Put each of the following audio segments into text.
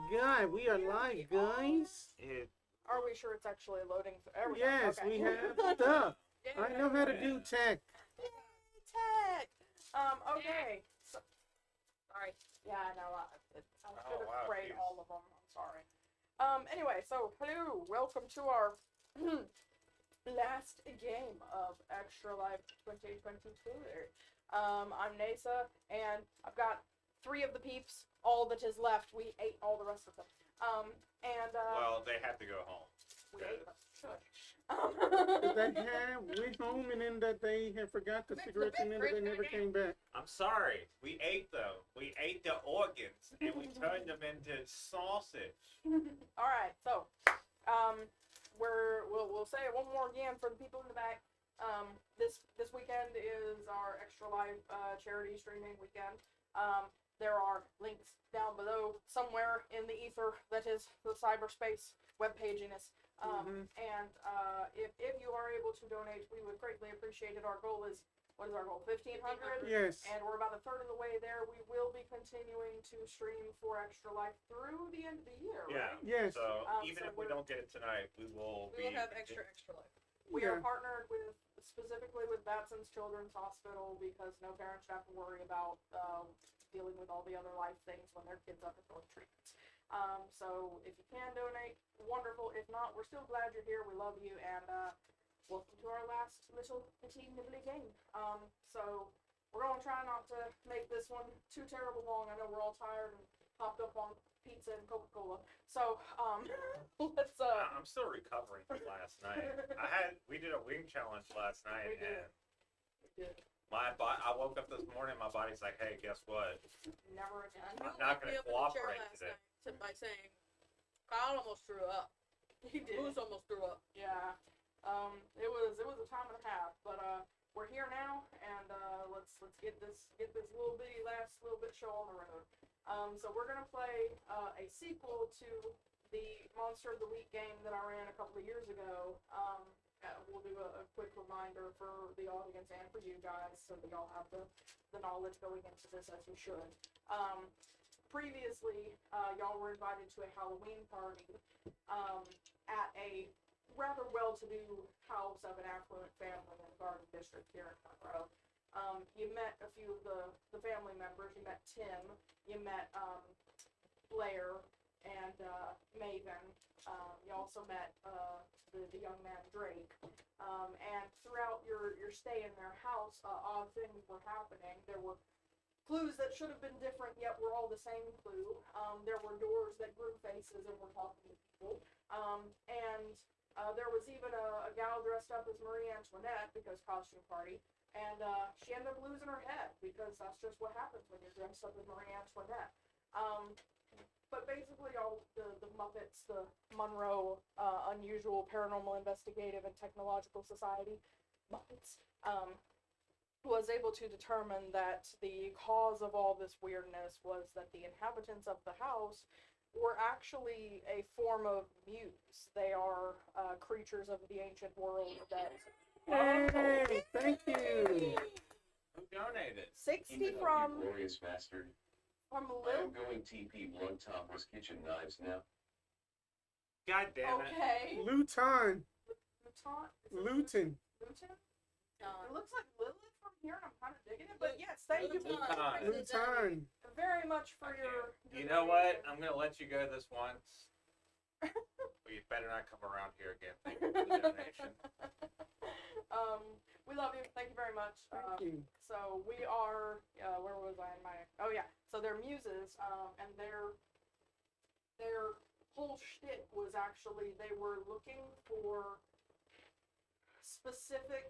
God, we are live, guys. Are we sure it's actually loading? There we Yes, go. Okay. we have stuff. Yeah. I know how to do tech. Yay, tech. Okay. So, sorry. Yeah, I know. I should have sprayed all of them. I'm sorry. Anyway, so hello, welcome to our last game of Extra Life 2022. I'm Neysa, and I've got 3 of the peeps. All that is left. We ate all the rest of them. Well, they have to go home. We ate them. They went home and then that they had forgot the cigarettes and then they never came back. I'm sorry. We ate them. We ate the organs and we turned them into sausage. All right. So, we'll say it one more again for the people in the back. This weekend is our Extra Life charity streaming weekend. There are links down below somewhere in the ether that is the cyberspace webpaginess. And if you are able to donate, we would greatly appreciate it. Our goal is, what is our goal? 1,500? Yes. And we're about a third of the way there. We will be continuing to stream for Extra Life through the end of the year, right? Yes. So even if we don't get it tonight, we will have extra life. We are partnered with, specifically with Batson's Children's Hospital, because no parent should have to worry about dealing with all the other life things when their kids undergo treatments. So if you can donate, wonderful. If not, we're still glad you're here. We love you, and welcome to our last little bitty nibbly game. So we're gonna try not to make this one too terrible long. I know we're all tired and hopped up on pizza and Coca-Cola. So let's. I'm still recovering from last night. We did a wing challenge last night, and we did. I woke up this morning. My body's like, "Hey, guess what? Never again. I'm not going to cooperate today." By saying, Kyle almost threw up. He did. Moose almost threw up. Yeah. It was a time and a half, but we're here now, and let's get this little bit show on the road. So we're gonna play a sequel to the Monster of the Week game that I ran a couple of years ago. We'll do a quick reminder for the audience and for you guys, so that y'all have the knowledge going into this, as you should. Previously, y'all were invited to a Halloween party at a rather well-to-do house of an affluent family in the Garden District here in Monroe. You met a few of the family members. You met Tim. You met Blair and Maven. You also met the young man Drake. And throughout your stay in their house, odd things were happening. There were clues that should have been different, yet were all the same clue. There were doors that grew faces and were talking to people. And there was even a gal dressed up as Marie Antoinette, because costume party, and she ended up losing her head, because that's just what happens when you're dressed up as Marie Antoinette. But basically, all the Muppets, the Monroe Unusual Paranormal Investigative and Technological Society, Muppets, was able to determine that the cause of all this weirdness was that the inhabitants of the house were actually a form of muse. They are creatures of the ancient world that... Hey, thank you! Who donated? 60 from... Glorious bastard. From I am going TP one topless kitchen knives now. God damn it. Okay. Luton. Luton? It looks like Lilith from here, and I'm kind of digging it, but yes, thank you Luton. very much for your... You know what? I'm going to let you go this once. But you better not come around here again. Thank you for the donation. We love you. Thank you very much. Thank you. So we are, where was I in my... Oh, yeah. So they're muses, and their whole shtick was actually they were looking for specific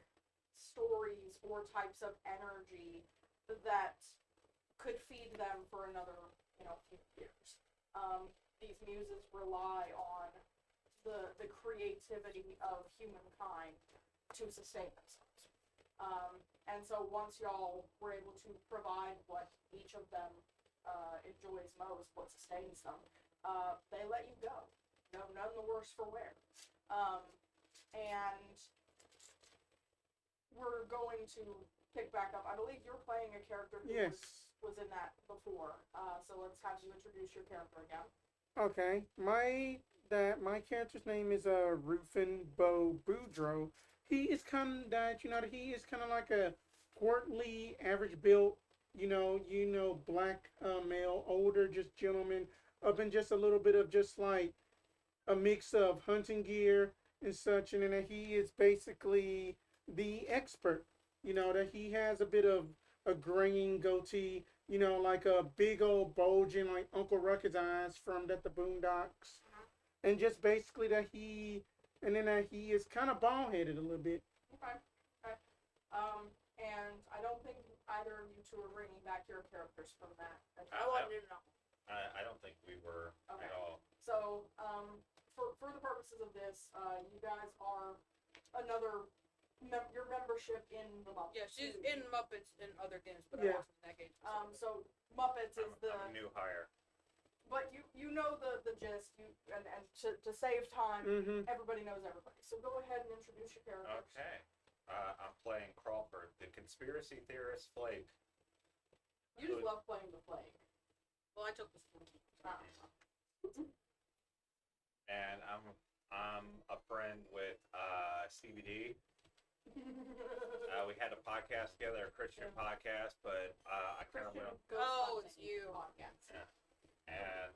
stories or types of energy that could feed them for another, few years. These muses rely on the creativity of humankind to sustain themselves. And so once y'all were able to provide what each of them enjoys most, what sustains them, they let you go. None the worse for wear. And we're going to pick back up. I believe you're playing a character who was in that before. So let's have you introduce your character again. Okay, my character's name is Rufin Bo Boudreaux. He is kind of that he is kind of like a portly, average built, black male, older, just gentleman, up in just a little bit of just like a mix of hunting gear and such, and then that he is basically the expert. That he has a bit of a graying goatee. Like a big old bulging like Uncle Ruckus eyes from the Boondocks, and just basically that he is kind of bald headed a little bit. Okay. Okay. And I don't think either of you two are bringing back your characters from that. I wasn't in that. I don't think we were Okay. at all. So, for the purposes of this, you guys are another your membership in the Muppets. Yeah, she's in Muppets and other games, but Yeah. I wasn't in that game. So Muppets is I'm a new hire. but you know the gist. And to save time, Mm-hmm. everybody knows everybody. So go ahead and introduce your characters. Okay. I'm playing Crawford, the conspiracy theorist Flake. You just love playing the Plague. Well, I took the spooky. And I'm a friend with Stevie D. We had a podcast together, a Christian podcast, but I kind of went up, Oh, it's you. Podcast. Yeah. and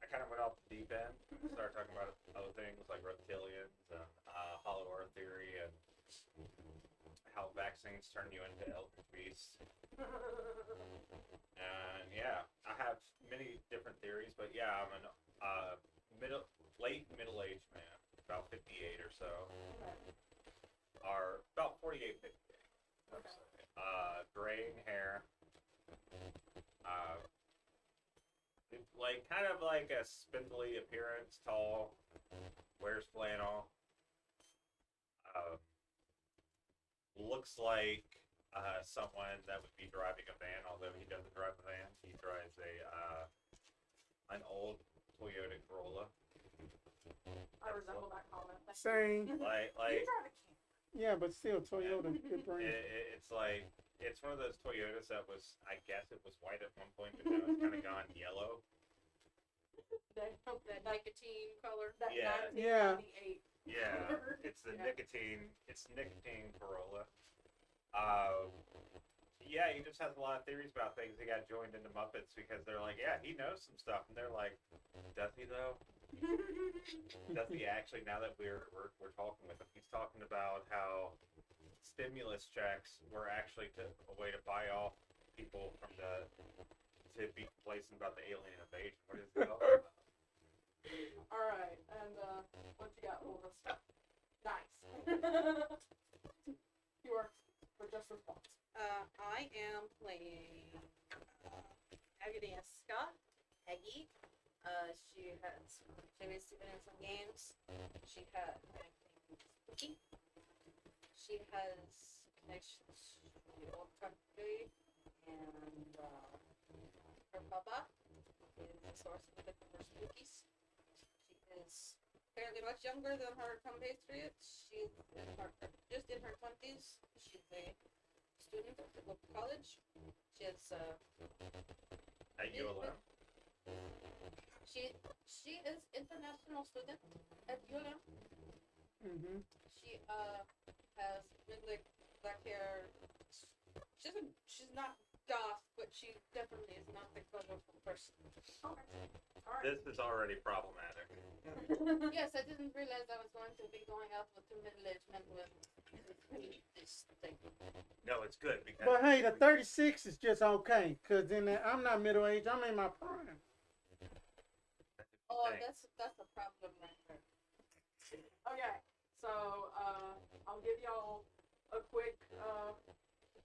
I kind of went off the deep end. Started talking about other things like reptilians and hollow earth theory and how vaccines turn you into elder beasts. And yeah, I have many different theories, but yeah, I'm an late middle-aged man, about 58 or so, or about 48, 58. Graying hair, like kind of like a spindly appearance, tall, wears flannel, looks like someone that would be driving a van, although he doesn't drive a van. He drives an old Toyota Corolla. I resemble that comment. Same. Like You drive a Camry. Yeah, but still, Toyota, good brand. it's like it's one of those Toyotas that was, I guess it was white at one point, but now it's kind of gone yellow. That nicotine color. That Yeah. 1998. Yeah, it's the Yeah. nicotine Corolla. Yeah, he just has a lot of theories about things. He got joined into Muppets because they're like, yeah, he knows some stuff, and they're like, does he though? Does he actually? Now that we're talking with him, he's talking about how stimulus checks were actually a way to buy off people to be complacent about the alien invasion. What is it all about? All right, and what you got, Loris? Nice. Yours for just response. I am playing Agony Scott, Aggie. She has previously been in some games. She had Spooky. She has connections to the old country, and her papa is the source of the for spookies. She is fairly much younger than her compatriot. She's just in her 20s. She's a student at the local college. She has At ULM? she is international student at ULM. Mm-hmm. She has really black hair. She's not goth, but she definitely is not the colorful person. Okay. All right. This is already problematic. Yes, I didn't realize I was going to be going out with two middle-aged men with this thing. No, it's good because. But hey, the 36 is just okay, because I'm not middle aged, I'm in my prime. Oh, Thanks. that's a problem right there. Okay, so I'll give y'all a quick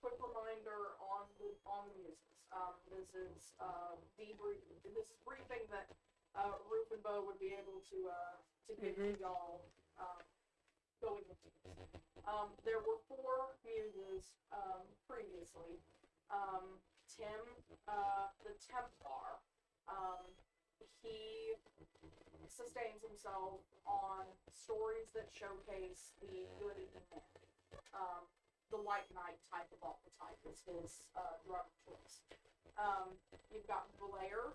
reminder on the muses. This is briefing that Roof and Bo would be able to give to y'all going into this. There were 4 muses previously. Tim, the Templar, he sustains himself on stories that showcase the good in humanity. The White Knight type of archetype is his drug choice. You've got Blair.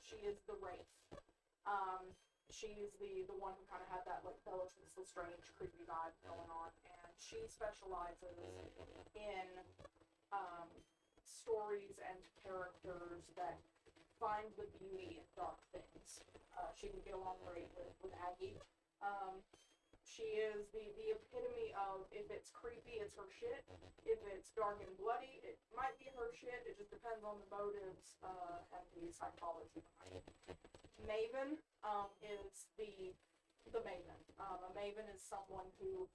She is the Wraith. She's the one who kind of had that like Bellatrix Lestrange creepy vibe going on, and she specializes in stories and characters that find the beauty in dark things. She can get along great with Aggie. She is the epitome of, if it's creepy, it's her shit. If it's dark and bloody, it might be her shit. It just depends on the motives and the psychology behind it. Maven is the maven. A maven is someone who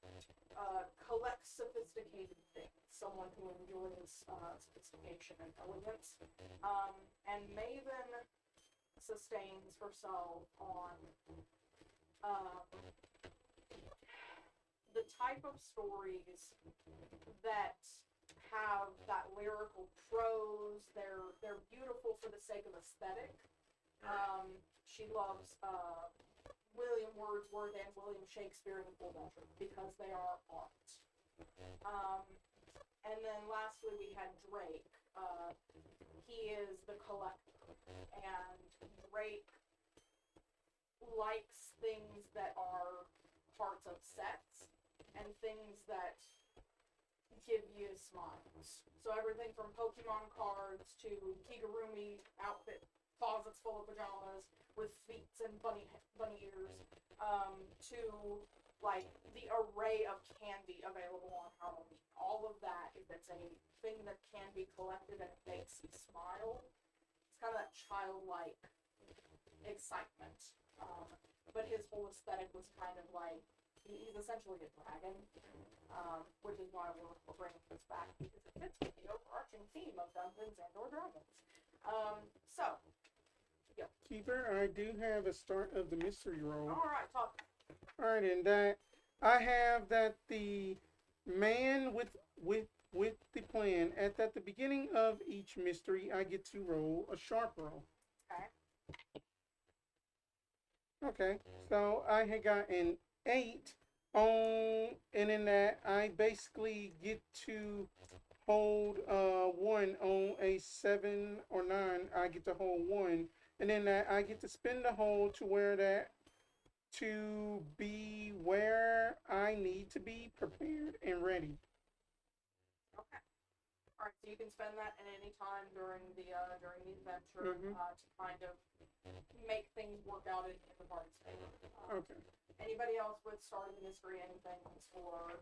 collects sophisticated things, someone who enjoys sophistication and elegance. And Maven sustains herself on the type of stories that have that lyrical prose. They're beautiful for the sake of aesthetic. She loves William Wordsworth and William Shakespeare and full measure because they are art. And then lastly we had Drake. He is the collector, and Drake likes things that are parts of sets and things that give you smiles. So everything from Pokemon cards to Kigurumi outfit closets full of pajamas with feet and bunny ears, to like the array of candy available on Halloween. All of that, if it's a thing that can be collected and it makes you smile, it's kind of that childlike excitement. But his whole aesthetic was kind of like, he's essentially a dragon, which is why we're bringing this back, because it fits with the overarching theme of Dungeons and or Dragons. So, Keeper, I do have a start of the mystery roll. alright, talk. Alright, and that I have that the man with the plan, at the beginning of each mystery, I get to roll a sharp roll. Okay, so I had got an 8 on, and in that I basically get to hold 1 on a 7 or 9. I get to hold 1, and then that I get to spin the hold to where that to be where I need to be prepared and ready. Okay. Alright, so you can spend that at any time during the adventure Mhm. to kind of make things work out in the party's favor. Okay. Anybody else with start of the mystery, anything for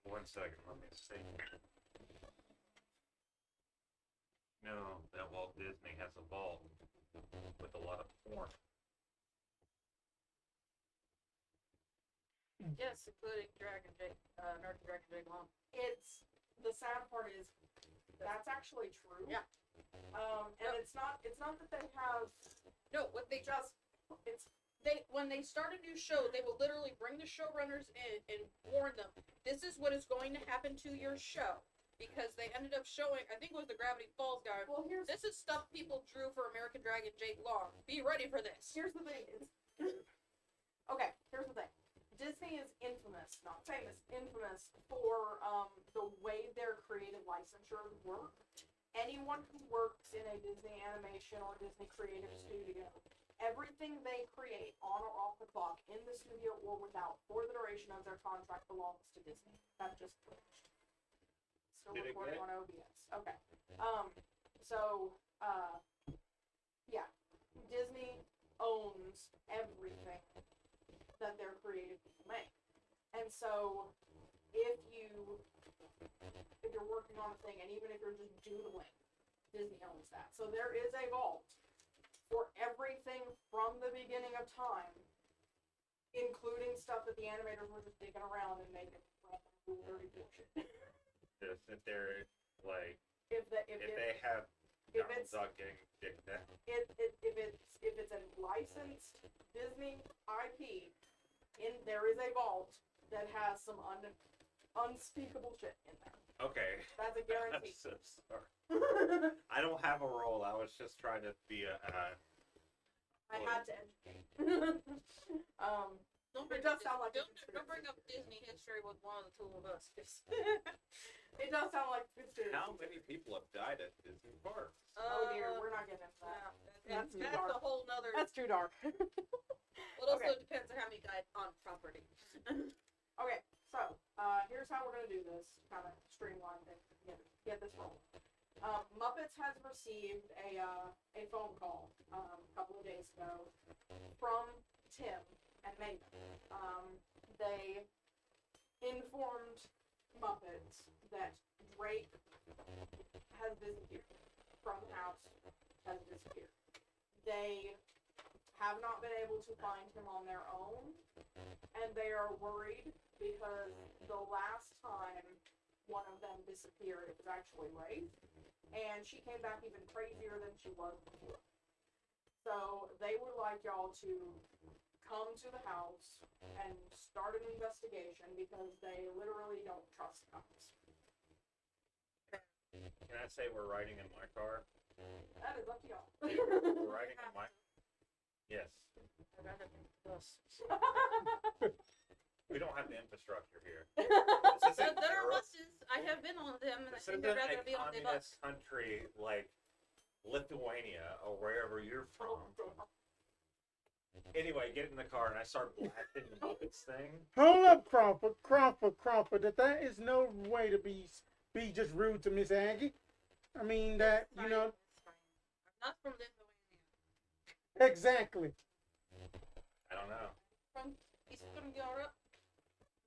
1 second, let me see. No, that Walt Disney has a vault with a lot of porn. Yes, including Dragon Jake, American Dragon Jake Long. it's the sad part is that's actually true. Yeah. And it's not that they have No, what they just it's when they start a new show, they will literally bring the showrunners in and warn them, this is what is going to happen to your show. Because they ended up showing, I think it was the Gravity Falls guy, well here's this is stuff people drew for American Dragon Jake Long. Be ready for this. here's the thing is okay, here's the thing. Disney is infamous, not famous, infamous for the way their creative licensure work. Anyone who works in a Disney animation or Disney creative studio, everything they create on or off the clock, in the studio or without, for the duration of their contract belongs to Disney. That just finished. Still Did it recording get- on OBS. Okay. Yeah. Disney owns everything that their creative people make. And so if you're working on a thing, and even if you're just doodling, Disney owns that. So there is a vault for everything from the beginning of time, including stuff that the animators were just digging around and making random cool dirty bullshit. Just sit there, like, if if they have if Donald it's Duck getting dicked down. if it's a licensed Disney IP, there is a vault that has some unspeakable shit in there. Okay. That's a I'm guarantee. so sorry. I don't have a role. I was just trying to be a. I had to educate. Don't It does sound like a don't bring conspiracy. up Disney history with one of the two of us. 'Cause It does sound like a conspiracy. How many people have died at Disney parks? Oh dear, we're not getting into that. That's too a dark. whole nother. That's too dark. Well, it also okay. depends on how many died on property. Okay, so here's how we're gonna do this. Kind of streamline things. Get this rolling. Muppets has received a phone call a couple of days ago from Tim and Megan. They informed Muppets that Drake has disappeared from the house, has disappeared. They have not been able to find him on their own, and they are worried because the last time one of them disappeared, it was actually Wraith, and she came back even crazier than she was before. So they would like y'all to come to the house and start an investigation because they literally don't trust us. Can I say we're riding in my car? That is up to y'all. We're riding in my. Yes. I'd rather be bus. We don't have the infrastructure here. There This isn't are Europe. buses. I have been on them, and I This think isn't I'd rather a be on the bus. communist country like Lithuania or wherever you're from. Anyway, get in the car and I start blasting the Muppets thing. Hold up, Crawford. That is no way to be just rude to Miss Aggie. I mean that, It's you know, fine. I'm not from Lithuania. exactly. I don't know. From Eastern Europe,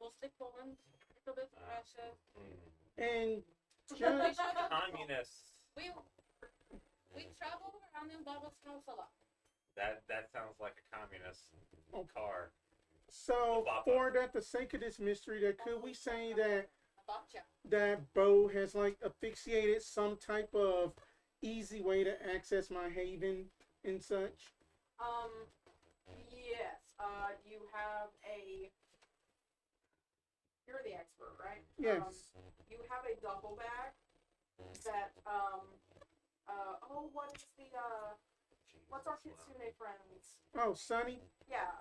mostly Poland, a little bit from Russia. And We just travel- Communists. we travel around in Bubbles house a lot. That sounds like a communist car. so for the sake of this mystery, that could we say that Gotcha. Bo has like asphyxiated some type of easy way to access my haven and such? Yes. You have you're the expert, right? Yes. You have a duffel bag that, what is what's our Kitsune friends? Oh, Sonny. Yeah,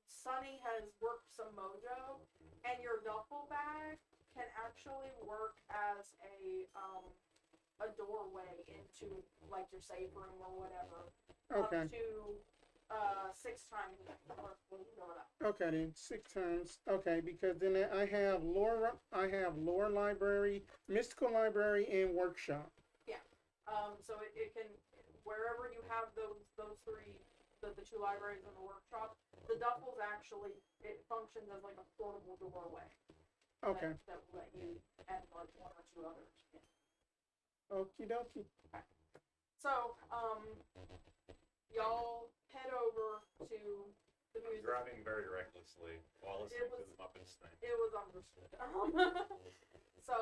Sunny has worked some mojo, and your duffel bag can actually work as a doorway into, like, your safe room or whatever. Okay. Up to 6 times. Okay then, 6 times. Okay, because then I have lore library, mystical library, and workshop. So it can, wherever you have those 3, the 2 libraries and the workshop, the duffel's actually, it functions as like a portable doorway. Okay. That will let you add like 1 or 2 others in. Okie dokie. So, y'all head over to the I'm music. driving very recklessly while listening to was- the Muppets thing. It was understood. So,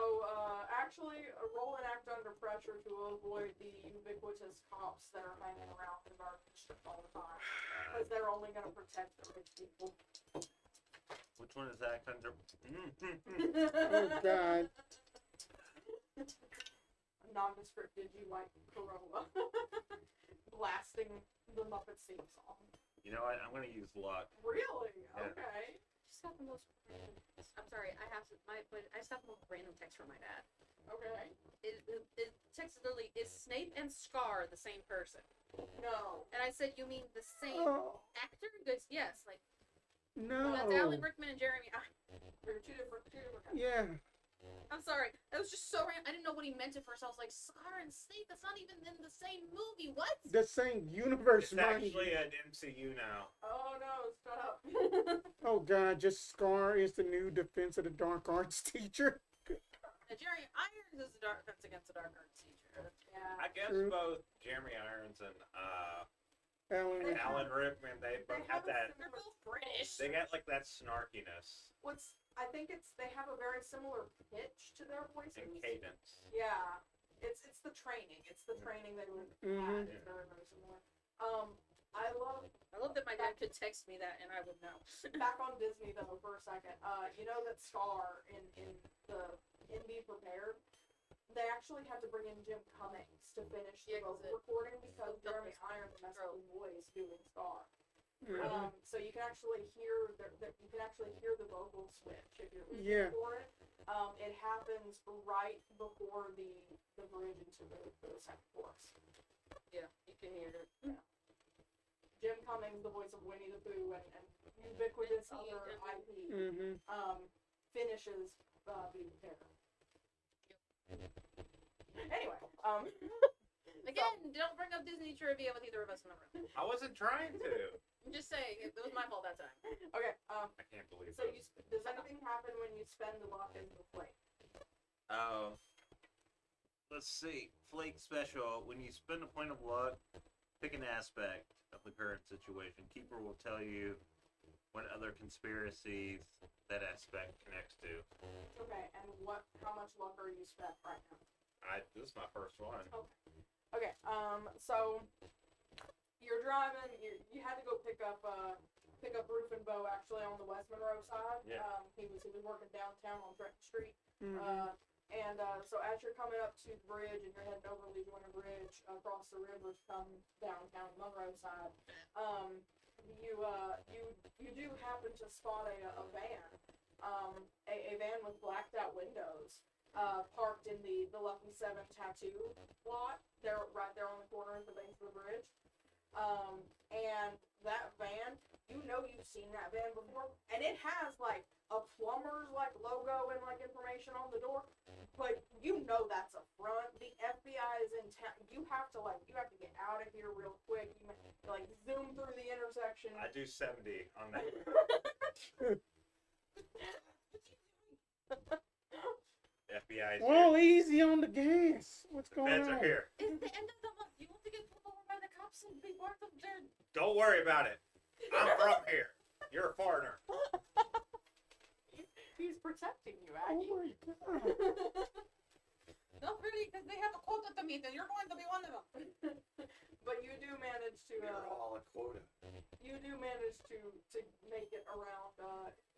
actually, roll an act under pressure to avoid the ubiquitous cops that are hanging around the Garden District all the time. Because they're only going to protect the rich people. Which one is that? Under? Oh God. Nondescript digi like Corolla. Blasting the Muppets theme song. You know what? I'm gonna use luck. Really? Yeah. Okay. Just got the most. I'm sorry. I have to. I just got the most random text from my dad. Okay. It text literally, is Snape and Scar the same person? No. And I said, you mean the same Oh actor? Because yes, like no. that's Alan Rickman and Jeremy. They're two different guys. Yeah. I'm sorry. That was just so random. I didn't know what he meant at first. I was like, Scar and Snape. That's not even in the same movie. What? The same universe, It's mind actually you. an MCU now. Oh no, stop. Oh God, just Scar is the new Defense of the Dark Arts teacher. Jeremy Irons is the Dark Defense Against the Dark Arts teacher. Yeah. I guess True. both Jeremy Irons and Alan They Rickman. Alan Rickman, they both have have a that. They're both British. They got like that snarkiness I think they have a very similar pitch to their voices. and cadence. Yeah. It's the training. It's the training they would Mhm. have. It's very, very similar. I love that my dad could text me that and I would know. back on Disney though for a second. You know that Scar in Be Prepared, they actually had to bring in Jim Cummings to finish the Yeah, 'cause vocal it- recording because Don't Jeremy listen. Irons messed up his voice doing Scar. So you can actually hear the vocal switch if you're looking Yeah. for it. It happens right before the bridge into the second chorus. Yeah, you can hear it. Jim Cummings, the voice of Winnie the Pooh, and ubiquitous other IP, Mm-hmm. finishes being there. Anyway, Again, don't bring up Disney trivia with either of us in the room. I wasn't trying to. I'm just saying, it was my fault that time. okay. I can't believe So it. does anything happen when you spend the luck in the plate? Let's see. Flake special. When you spend a point of luck, pick an aspect of the current situation. Keeper will tell you what other conspiracies that aspect connects to. Okay, and how much luck are you spent right now? This is my first one. Okay, so you're driving. You had to go pick up Roof and Bo actually on the West Monroe side. Yeah. He was working downtown on Trenton Street. Mm-hmm. So as you're coming up to the bridge and you're heading over Lee Joyner Bridge across the river to come downtown Monroe side, you do happen to spot a van, a van with blacked out windows, parked in the Lucky 7 tattoo lot. They're right there on the corner at the base of the bridge. And that van, you've seen that van before, and it has like a plumber's like logo and like information on the door, but that's a front. The FBI is in town. You have to get out of here real quick. You like zoom through the intersection. I do 70 on that. FBI is Whoa, here. easy on the gas. What's The going feds on? are here. It's the end of the month. You want to get pulled over by the cops and be part of their... Don't worry about it. I'm from here. You're a foreigner. He's protecting you, Oh Aggie. my god. Not really, because they have a quota to meet, and you're going to be one of them. But you do manage to You're all a quota. to make it around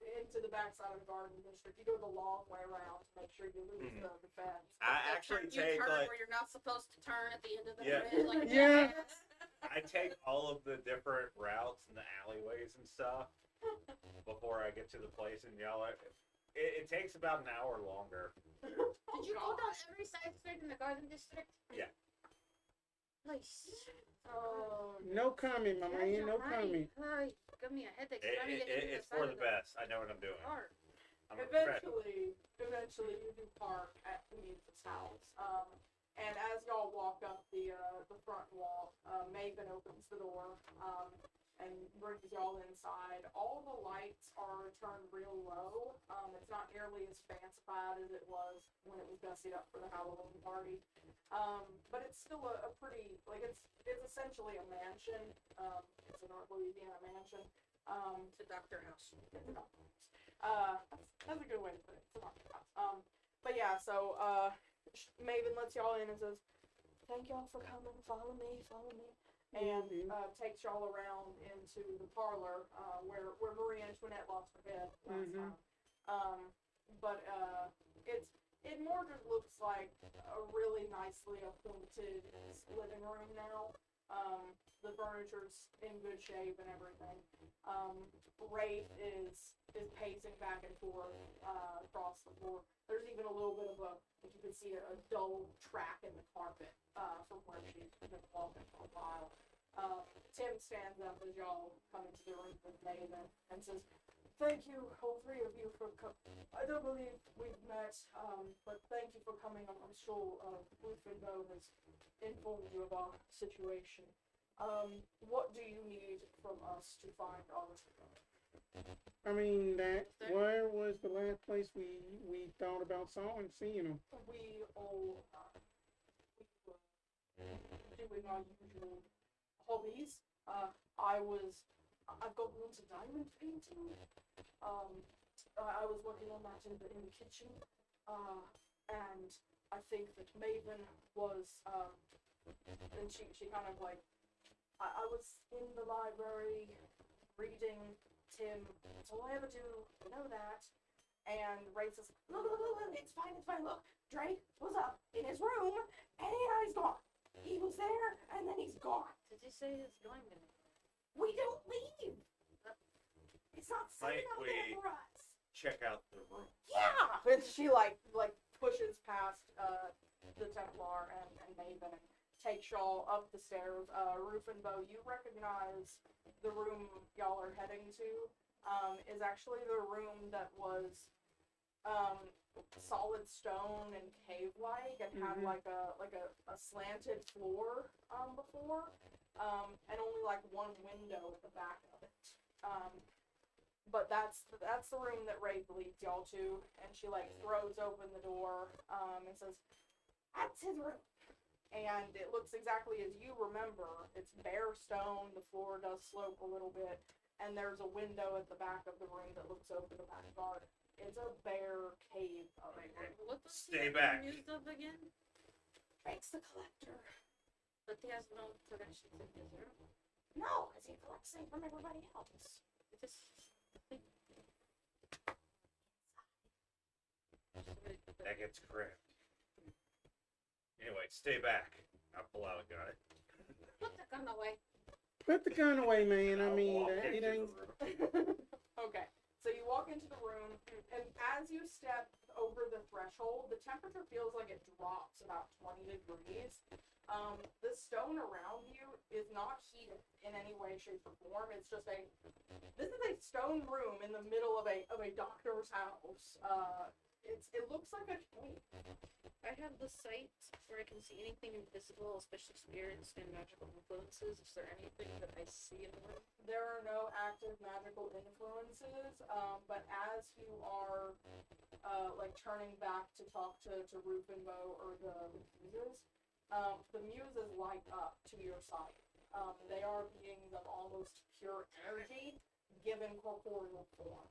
into the backside of the garden district. You go the long way around to make sure you lose the fence. I actually You take turn like where you're not supposed to turn at the end of the Yeah. bridge. Like, Yeah. I take all of the different routes and the alleyways and stuff before I get to the place, and y'all are. It takes about an hour longer. Did you go down every side street in the garden district? Yeah. Nice. Oh, No comment, my man. No comment. Hi. Give me a headache. So I need to get It's for the best. I know what I'm doing. car. I'm a professional. eventually you do park at the Muses' house. And as y'all walk up the front wall, Maven opens the door and brings y'all inside. All the lights are turned real low. It's not nearly as fancified as it was when it was gussied up for the Halloween party. But it's still a pretty, like, it's essentially a mansion. It's a North Louisiana mansion. It's a doctor house. That's a good way to put it. It's a doctor house. But yeah, so Maven lets y'all in and says, "Thank y'all for coming. Follow me. And takes y'all around into the parlor where Marie Antoinette lost her head last time. But it more just looks like a really nicely appointed living room now. The furniture's in good shape and everything. Wraith is pacing back and forth across the floor. There's even a little bit of you can see a dull track in the carpet from where she's been walking for a while. Tim stands up as y'all come into the room with Maven and says, "Thank you, all three of you, for coming. I don't believe we've met, but thank you for coming. I'm sure Ruth and Bo has informed you of our situation. What do you need from us to find our I mean, where was the last place we thought about seeing him? We all we were doing our usual hobbies. I've got lots of diamond painting. I was working on that in the kitchen. And I think that Maven was, and she kind of like, I was in the library reading Tim. That's all I ever do. I know that. And Ray says, look, it's fine. Look, Drake was up in his room, and he's gone. He was there, and then he's gone. Did you say it's going to? We don't leave. It's not safe Might out there we- for us. Check out the room. Yeah. And she like pushes past the Templar and Maven and takes y'all up the stairs. Roof and Bow, you recognize the room y'all are heading to. Is actually the room that was solid stone and cave-like and had Mhm. like a slanted floor before, and only like one window at the back of it. But that's the room that Ray leads y'all to, and she like throws open the door and says, "That's his room." And it looks exactly as you remember. It's bare stone. The floor does slope a little bit, and there's a window at the back of the room that looks over the back garden. It's a bare cave of a room. What was Stay he back. used of again? Drake's the collector. But he has no connections in his room. No, because he collects things from everybody else. It just. That gets correct. Anyway, stay back. I'll pull out a gun. Put the gun away. Put the gun away, man. I I'll mean, walk it into the ain't. room. Okay, so you walk into the room, and as you step over the threshold, the temperature feels like it drops about 20 degrees. The stone around you is not heated in any way, shape, or form. It's just this is a stone room in the middle of a doctor's house. It looks like a cave. I have the sight where I can see anything invisible, especially spirits and magical influences. Is there anything that I see in the room? There are no active magical influences, but as you are like turning back to talk to Roof and Bow or the muses light up to your side. They are beings of almost pure energy, given corporeal form.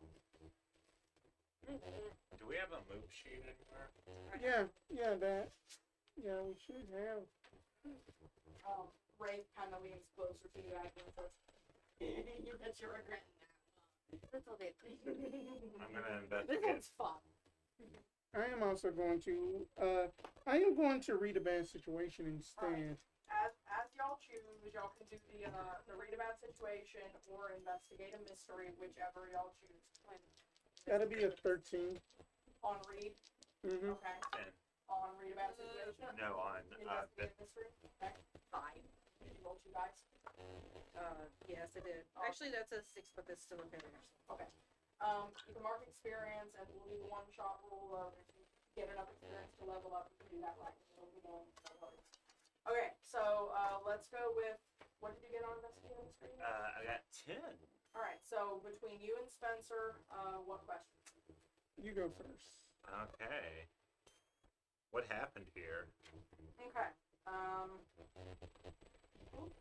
Do we have a move sheet anywhere? Yeah, that. Yeah, we should have. Ray kind of leans closer to you and says, "You bet you're regretting Little bit. I'm gonna that. This investigate. one's fun." I am also going to. I am going to read a bad situation instead. As y'all choose, y'all can do the read a bad situation or investigate a mystery, whichever y'all choose. That'll be a 13. On read, Mm-hmm. okay. 10. On read a bad situation. No, on Investigate mystery. Okay. 5. Did you roll 2 dice? Yes, I did. Actually, that's a 6, but that's still a failure. Okay. You can mark experience, and we'll do the one-shot rule of if you get enough experience to level up, you can do that right in the middle of the game. No worries. Okay, so let's go with, what did you get on investigating mystery? I got 10. All right, so between you and Spencer, what questions? You go first. Okay. What happened here? Okay. Oh,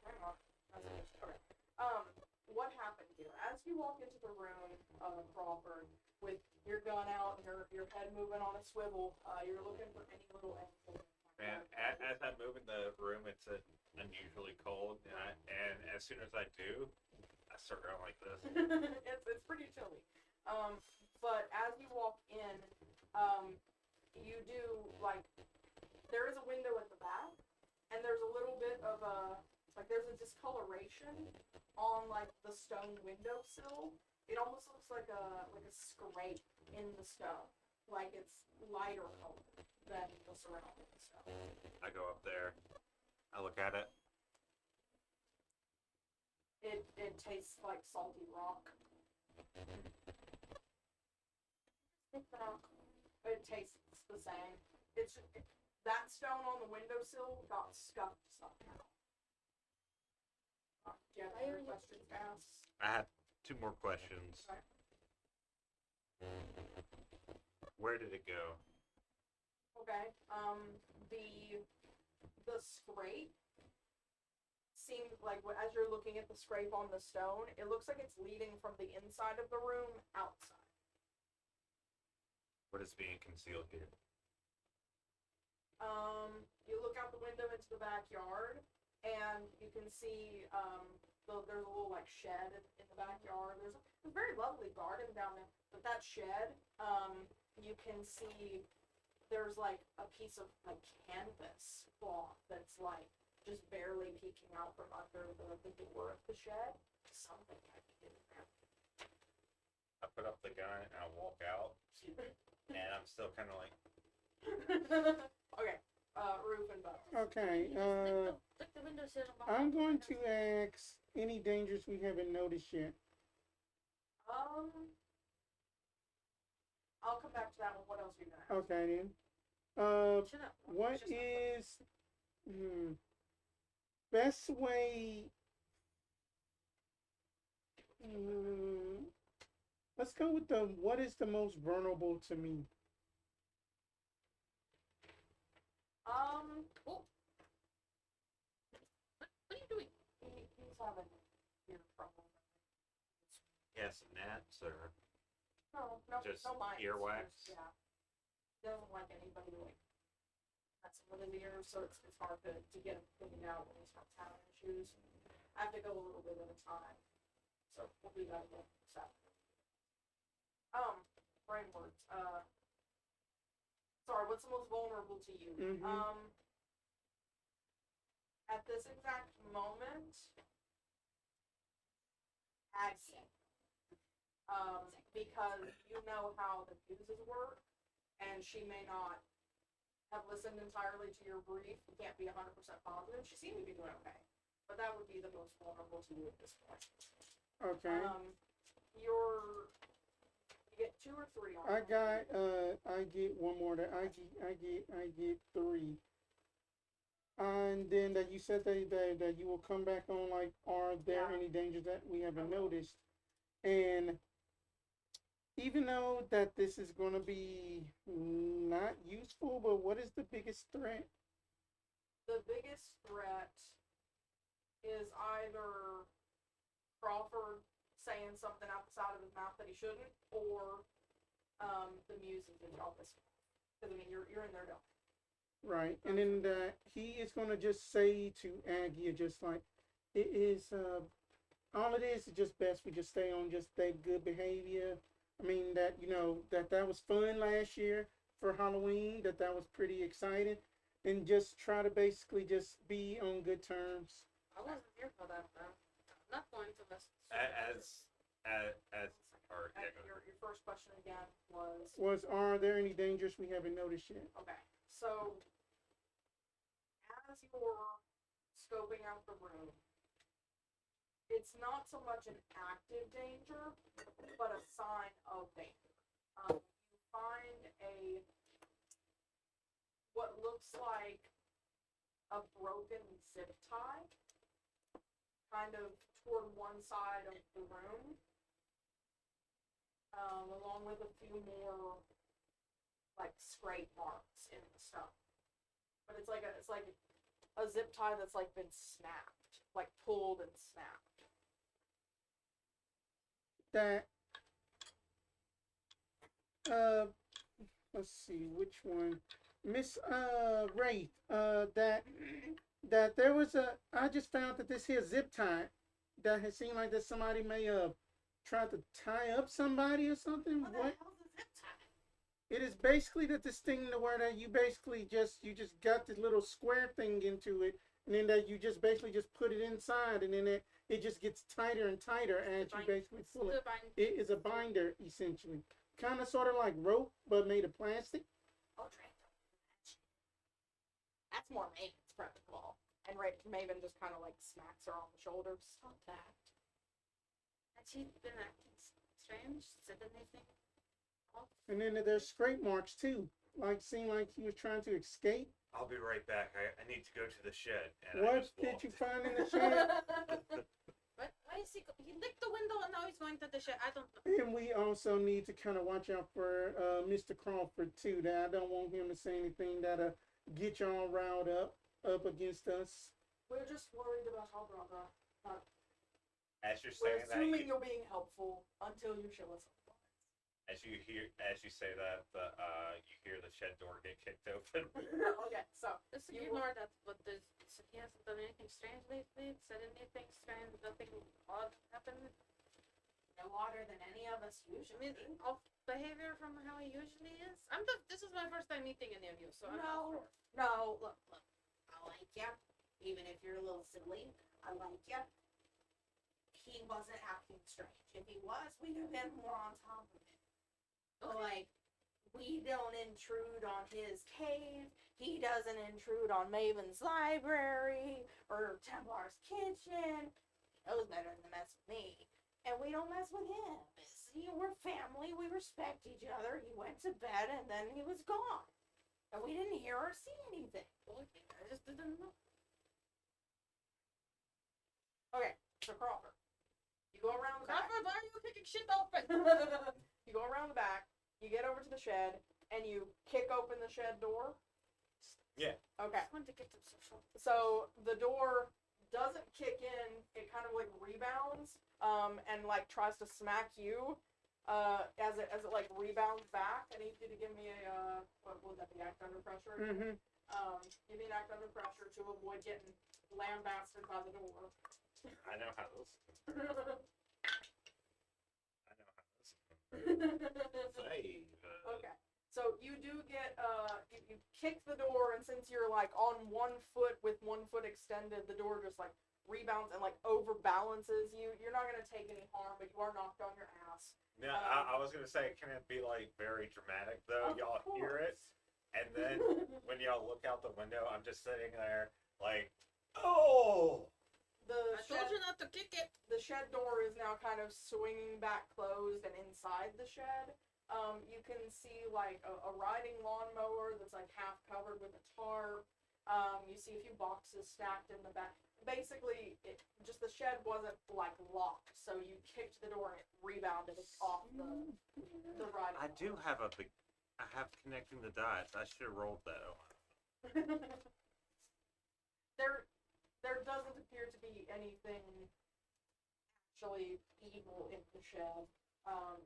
hang on. Okay. What happened here? As you walk into the room, Crawford, with your gun out and your head moving on a swivel, you're looking for any little anything. Man, as I'm moving the room, it's unusually cold, and as soon as I do, I start going like this. It's pretty chilly. But as you walk in, you do like there is a window at the back, and there's a little bit of there's a discoloration on like the stone windowsill. It almost looks like a scrape in the stone, like it's lighter color than the surrounding stone. I go up there. I look at it. It tastes like salty rock. It tastes the same. That stone on the windowsill got scuffed somehow. Do you have any questions to ask? I have 2 more questions. Okay. Where did it go? Okay. The scrape seems like as you're looking at the scrape on the stone, it looks like it's leading from the inside of the room outside. What is being concealed here? You look out the window into the backyard, and you can see there's a little like shed in the backyard. There's a very lovely garden down there, but that shed, you can see there's like a piece of like canvas cloth that's like just barely peeking out from under the door of the shed. something I can get in there. I put up the gun and I walk out, and I'm still kind of like, Okay, roof and bow. Okay. Lick the window sill. I'm going to ask any dangers we haven't noticed yet. I'll come back to that one. What else are you gonna ask? Okay then. Shut up. What It's just not is best way? Let's go with the what is the most vulnerable to me? Oh. What are you doing? He's having ear trouble. Yes, gnats or No, Just no mites. earwax? Yeah. He doesn't like anybody like that's with his ears, so it's hard to get him cleaned out when he starts having issues. I have to go a little bit at a time. So we'll do that again Saturday. Brain words. Sorry, what's the most vulnerable to you? At this exact moment, Aggie. Because you know how the muses work, and she may not have listened entirely to your brief. You can't be 100% positive. She seemed to be doing okay, but that would be the most vulnerable to you at this point. Okay. You get 2 or 3 on. I get one more. I get 3. And then that you said that you will come back on. Like, are there Yeah. any dangers that we haven't I will. noticed? And even though that this is going to be not useful, but what is the biggest threat? The biggest threat is either Crawford saying something out the side of his mouth that he shouldn't, or the muses in office. Because I mean, you're in their domain. Right. And then that he is going to just say to Aggie, just like, it is, all it is just best we just stay on just that good behavior. I mean, that, you know, that was fun last year for Halloween, that was pretty exciting. And just try to basically just be on good terms. I wasn't here for that, though. I'm not going to this. or yeah, go Your first question again was Are there any dangers we haven't noticed yet? okay. So as you're scoping out the room, it's not so much an active danger, but a sign of danger. You find what looks like a broken zip tie, kind of toward one side of the room, along with a few more like scrape marks in the stone. But it's like a zip tie that's like been snapped, like pulled and snapped. That, let's see, which one? Miss, Wraith, that there was I just found that this here zip tie, that has seemed like that somebody may have tried to tie up somebody or something. What the What? hell's a zip tie? It is basically that this thing to where that you basically just got this little square thing into it, and then that you just basically just put it inside, and then it just gets tighter and tighter as you basically pull it. It is a binder essentially, kind of sort of like rope but made of plastic. Oh, that's more Maven's protocol. And Maven just kind of like smacks her on the shoulder. Stop that. Has she been acting strange? Said anything? And then there's scrape marks too, like seemed like he was trying to escape. I'll be right back. I need to go to the shed. And I What just did walked. you find in the shed? What? Why is he? He licked the window and now he's going to the shed. I don't know. And we also need to kind of watch out for Mr. Crawford too. That I don't want him to say anything that'll get y'all riled up against us. We're just worried about our brother. As you're We're saying that, assuming you're being helpful until you show us something. as you say that, you hear the shed door get kicked open. Okay, so Just You ignore that. But so he hasn't done anything strange lately. Said anything strange? Nothing odd happened. no water than any of us I usually. mean, off behavior from how he usually is. This is my first time meeting any of you, so I'm not sure. No, look. I like you, even if you're a little silly. I like you. he wasn't acting strange. If he was, we'd have been more on top of it. But, like, we don't intrude on his cave. He doesn't intrude on Maven's library or Templar's kitchen. He knows better than to mess with me. And we don't mess with him. See, we're family. We respect each other. He went to bed and then he was gone. And we didn't hear or see anything. Okay, I just didn't know. Okay, so Crawford. You go around the back. Crawford, why are you kicking shit open? You go around the back, you get over to the shed, and you kick open the shed door. Yeah. Okay. I want to get them social. So the door doesn't kick in, it kind of like rebounds, and like tries to smack you, as it like rebounds back. I need you to give me a, what would that be, act under pressure? Mm-hmm. Give me an act under pressure to avoid getting lambasted by the door. I know how this. I know how this. Save. Okay. So you do get, you kick the door, and since you're like on 1 foot with 1 foot extended, the door just like rebounds and like overbalances you. You're not gonna take any harm, but you are knocked on your ass. Yeah, I was gonna say, can it be like very dramatic though? Of Y'all hear it, and then when y'all look out the window, I'm just sitting there like, oh. I told you not to kick it. The shed door is now kind of swinging back closed, and inside the shed, you can see like a riding lawnmower that's like half covered with a tarp. You see a few boxes stacked in the back. Basically, just the shed wasn't like locked, so you kicked the door and it rebounded off the riding. I do have a big. I have connecting the dots. I should have rolled that one. There doesn't appear to be anything actually evil in the shed.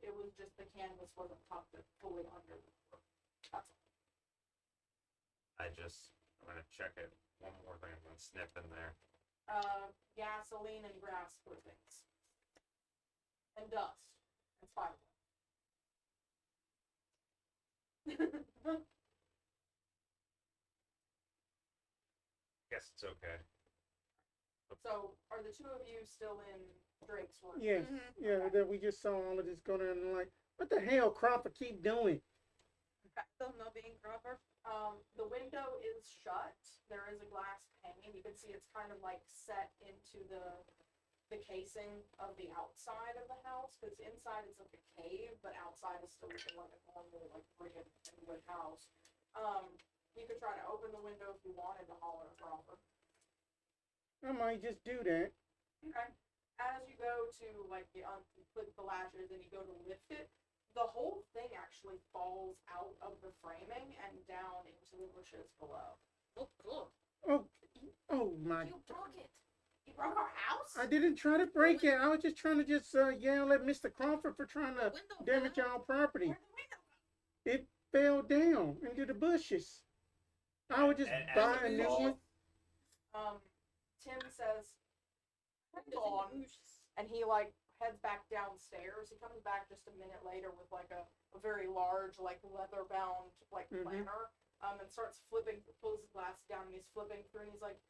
It was just the canvas wasn't tucked fully under the door. That's all. I'm gonna check it. One more thing, I'm gonna snip in there. Gasoline and grass clippings. And dust. And spiderweb. Guess it's okay. So, are the two of you still in Drake's work? Yes. Yeah, that we just saw all of this go down and like, what the hell Crawford keep doing? Still no being Crawford. The window is shut. There is a glass pane. You can see it's kind of like set into the casing of the outside of the house, because inside it's like a cave, but outside is still looking like a normal like brick and wood house. You could try to open the window if you wanted to holler at Crawford. I might just do that. Okay. As you go to like you click the latches and you go to lift it, the whole thing actually falls out of the framing and down into the bushes below. Oh, cool. Oh my! You broke it. You broke our house? I didn't try to break it. I was just trying to yell at Mr. Crawford for trying to Window damage fell. our property. Where'd the window go? It fell down into the bushes. I would just And as buy a a new result- one. Tim says, "Hold Windows on," in the bushes. and he like heads back downstairs. He comes back just a minute later with like a very large like leather bound like planner, and starts flipping, pulls his glasses down, and he's flipping through, and he's like,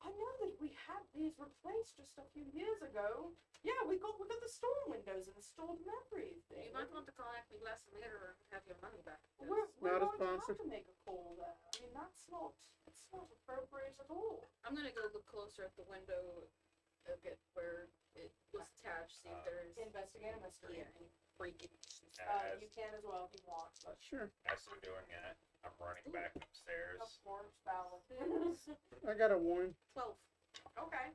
"I know that we had these replaced just a few years ago. Yeah, we got the storm windows installed and everything. You might want to collect the glass mirror and have your money back. We're Not a going to have sponsor. to make a call there. I mean, that's not appropriate at all." I'm gonna go look closer at the window, at where it was attached, see if there's Investigate a mystery. any breakage. As, You can as well if you want, but Sure. as you're doing it, I'm running back upstairs. of course, valid. I got a 1. 12. Okay.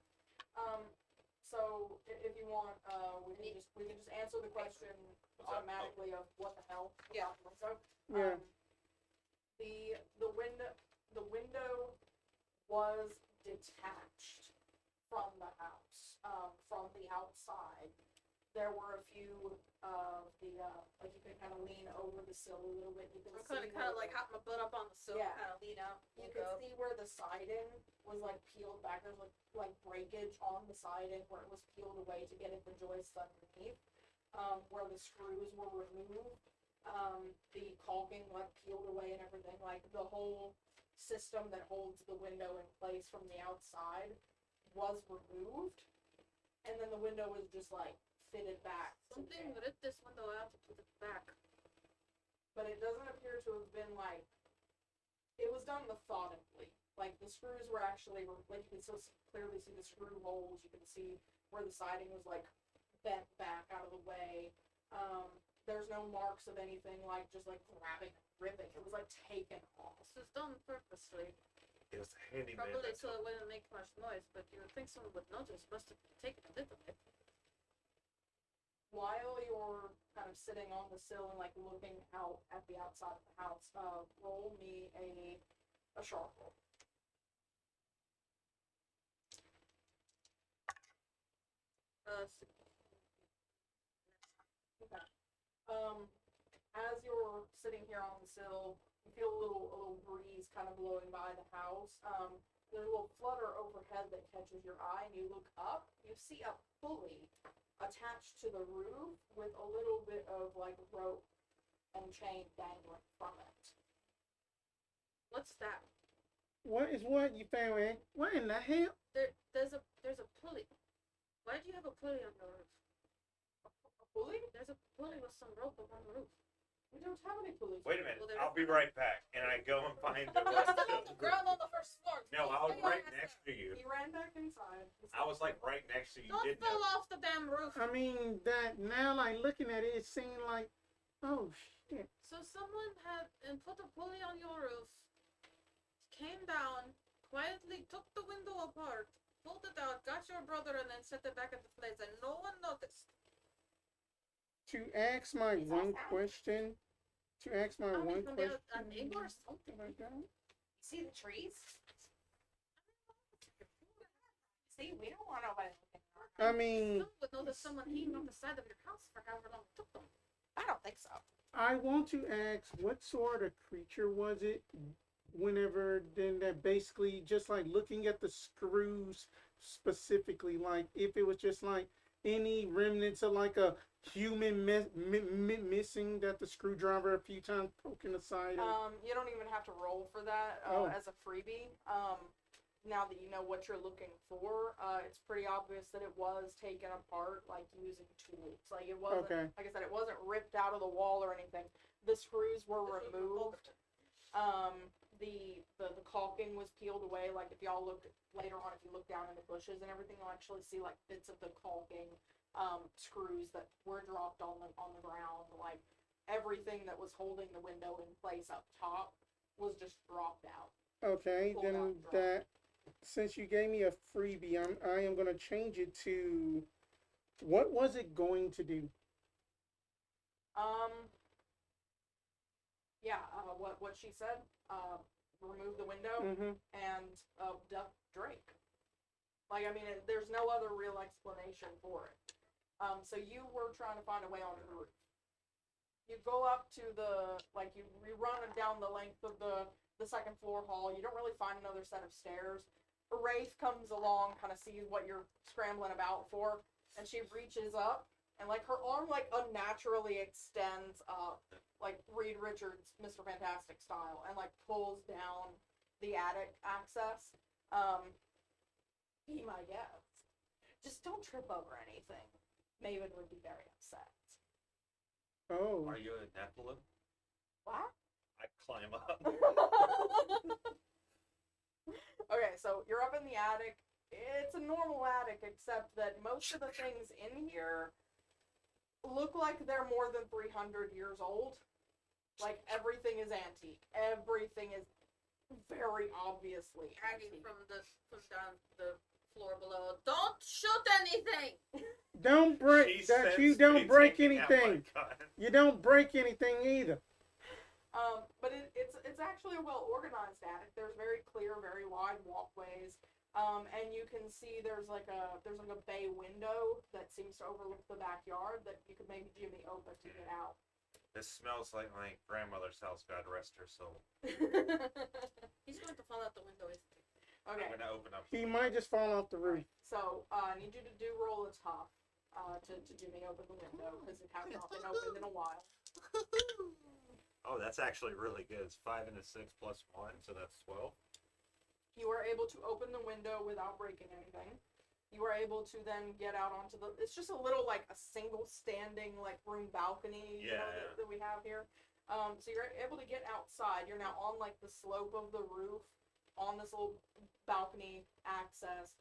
So if you want, we can just answer the question What's that? automatically of what the hell. Yeah. So Yeah. the window was detached from the house, from the outside. There were a few of the like you can kind of lean over the sill a little bit. You can I'm see kind of where like hop my butt up on the sill, Yeah. kind of lean out. you look could up. see where the siding was like peeled back. There's like breakage on the siding where it was peeled away to get at the joists underneath, where the screws were removed. The caulking like peeled away and everything. Like the whole system that holds the window in place from the outside was removed. and then the window was just like fitted back. to Something there. ripped this window out to put it back. But it doesn't appear to have been like, it was done methodically. Like the screws were actually, like you can still clearly see the screw holes. You can see where the siding was like bent back out of the way. There's no marks of anything like just like grabbing and ripping. It was like taken off. This was done purposely. It was a handyman. Probably that so told it wouldn't make much noise, but you would think someone would notice. Must have taken a little bit. While you're kind of sitting on the sill and like looking out at the outside of the house, roll me a sharp roll. Okay. As you're sitting here on the sill, you feel a little breeze kind of blowing by the house. There's a little flutter overhead that catches your eye, and you look up. You see a pulley attached to the roof with a little bit of like rope and chain dangling from it. What's that? What is what you found, Ed? What in the hell? There's a pulley. Why do you have a pulley on your roof? A pulley? There's a pulley with some rope on the roof. We don't have any pulleys. Wait a minute. Well, there I'll is be one. right back. And I go and find the You're rest still on of the ground on the first floor. No, I was Stay right on next to you. He ran back inside. I was like right next to you. Don't Didn't fall know. off the damn roof. I mean, that now, like looking at it, it seemed like, oh shit. So someone had and put a pulley on your roof, came down, quietly took the window apart, pulled it out, got your brother, and then set it back into place, and no one noticed. To ask my Is that one sound? question. To ask my I mean, one from question. a neighbor or something. Like that. See the trees? See, we don't want nobody looking at our I house. mean, Someone would notice someone peeing on the side of your house for however long it took them. I don't think so. I want to ask, what sort of creature was it? Whenever then that basically just like looking at the screws specifically, like if it was just like any remnants of like a human missing that the screwdriver a few times poking the side of. You don't even have to roll for that Oh. as a freebie. Now that you know what you're looking for, it's pretty obvious that it was taken apart, like using tools. Like it wasn't, Okay. like I said, it wasn't ripped out of the wall or anything. The screws were removed. The caulking was peeled away. Like if y'all look later on, if you look down in the bushes and everything, you'll actually see like bits of the caulking, screws that were dropped on the ground. Like everything that was holding the window in place up top was just dropped out. Okay, Pulled then out, dropped. that since you gave me a freebie, I am gonna change it to what was it going to do? Yeah, what she said, remove the window Mm-hmm. and duck Drake. Like, I mean, there's no other real explanation for it. So you were trying to find a way onto the roof. You go up to the, like, you run down the length of the second floor hall. You don't really find another set of stairs. Wraith comes along, kind of sees what you're scrambling about for, and she reaches up, and, like, her arm, like, unnaturally extends up, like Reed Richards, Mr. Fantastic style, and, like, pulls down the attic access. Be my guest. Just don't trip over anything. Maven would be very upset. Oh. Are you a Nephilim? What? I climb up. Okay, so you're up in the attic. It's a normal attic, except that most of the things in here look like they're more than 300 years old. Like, everything is antique. Everything is very obviously Dragging antique. from down the floor below. Don't shoot anything. Don't break She that. says You don't me break taking out my anything. gun. You don't break anything either. But it's actually a well-organized attic. There's very clear, very wide walkways. And you can see there's like a bay window that seems to overlook the backyard that you could maybe jimmy open to get out. This smells like my grandmother's house, God rest her soul. He's going to fall out the window, isn't he? Okay, I'm gonna open up. He might just fall off the roof. so I need you to do roll a tough to jimmy open the window because it has not been opened in a while. Oh, that's actually really good. It's 5 and a 6 plus 1, so that's 12. You are able to open the window without breaking anything. you were able to then get out onto the. It's just a little like a single standing like room balcony, you know, Yeah. that we have here. So you're able to get outside. You're now on like the slope of the roof, on this little balcony access.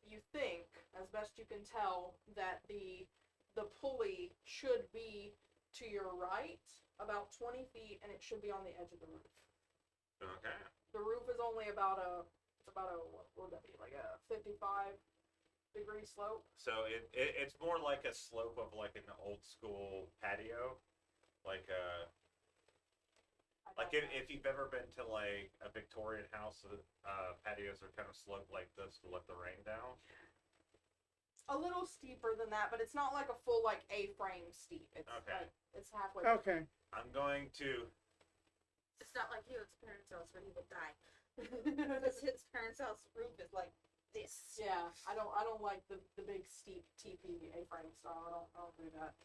You think, as best you can tell, that the pulley should be to your right, about 20 feet, and it should be on the edge of the roof. Okay. The roof is only about a what would that be, like a 55-degree slope? So it's more like a slope of like an old school patio, like I like don't know. if you've ever been to like a Victorian house, patios are kind of sloped like this to let the rain down. A little steeper than that, but it's not like a full like A-frame steep. It's Okay. like, it's halfway. Okay. I'm going to. It's not like his parents' house where he would die. Because his parents' house roof is like this. Yeah, I don't like the big steep TP A-frame style. I don't do that.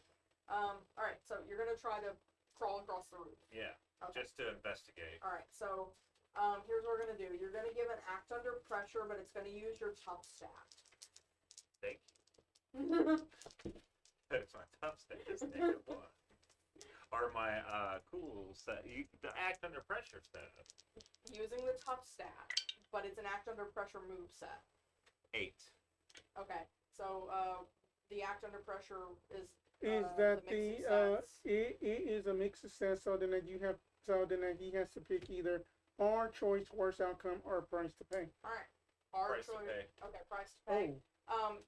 All right, so you're gonna try to crawl across the roof. Yeah. Okay. Just to investigate. All right, so here's what we're gonna do. You're gonna give an act under pressure, but it's gonna use your tough stat. Thank you. It's my tough stat is -1. Or my cool stat. The act under pressure stat. Using the tough stat, but it's an act under pressure move set. 8. Okay, so the act under pressure is That the mixed the success. it is a mixed success, so then that you have he has to pick either hard choice, worst outcome, or price to pay. All right, hard Price to choice. pay. Okay, price to pay. Oh,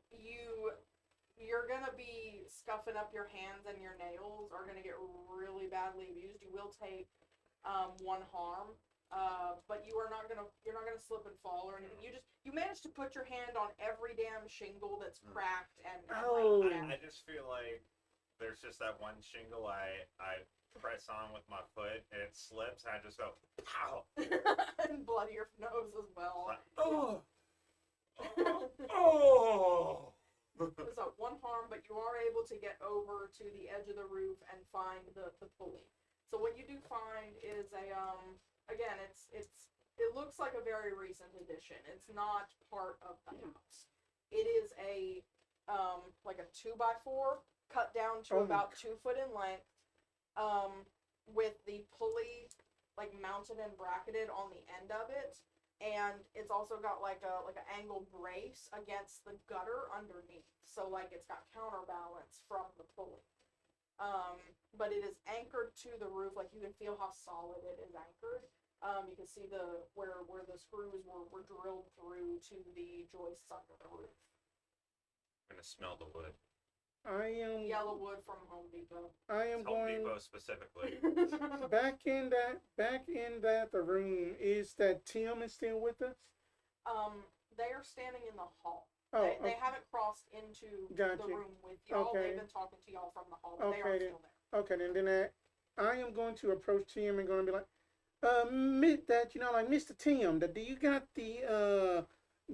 You're gonna be scuffing up your hands, and your nails are gonna get really badly abused. You will take 1 harm, but you're not gonna slip and fall or anything. You managed to put your hand on every damn shingle that's cracked and Oh. like, yeah. I just feel like there's just that one shingle I press on with my foot and it slips and I just go pow. And bloody your nose as well. Like, oh. Oh. So 1 harm, but you are able to get over to the edge of the roof and find the pulley. So what you do find is a again it looks like a very recent addition. It's not part of the house. It is a like a 2x4 cut down to Oh my about 2 foot in length, with the pulley like mounted and bracketed on the end of it. And it's also got like an angled brace against the gutter underneath. So like it's got counterbalance from the pulley. But it is anchored to the roof. Like you can feel how solid it is anchored. You can see where the screws were drilled through to the joists under the roof. I'm gonna smell the wood. I am Yellow wood from Home Depot. I am It's Home going Depot specifically. back in that the room. Is that Tim is still with us? They are standing in the hall. Oh, They haven't crossed into Gotcha. the room with y'all. Okay. They've been talking to y'all from the hall. But they Okay, are then. still there. Okay, then I am going to approach Tim and going to be like, like Mr. Tim, do you got the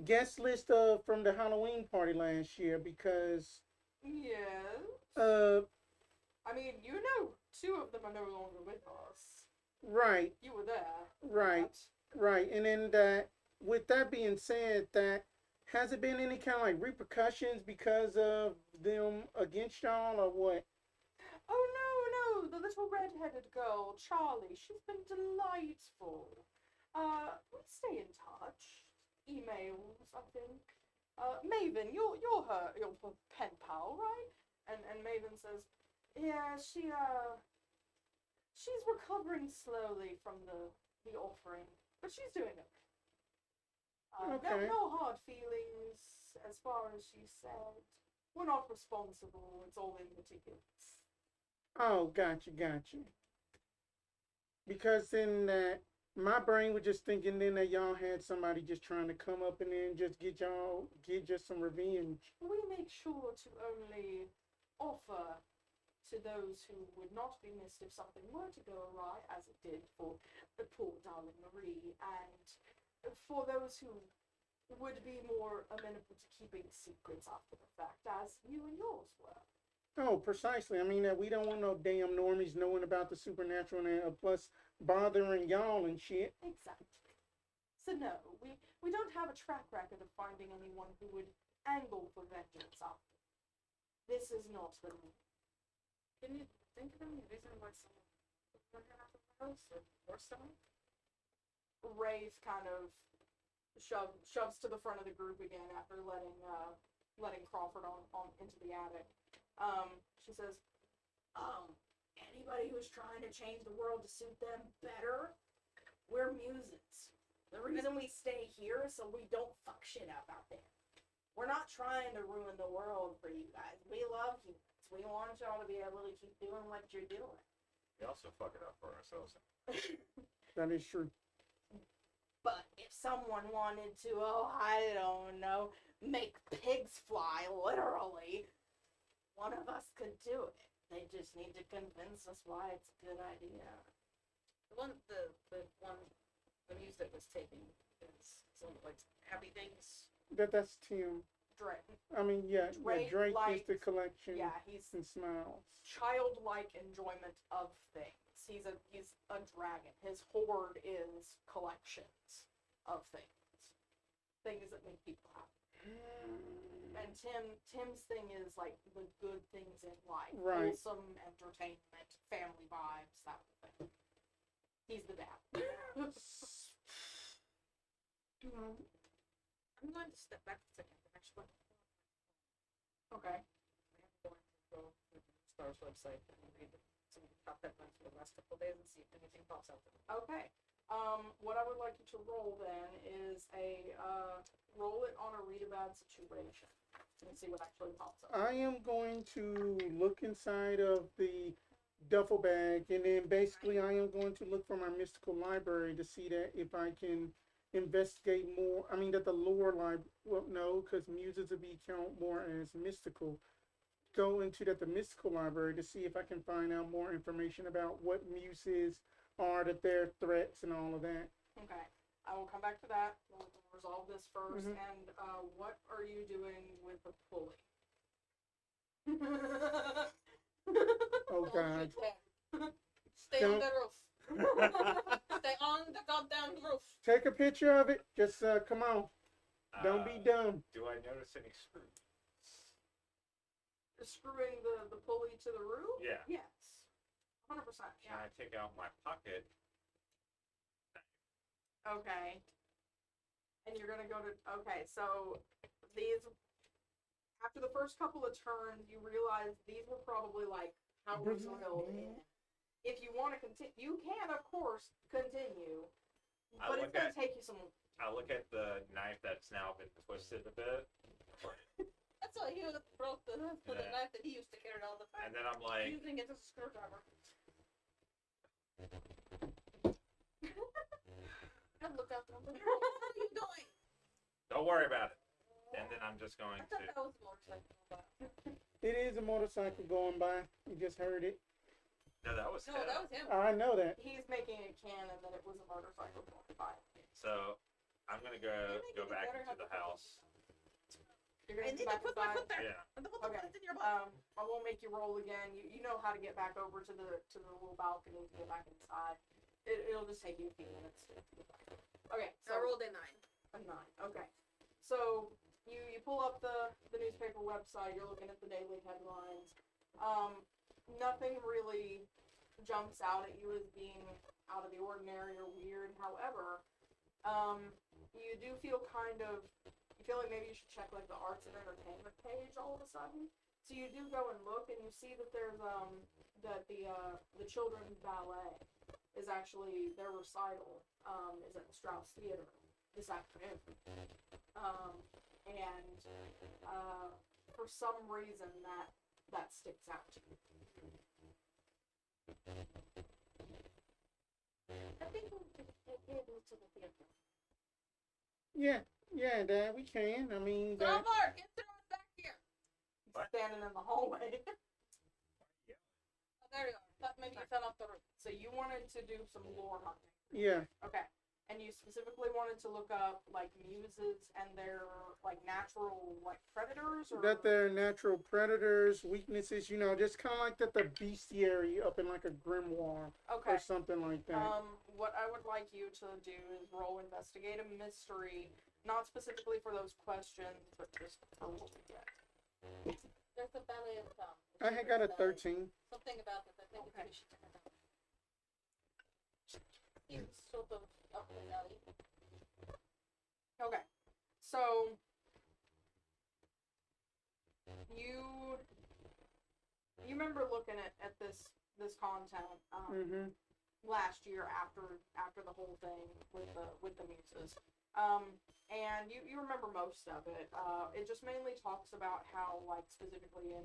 guest list from the Halloween party last year? Because Yes. I mean, 2 of them are no longer with us. right, You were there. right, right, and then with that being said, has it been any kind of like repercussions because of them against y'all or what? Oh no, the little red-headed girl, Charlie. She's been delightful. We stay in touch. Emails, I think. Maven, you're your pen pal, right? And Maven says, yeah, she's recovering slowly from the offering, but she's doing okay. Okay. No hard feelings as far as she said. We're not responsible. It's all in the tickets. Oh, gotcha. Because then my brain was just thinking then that y'all had somebody just trying to come up and then just get just some revenge. We make sure to only offer to those who would not be missed if something were to go awry, as it did for the poor darling Marie, and for those who would be more amenable to keeping secrets after the fact, as you and yours were. Oh, precisely. I mean that we don't want no damn normies knowing about the supernatural and plus bothering y'all and shit. Exactly. it's a no. We don't have a track record of finding anyone who would angle for vengeance out. This is not the norm. Can you think of any reason why someone would run out of the house or someone? Wraith kind of shoves to the front of the group again after letting Crawford on into the attic. She says, anybody who's trying to change the world to suit them better, we're muses. The reason we stay here is so we don't fuck shit up out there. We're not trying to ruin the world for you guys. We love humans. We want y'all to be able to keep doing what you're doing. We also fuck it up for ourselves. That is true. But if someone wanted to, I don't know, make pigs fly, literally, one of us could do it. They just need to convince us why it's a good idea. The muse that was taking is some like happy things. That's Tim. Drake. I mean, yeah, Drake Drake is likes- the collection Yeah, he's and smiles. childlike enjoyment of things. He's a dragon. His hoard is collections of things. Things that make people happy. And Tim's thing is like the good things in life. Right. Wholesome entertainment, family vibes, that kind of thing. He's the dad. I'm going to step back a second. Actually, Okay. I am going to go to the Star's website and read some of the top headlines for the last couple of days and see if anything pops out there. Okay. What I would like you to roll then is roll it on a read a bad situation and see what actually pops up. I am going to look inside of the duffel bag, and then basically I am going to look for my mystical library to see that if I can investigate more. I mean, that the lore well, no, because muses would be count more as mystical. Go into the mystical library to see if I can find out more information about what muses are, that their threats and all of that. Okay. I will come back to that. We'll resolve this first. Mhm. And what are you doing with the pulley? Oh Don't God. you dare. Stay Don't- on the roof. Stay on the goddamn roof. Take a picture of it. Just come on. Don't be dumb. Do I notice any screws? Screwing the pulley to the roof? Yeah. Yes. 100%. Can Yeah. I take out my pocket? Okay. And you're gonna go to so these after the first couple of turns, you realize these were probably like powers drilled in. If you want to continue, you can of course continue, I but it's look gonna at- take you some. I look at the knife that's now been twisted a bit, That's why he broke the Yeah. knife that he used to carry all the time. and then I'm like, Using it as a screwdriver. I look out the window. What are you doing? don't worry about it. And then I'm just going I thought to. that was a motorcycle. But... It is a motorcycle going by. You just heard it. No, that was No, him. that was him. I know that. He's making a canon that it was a motorcycle going by. So I'm gonna go You're making it back better, into have the to- house. You're I gonna need come to back put my inside. foot there. Yeah. And put the Okay. foot in your butt. I won't make you roll again. You know how to get back over to the little balcony to get back inside. It'll just take you a few minutes to get back. Okay, so I rolled a 9. a 9. Okay, so you pull up the newspaper website. You're looking at the daily headlines. Nothing really jumps out at you as being out of the ordinary or weird. However, you do feel you feel like maybe you should check like the arts and entertainment page all of a sudden. So you do go and look, and you see that there's that the children's ballet is actually their recital is at the Strauss Theater this afternoon. And for some reason that sticks out to you. I think we'll just take it to the theater. Yeah, Dad, we can. I mean, that, Omar, get thrown back here. He's standing in the hallway. Oh, there you are. Thought maybe you fell off the roof. So you wanted to do some lore hunting. yeah. Okay. and you specifically wanted to look up like muses and their like natural like predators, or That they're natural predators, weaknesses, just kind of like that the bestiary up in like a grimoire okay. or something like that. What I would like you to do is roll investigate a mystery, not specifically for those questions, but just for what we get. There's a belly of thumb. I had got a 13. Something about this. I think Okay. we should check it out. Seems sort of up the alley. Okay, so you remember looking at this content Mm-hmm. last year after the whole thing with the muses, and you remember most of it. It just mainly talks about how, like, specifically in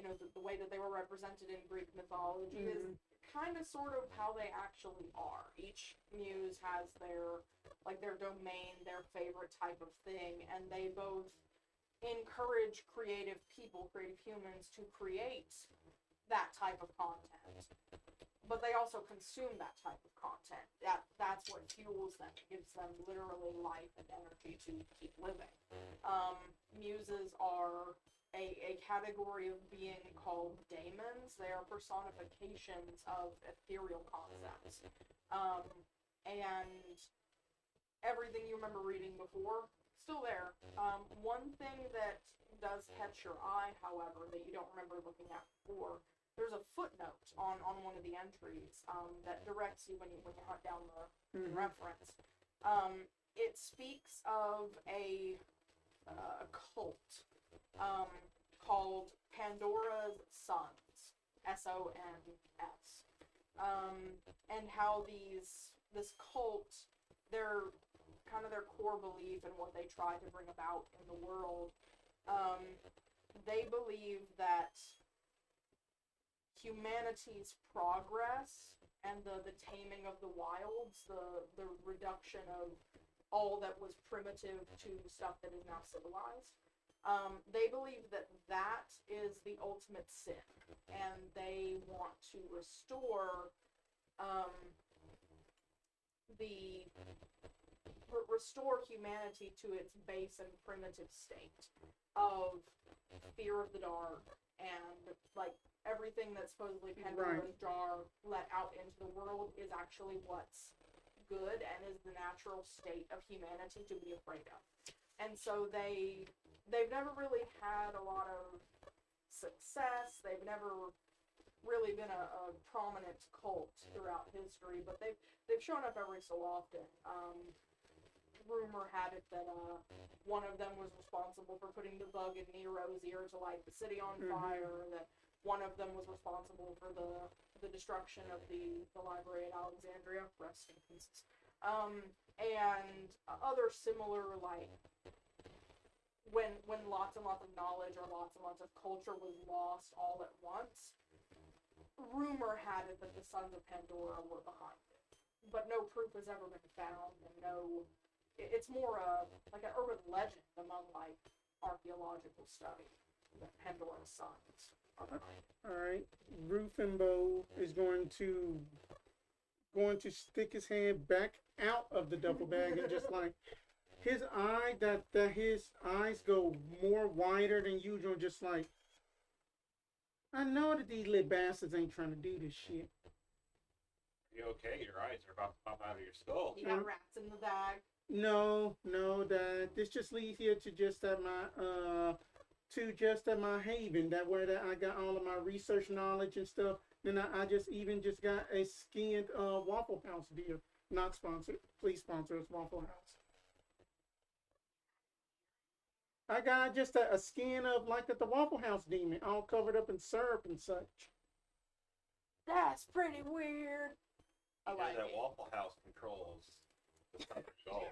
the way that they were represented in Greek mythology is kind of sort of how they actually are. Each muse has their domain, their favorite type of thing, and they both encourage creative people, creative humans to create that type of content. But they also consume that type of content. That's what fuels them. It gives them literally life and energy to keep living. Muses are a category of being called daemons. They are personifications of ethereal concepts. And everything you remember reading before, still there. One thing that does catch your eye, however, that you don't remember looking at before, there's a footnote on one of the entries that directs you when you hunt down the reference. It speaks of a cult called Pandora's Sons, S-O-N-S, and how this cult, their core belief and what they try to bring about in the world, they believe that humanity's progress and the taming of the wilds, the reduction of all that was primitive to stuff that is now civilized, they believe that is the ultimate sin, and they want to restore restore humanity to its base and primitive state of fear of the dark, and like everything that supposedly Pandora's jar let out into the world is actually what's good and is the natural state of humanity to be afraid of. And so they've never really had a lot of success. They've never really been a prominent cult throughout history, but they've shown up every so often. Rumor had it that one of them was responsible for putting the bug in Nero's ear to light the city on fire, that one of them was responsible for the destruction of the library at Alexandria, rest in pieces, and other similar, like, when lots and lots of knowledge or lots and lots of culture was lost all at once, rumor had it that the Sons of Pandora were behind it. But no proof has ever been found, and it's more like an urban legend among, like, archaeological study that Pandora's Sons are behind. Alright. Rufenbo is going to stick his hand back out of the duffel bag and just like his eyes go more wider than usual, just like, I know that these little bastards ain't trying to do this shit. You okay? Your eyes are about to pop out of your skull. You got rats in the bag. No, Dad. This just leads here to just at my haven, that where that I got all of my research knowledge and stuff. Then I just got a skinned Waffle House deal. Not sponsored. Please sponsor us, Waffle House. I got just a skin of like the Waffle House demon, all covered up in syrup and such. That's pretty weird. I You know like that it. Waffle House controls the Southern Gulf,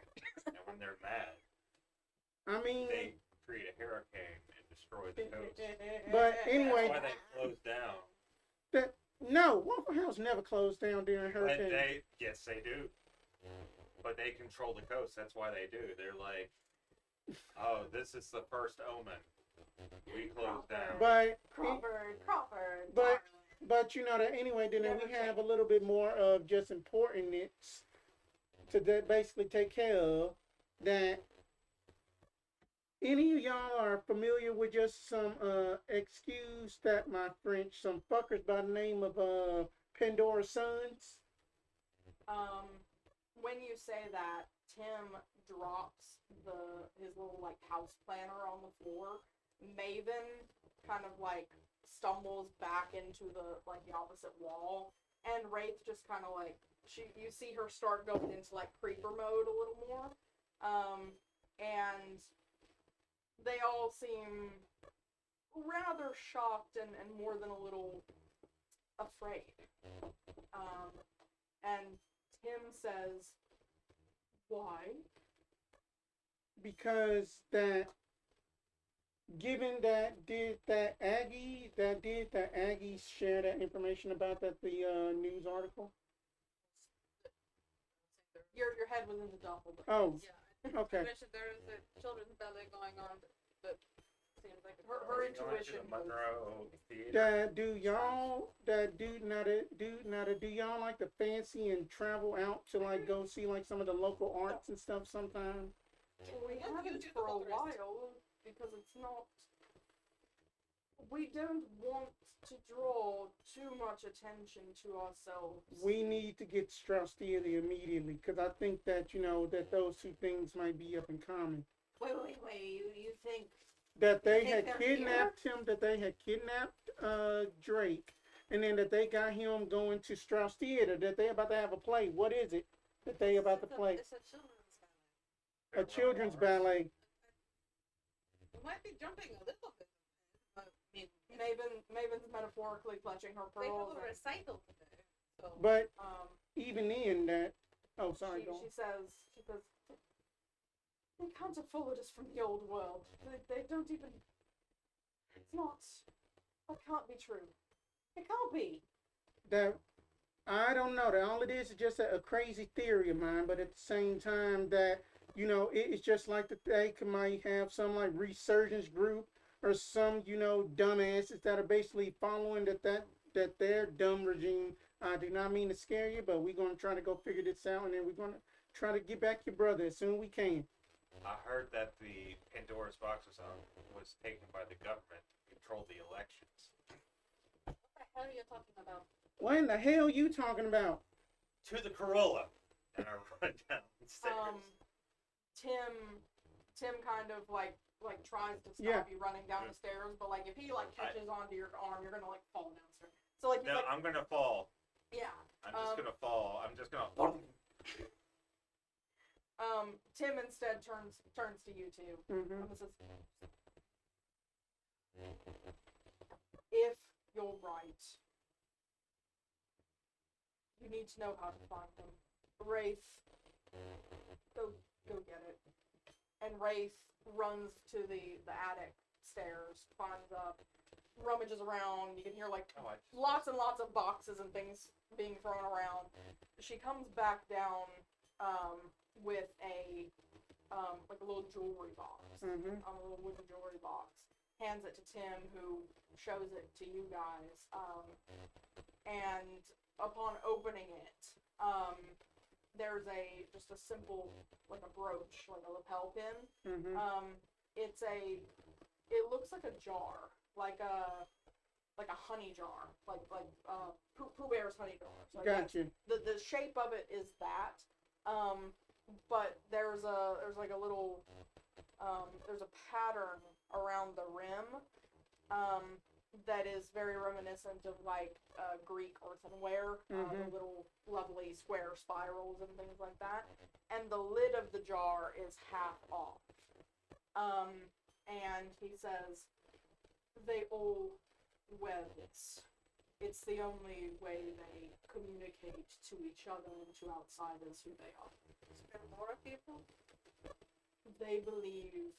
and when they're mad, I mean, they create a hurricane and destroy the coast. but anyway, That's why they closed down. no, Waffle House never closed down during But hurricane. yes, they do. But they control the coast. That's why they do. They're like, oh, this is the first omen. We close down. But Crawford. But- But you know that anyway, then we have a little bit more of just importance. basically take care of. That any of y'all are familiar with just some excuse that my French, some fuckers by the name of Pandora's Sons? When you say that, Tim drops his little like house planner on the floor. Maven kind of like stumbles back into the opposite wall, and Wraith just kind of like you see her start going into like creeper mode a little more, and they all seem rather shocked and more than a little afraid. And Tim says, "Why?" Because given that did that Aggie share that information about the news article? Your head was in the duffel. But Oh, Yeah. okay. I mentioned there was a children's ballet going on, but seems like Her Going to intuition the was- Monroe Theater. Do y'all like to fancy and travel out to like go see like some of the local arts and stuff sometime? We Yeah, haven't you do for a the tourist. while because it's not. We don't want to draw too much attention to ourselves. We need to get Strauss Theater immediately because I think that that those two things might be up in common. Wait. You think That they Think had they're kidnapped him, that they had kidnapped Drake, and then that they got him going to Strauss Theater, that they about to have a play. What is it that they about to play? It's a children's ballet. A children's ballet. You might be jumping a little bit. I mean, Maven's metaphorically clutching her they have pearls. a recital today. So But And, even in that, oh sorry, she go on. says, they can't have followed us from the old world. They don't even. It's not. That can't be true. It can't be. That I don't know. That all it is just a crazy theory of mine. But at the same time, that it's just like that they might have some like resurgence group or some dumbasses that are basically following that their dumb regime. I do not mean to scare you, but we're gonna try to go figure this out, and then we're gonna try to get back your brother as soon as we can. I heard that the Pandora's box was taken by the government to control the elections. what the hell are you talking about? What in the hell you talking about? To the Corolla, and I run down the stairs. Tim kind of like tries to stop Yeah. you running down the stairs, but like if he like catches onto your arm, you're gonna like fall downstairs. So like he's No, like, I'm gonna fall. yeah. I'm just gonna fall. I'm just gonna. Tim instead turns to you two. Mm-hmm. And says, if you're right, you need to know how to find him. Wraith, go get it. And Wraith runs to the attic stairs, climbs up, rummages around. You can hear like Oh, lots and lots of boxes and things being thrown around. She comes back down with a like a little jewelry box, Mm-hmm. a little wooden jewelry box. Hands it to Tim, who shows it to you guys. And upon opening it, there's just a simple like a brooch, like a lapel pin. Mm-hmm. It looks like a jar, like a honey jar, like Pooh Bear's honey jar. So Gotcha. the shape of it is that, but there's like a little there's a pattern around the rim that is very reminiscent of like Greek earthenware, the little lovely square spirals and things like that. And the lid of the jar is half off. And he says, they all wear this. It's the only way they communicate to each other and to outsiders who they are. Is there more people? They believe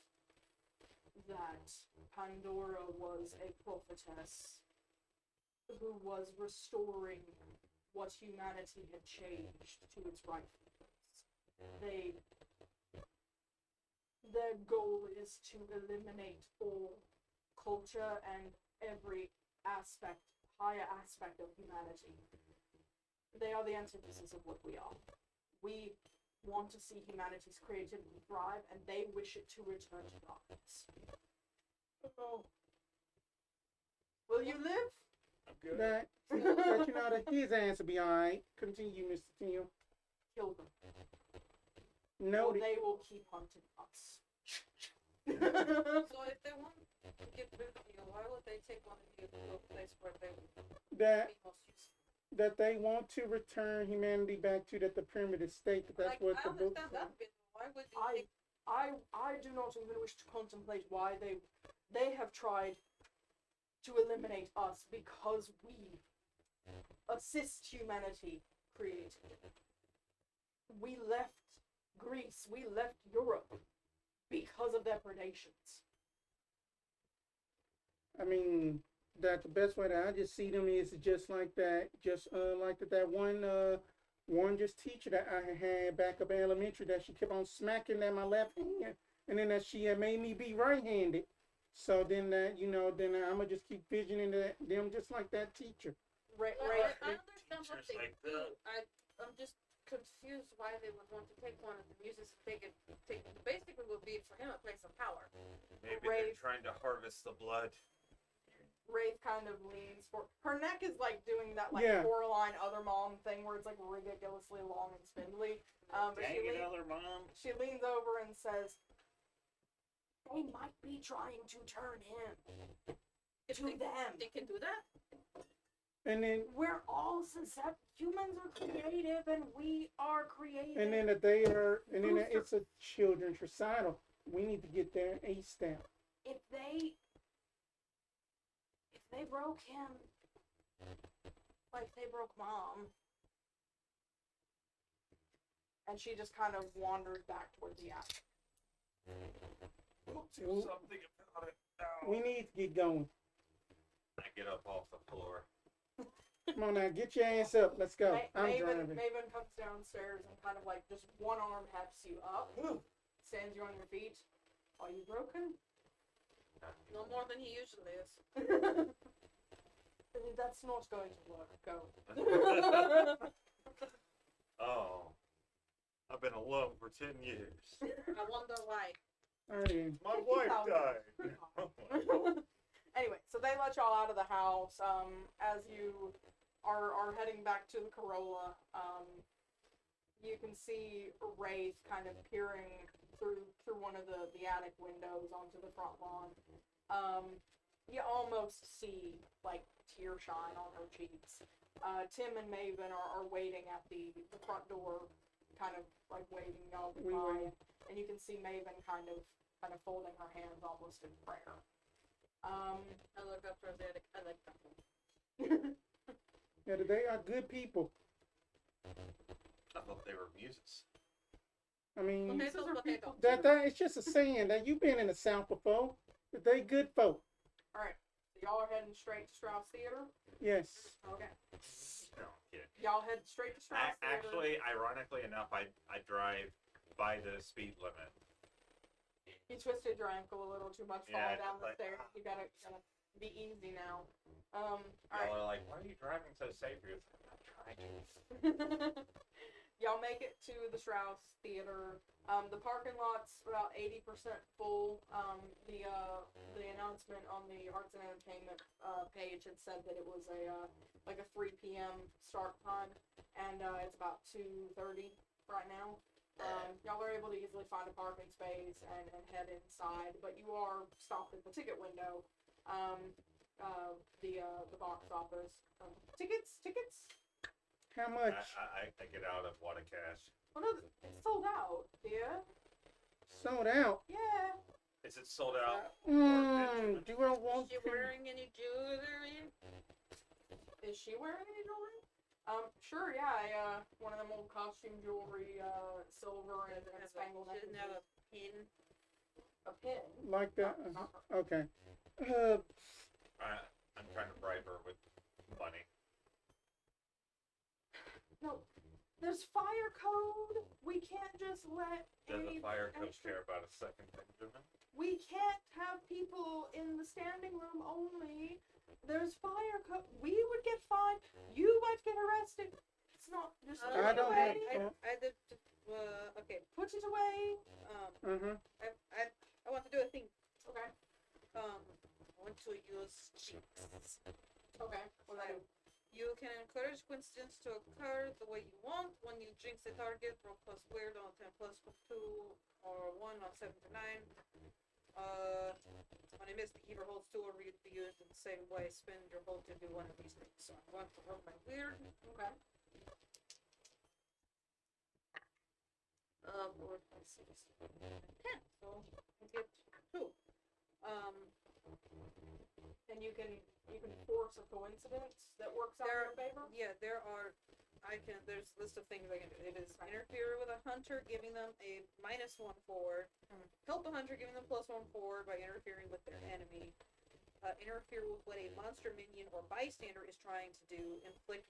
that Pandora was a prophetess who was restoring what humanity had changed to its rightful place. Their goal is to eliminate all culture and every higher aspect of humanity. They are the antithesis of what we are. We want to see humanity's creativity thrive, and they wish it to return to darkness. Oh, Will you live? I'm good. that you know that his answer be all right. Continue, Mr. Tim. Kill them. Or Noted. they will keep hunting us. So if they want to get rid of you, why would they take one of you to a place where they would That be most useful? that they want to return humanity back to that the primitive state. That's Like, what I the book understand says. that bit. Why would you I take I do not even wish to contemplate why they have tried to eliminate us because we assist humanity creatively. We left Greece, we left Europe because of their predations. I mean, that the best way that I just see them is just like that, that one just teacher that I had back up in elementary that she kept on smacking at my left hand, and then that she had made me be right-handed. So then that then I'ma just keep visioning them just like that teacher. Right, Well, right. I understand what Teachers they like do. that. I'm just confused why they would want to take one of the muses and take it. Basically, would be for him a place of power. Maybe Ray- they're trying to harvest the blood. Wraith kind of leans for her neck is like doing that like Yeah. Coraline other mom thing where it's like ridiculously long and spindly. But Dang it, other mom. she leans over and says, "They might be trying to turn him If to they, them. they can do that. And then We're all susceptible. Humans are creative, and we are creative." and then that they are and then that it's a children's recital. We need to get there ASAP. if they broke him, like they broke mom, and she just kind of wanders back towards the attic. Do something about it now. We need to get going. I get up off the floor. Come on now, get your ass up. Let's go. I'm driving. Maven comes downstairs and kind of like just one arm hefts you up, stands you on your feet. Are you broken? No more than he usually is. That's not going to work. Go. Oh, I've been alone for 10 years. I wonder why. Alrighty. My wife died. Anyway, so they let y'all out of the house. As you are heading back to the Corolla, you can see Wraith kind of peering through one of the attic windows onto the front lawn. You almost see like tear shine on her cheeks. Tim and Maven are waiting at the front door, kind of like waving y'all We goodbye, wait. and you can see Maven kind of folding her hands almost in prayer. I look up towards the attic. I like that. Yeah, they are good people. I thought they were muses. I mean, Potatoes, potatoes. that it's just a saying that you've been in the South before. That they good folk. Alright, so y'all are heading straight to Strauss Theater? Yes. Okay. No, I'm kidding. Y'all head straight to Strauss Theater. Actually, ironically enough, I drive by the speed limit. You twisted your ankle a little too much Yeah, falling down just the like, stairs. You gotta be easy now. Y'all Alright. are like, why are you driving so safe? It's like, I'm not trying to. Y'all make it to the Strauss Theater. The parking lot's about 80% full. The announcement on the Arts and Entertainment page had said that it was a 3 p.m. start time, and it's about 2:30 right now. Y'all are able to easily find a parking space and head inside, but you are stopped at the ticket window. The box office. Tickets? How much? I get out of what a cash. Oh no, it's sold out, dear. Sold out. Yeah. Is it sold out? Do I Is want she to? wearing any jewelry? Is she wearing any jewelry? Sure, yeah. One of them old costume jewelry, silver and spangled She doesn't have a pin. a pin. Like that? Not- Okay. I'm trying to bribe her with money. No, there's fire code. We can't just let Does the any fire coach extra- care about a second Benjamin? We can't have people in the standing room only. There's fire code. We would get fined. You might get arrested. It's not just. I don't anyway. have- I did a can encourage coincidence to occur the way you want. When you jinx a target, roll plus weird on 10 plus 2 or 1 on 7 to 9. When I miss, the keeper holds 2 or read be used in the same way. Spend your hold to do one of these things. So I want to roll my weird. Okay. 4, 5, 6, 10. So I get 2. And you can force a coincidence that works out in your favor. Yeah, there's a list of things I can do. It is interfere with a hunter, giving them a -1 forward. Help a hunter, giving them +1 forward by interfering with their enemy. Interfere with what a monster minion or bystander is trying to do. Inflict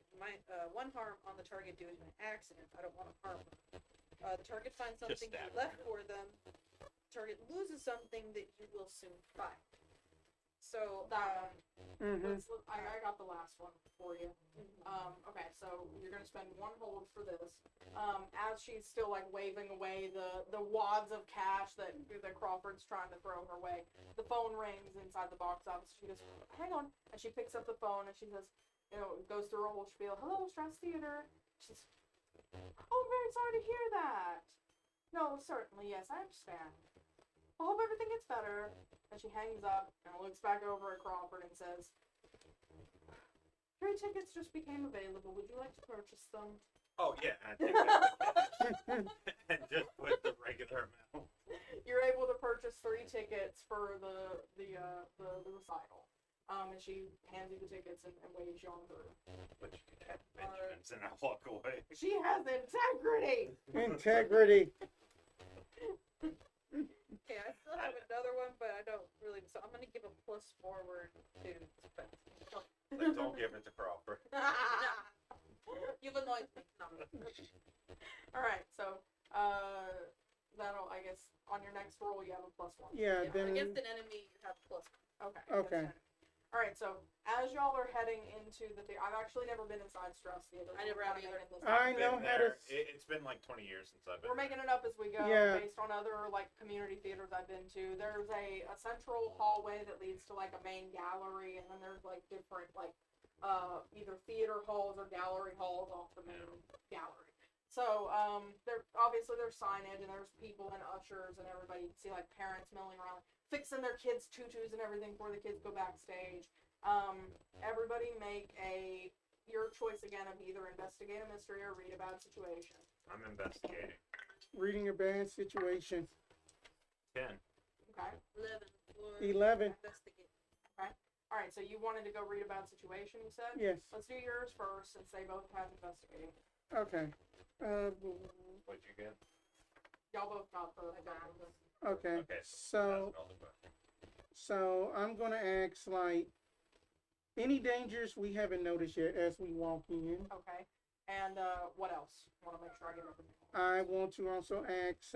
1 harm on the target due to an accident. I don't want to harm them. The target finds Just something you stab left them. for them. Target loses something that you will soon find. So That Mm-hmm. I got the last one for you. Okay, so you're gonna spend 1 hold for this. As she's still like waving away the wads of cash that Crawford's trying to throw her way, the phone rings inside the box office. She goes, "Hang on," and she picks up the phone and she says, goes through her whole spiel. "Hello, Strauss Theater." She's, "Oh, I'm very sorry to hear that." "No, certainly, yes, I understand. I hope everything gets better." And she hangs up and looks back over at Crawford and says, 3 tickets just became available. Would you like to purchase them?" Oh yeah, I think that's and just with the regular amount. You're able to purchase 3 tickets for the recital. And she hands you the tickets and waves you on through. But you could have Benjamins and I walk away. She has integrity! Integrity. okay, I still have another one, but I don't really. So I'm gonna give a +4 forward to. Like, don't give it to Crawford. You've annoyed me. No. Alright, so, that'll, I guess, on your next roll, you have a +1. Yeah, Yeah, then against an enemy, you have +1. Okay. Okay. Alright, so as y'all are heading into the theater, I've actually never been inside Strauss Theater. I never have either. I know Been how there. to. It's been like 20 years since I've been. We're making it up as we go, Yeah. based on other like community theaters I've been to. There's a central hallway that leads to like a main gallery, and then there's like different like either theater halls or gallery halls off the main gallery. So there's signage and there's people and ushers and everybody. You can see like parents milling around, fixing their kids' tutus and everything before the kids go backstage. Everybody make your choice again of either investigate a mystery or read a bad situation. I'm investigating. Reading a bad situation. 10. Okay. 11. for 11. Investigate. All right. So you wanted to go read a bad situation, you said? Yes. Let's do yours first, since they both have investigating. Okay. What'd you get? Y'all both got the Okay. Okay. So, That's another book. so I'm gonna ask like any dangers we haven't noticed yet as we walk in. Okay. And what else? I want to make sure I get everything. I want to also ask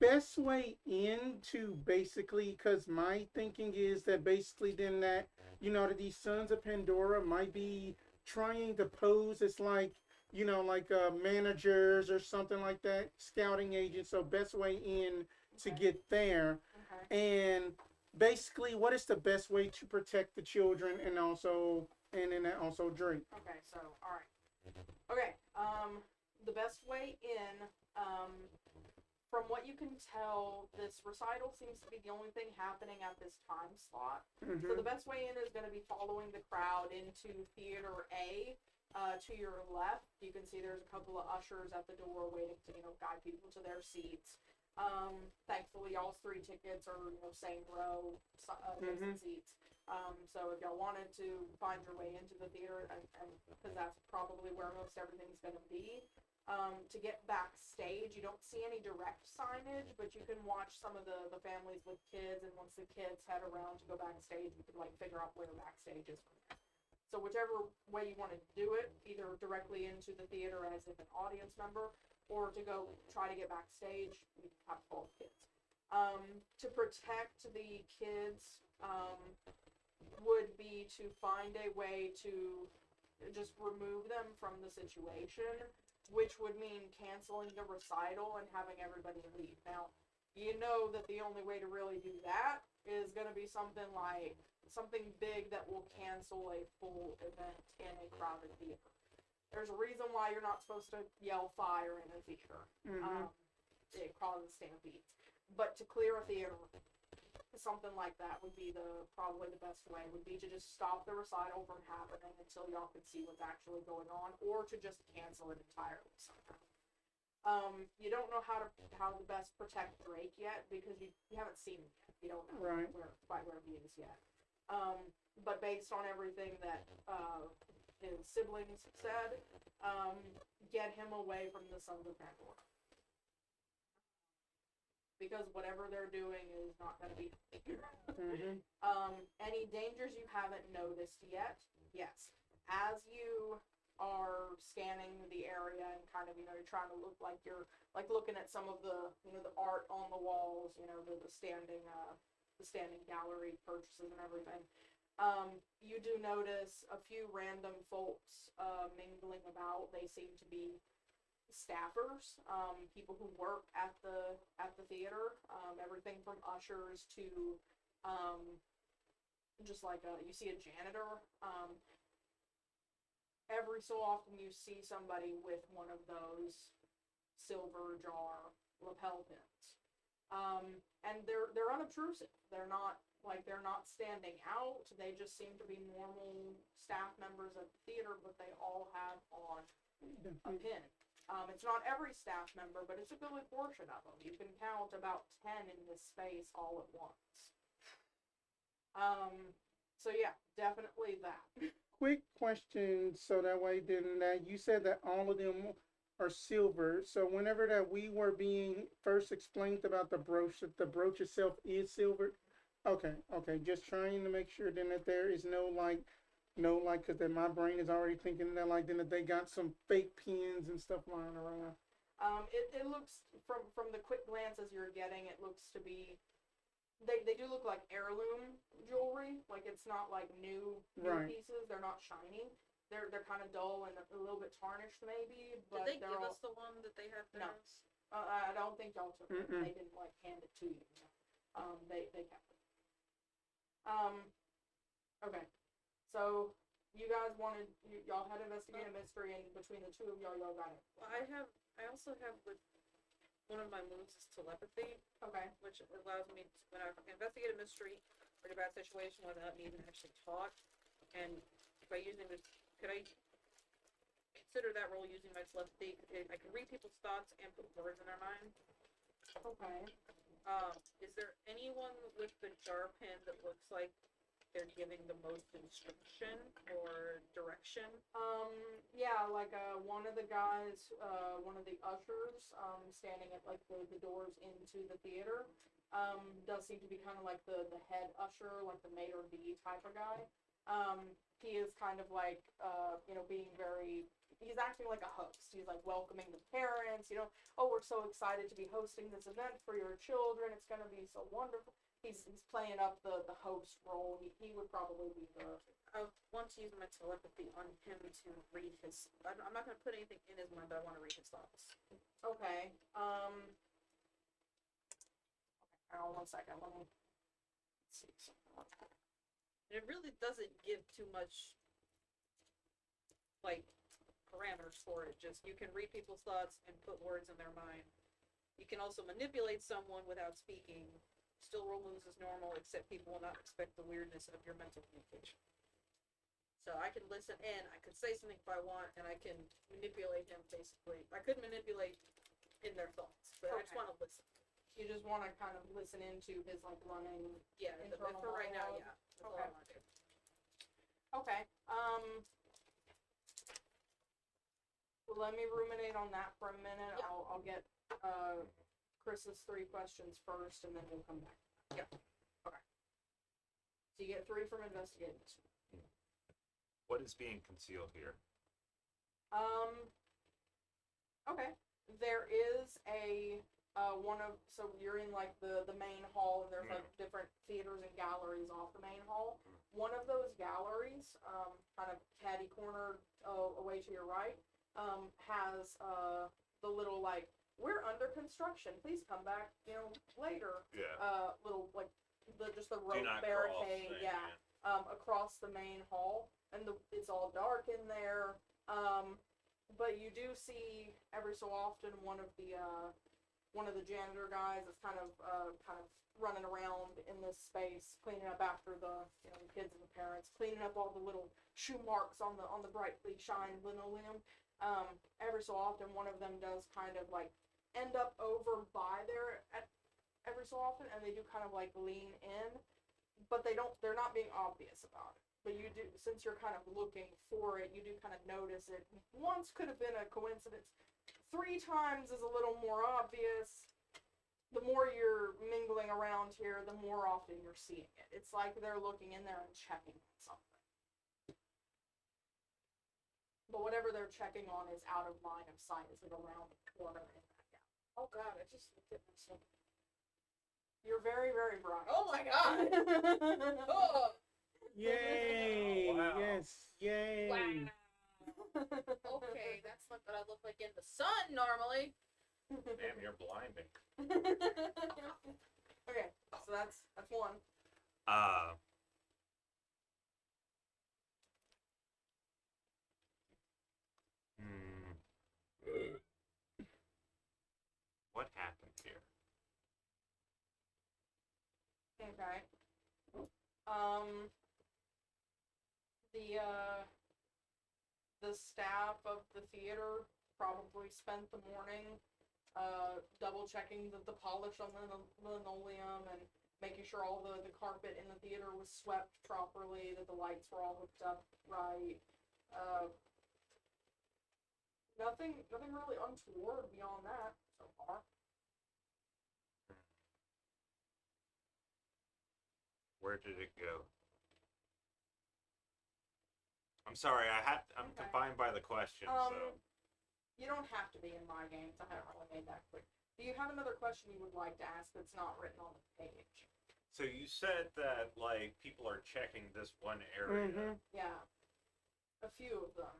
best way into basically, because my thinking is that basically then that that these sons of Pandora might be trying to pose as like like managers or something like that, scouting agents. So best way in to get there, Okay. and basically what is the best way to protect the children and also Drake. Okay. So all right. Okay. The best way in, from what you can tell, this recital seems to be the only thing happening at this time slot. So the best way in is going to be following the crowd into Theater A. To your left, you can see there's a couple of ushers at the door waiting to, guide people to their seats. Thankfully, y'all's 3 tickets are, same row, adjacent seats. So if y'all wanted to find your way into the theater, and because that's probably where most everything's going to be, to get backstage, you don't see any direct signage, but you can watch some of the families with kids, and once the kids head around to go backstage, you can figure out where backstage is from there. So whichever way you want to do it, either directly into the theater as if an audience member, or to go try to get backstage, you have to call the kids. To protect the kids would be to find a way to just remove them from the situation, which would mean canceling the recital and having everybody leave. Now, you know that the only way to really do that is going to be something like something big that will cancel a full event in a crowded theater. There's a reason why you're not supposed to yell fire in a theater. It causes stampedes. But to clear a theater, something like that would be probably the best way, would be to just stop the recital from happening until y'all could see what's actually going on, or to just cancel it entirely somehow. You don't know how to best protect Drake yet, because you haven't seen him yet. You don't know quite where he is yet. But based on everything that his siblings said, get him away from the Sons of Pandora. Because whatever they're doing is not going to be any dangers you haven't noticed yet? Yes. As you are scanning the area and kind of, you're trying to look like you're like looking at some of the, the art on the walls, the standing gallery purchases and everything. You do notice a few random folks mingling about. They seem to be staffers, people who work at the theater, everything from ushers to just like you see a janitor. Every so often you see somebody with one of those silver jar lapel pins, and they're unobtrusive. They're not standing out. They just seem to be normal staff members at the theater, but they all have on a pin. It's not every staff member, but it's a goodly portion of them. You can count about 10 in this space all at once. So yeah, definitely that. Quick question, so that way then you said that all of them are silver. So whenever that we were being first explained about the brooch itself is silver. Okay, just trying to make sure then that there is no, because then my brain is already thinking that then that they got some fake pins and stuff lying around. It looks, from the quick glances you're getting, it looks to be, they do look like heirloom jewelry. Like, it's not like new pieces. They're not shiny. They're kind of dull and a little bit tarnished maybe. But did they give us the one that they had for us? No. I don't think y'all took it. They didn't hand it to you. They kept it. Okay. So you guys y'all had investigated a mystery, and between the two of y'all got it. Well, I also have with one of my moves is telepathy. Okay. Which allows me to, when I investigate a mystery or a bad situation without me even actually talk, and by using this, could I consider that role using my telepathy? I can read people's thoughts and put words in their mind. Okay. Is there anyone with the jar pin that looks like they're giving the most instruction or direction? Yeah, one of the guys, one of the ushers, standing at the doors into the theater, does seem to be kind of like the head usher, like the maitre d' type of guy. He is kind of being very, he's acting like a host. He's welcoming the parents, oh, we're so excited to be hosting this event for your children. It's going to be so wonderful. He's playing up the host role. He would probably be the... I want to use my telepathy on him to read his... I'm not going to put anything in his mind, but I want to read his thoughts. Okay. Hang on 1 second. Let me see something. It really doesn't give too much, parameters for it. Just, you can read people's thoughts and put words in their mind. You can also manipulate someone without speaking. Still roll moves as normal, except people will not expect the weirdness of your mental communication. So I can listen in, I could say something if I want, and I can manipulate him, basically. I could manipulate in their thoughts, but I just want to listen. You just want to kind of listen into his, running... Yeah, internal for right now, monologue? yeah. That's all I want to do. Okay. Let me ruminate on that for a minute. Yeah. I'll get Chris's 3 questions first, and then we'll come back. Yeah. Okay. So you get 3 from investigating. What is being concealed here? Okay. There is a so you're in the main hall, and there's different theaters and galleries off the main hall. One of those galleries, kind of catty cornered away to your right, has the little we're under construction. Please come back, later. Yeah. Little just the Do rope not barricade. cross thing, Yeah. across the main hall, and it's all dark in there. But you do see every so often one of the janitor guys is kind of running around in this space, cleaning up after the the kids and the parents, cleaning up all the little shoe marks on the brightly shined linoleum. Every so often, one of them does kind of like end up over by there every so often, and they do kind of like lean in, but they're not being obvious about it. But you do, since you're kind of looking for it, you do kind of notice it. Once could have been a coincidence. 3 times is a little more obvious. The more you're mingling around here, the more often you're seeing it. It's like they're looking in there and checking on something. But whatever they're checking on is out of line of sight as they go around the corner in that gap. Oh god, I just looked at myself. You're very, very bright. Oh my god! Oh! Yay! Oh, wow. Yes, yay! Wow. Okay, that's not what I look like in the sun normally. Damn, you're blinding. Okay, so that's one. What happened here? Okay. The staff of the theater probably spent the morning double checking the polish on the linoleum and making sure all the carpet in the theater was swept properly, that the lights were all hooked up right. Nothing really untoward beyond that so far. Where did it go? I'm sorry, I'm Okay. confined by the question, so. You don't have to be in my games. I haven't really made that clear. Do you have another question you would like to ask that's not written on the page? So you said that, like, people are checking this one area. Mm-hmm. Yeah. A few of them.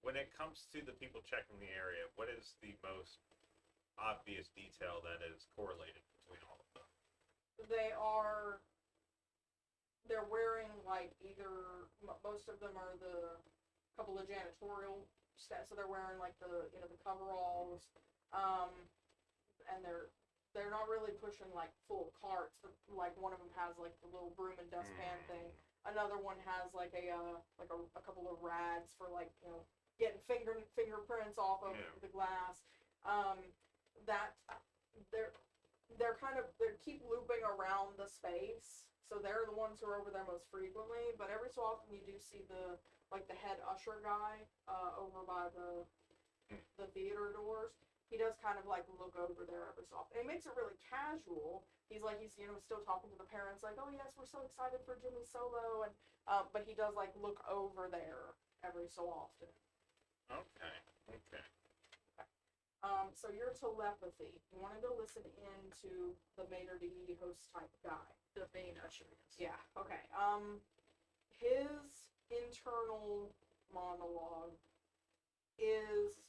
When it comes to the people checking the area, what is the most obvious detail that is correlated between all of them? They're wearing, like, either, most of them are the couple of janitorial stats, so they're wearing, like, the coveralls, and they're not really pushing, like, full carts, but, like, one of them has, like, the little broom and dustpan thing. Another one has, like, a couple of rags for, like, getting fingerprints off of the glass. They keep looping around the space, so they're the ones who are over there most frequently, but every so often you do see the head usher guy over by the theater doors. He does kind of like look over there every so often. It makes it really casual. He's still talking to the parents, like, oh yes, we're so excited for Jimmy's solo, and but he does like look over there every so often. Okay. So your telepathy. You want to go listen in to the maitre d' host type guy. The main usher. Yeah, okay. His internal monologue is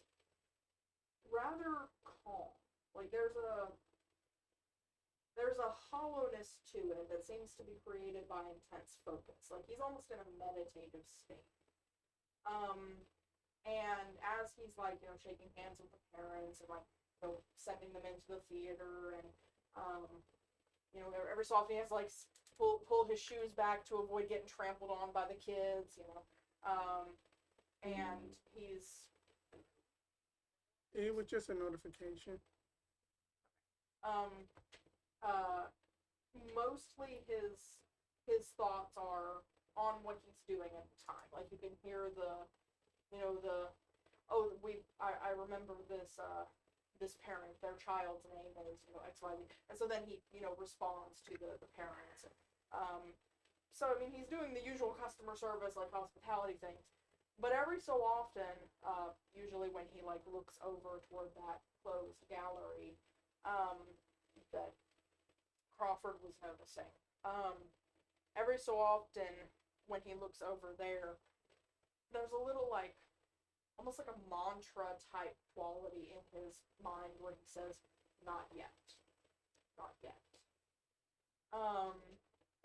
rather calm. Like there's a hollowness to it that seems to be created by intense focus. Like he's almost in a meditative state. And as he's like, shaking hands with the parents and like, sending them into the theater and every so often he has to like pull his shoes back to avoid getting trampled on by the kids, and he's It was just a notification. mostly his thoughts are on what he's doing at the time. Like you can hear I remember this parent, their child's name is XYZ, and so then he responds to the parents. So I mean he's doing the usual customer service like hospitality things, but every so often, usually when he like looks over toward that closed gallery, that Crawford was noticing. Every so often when he looks over there, there's a little like almost like a mantra type quality in his mind where he says, not yet. Not yet.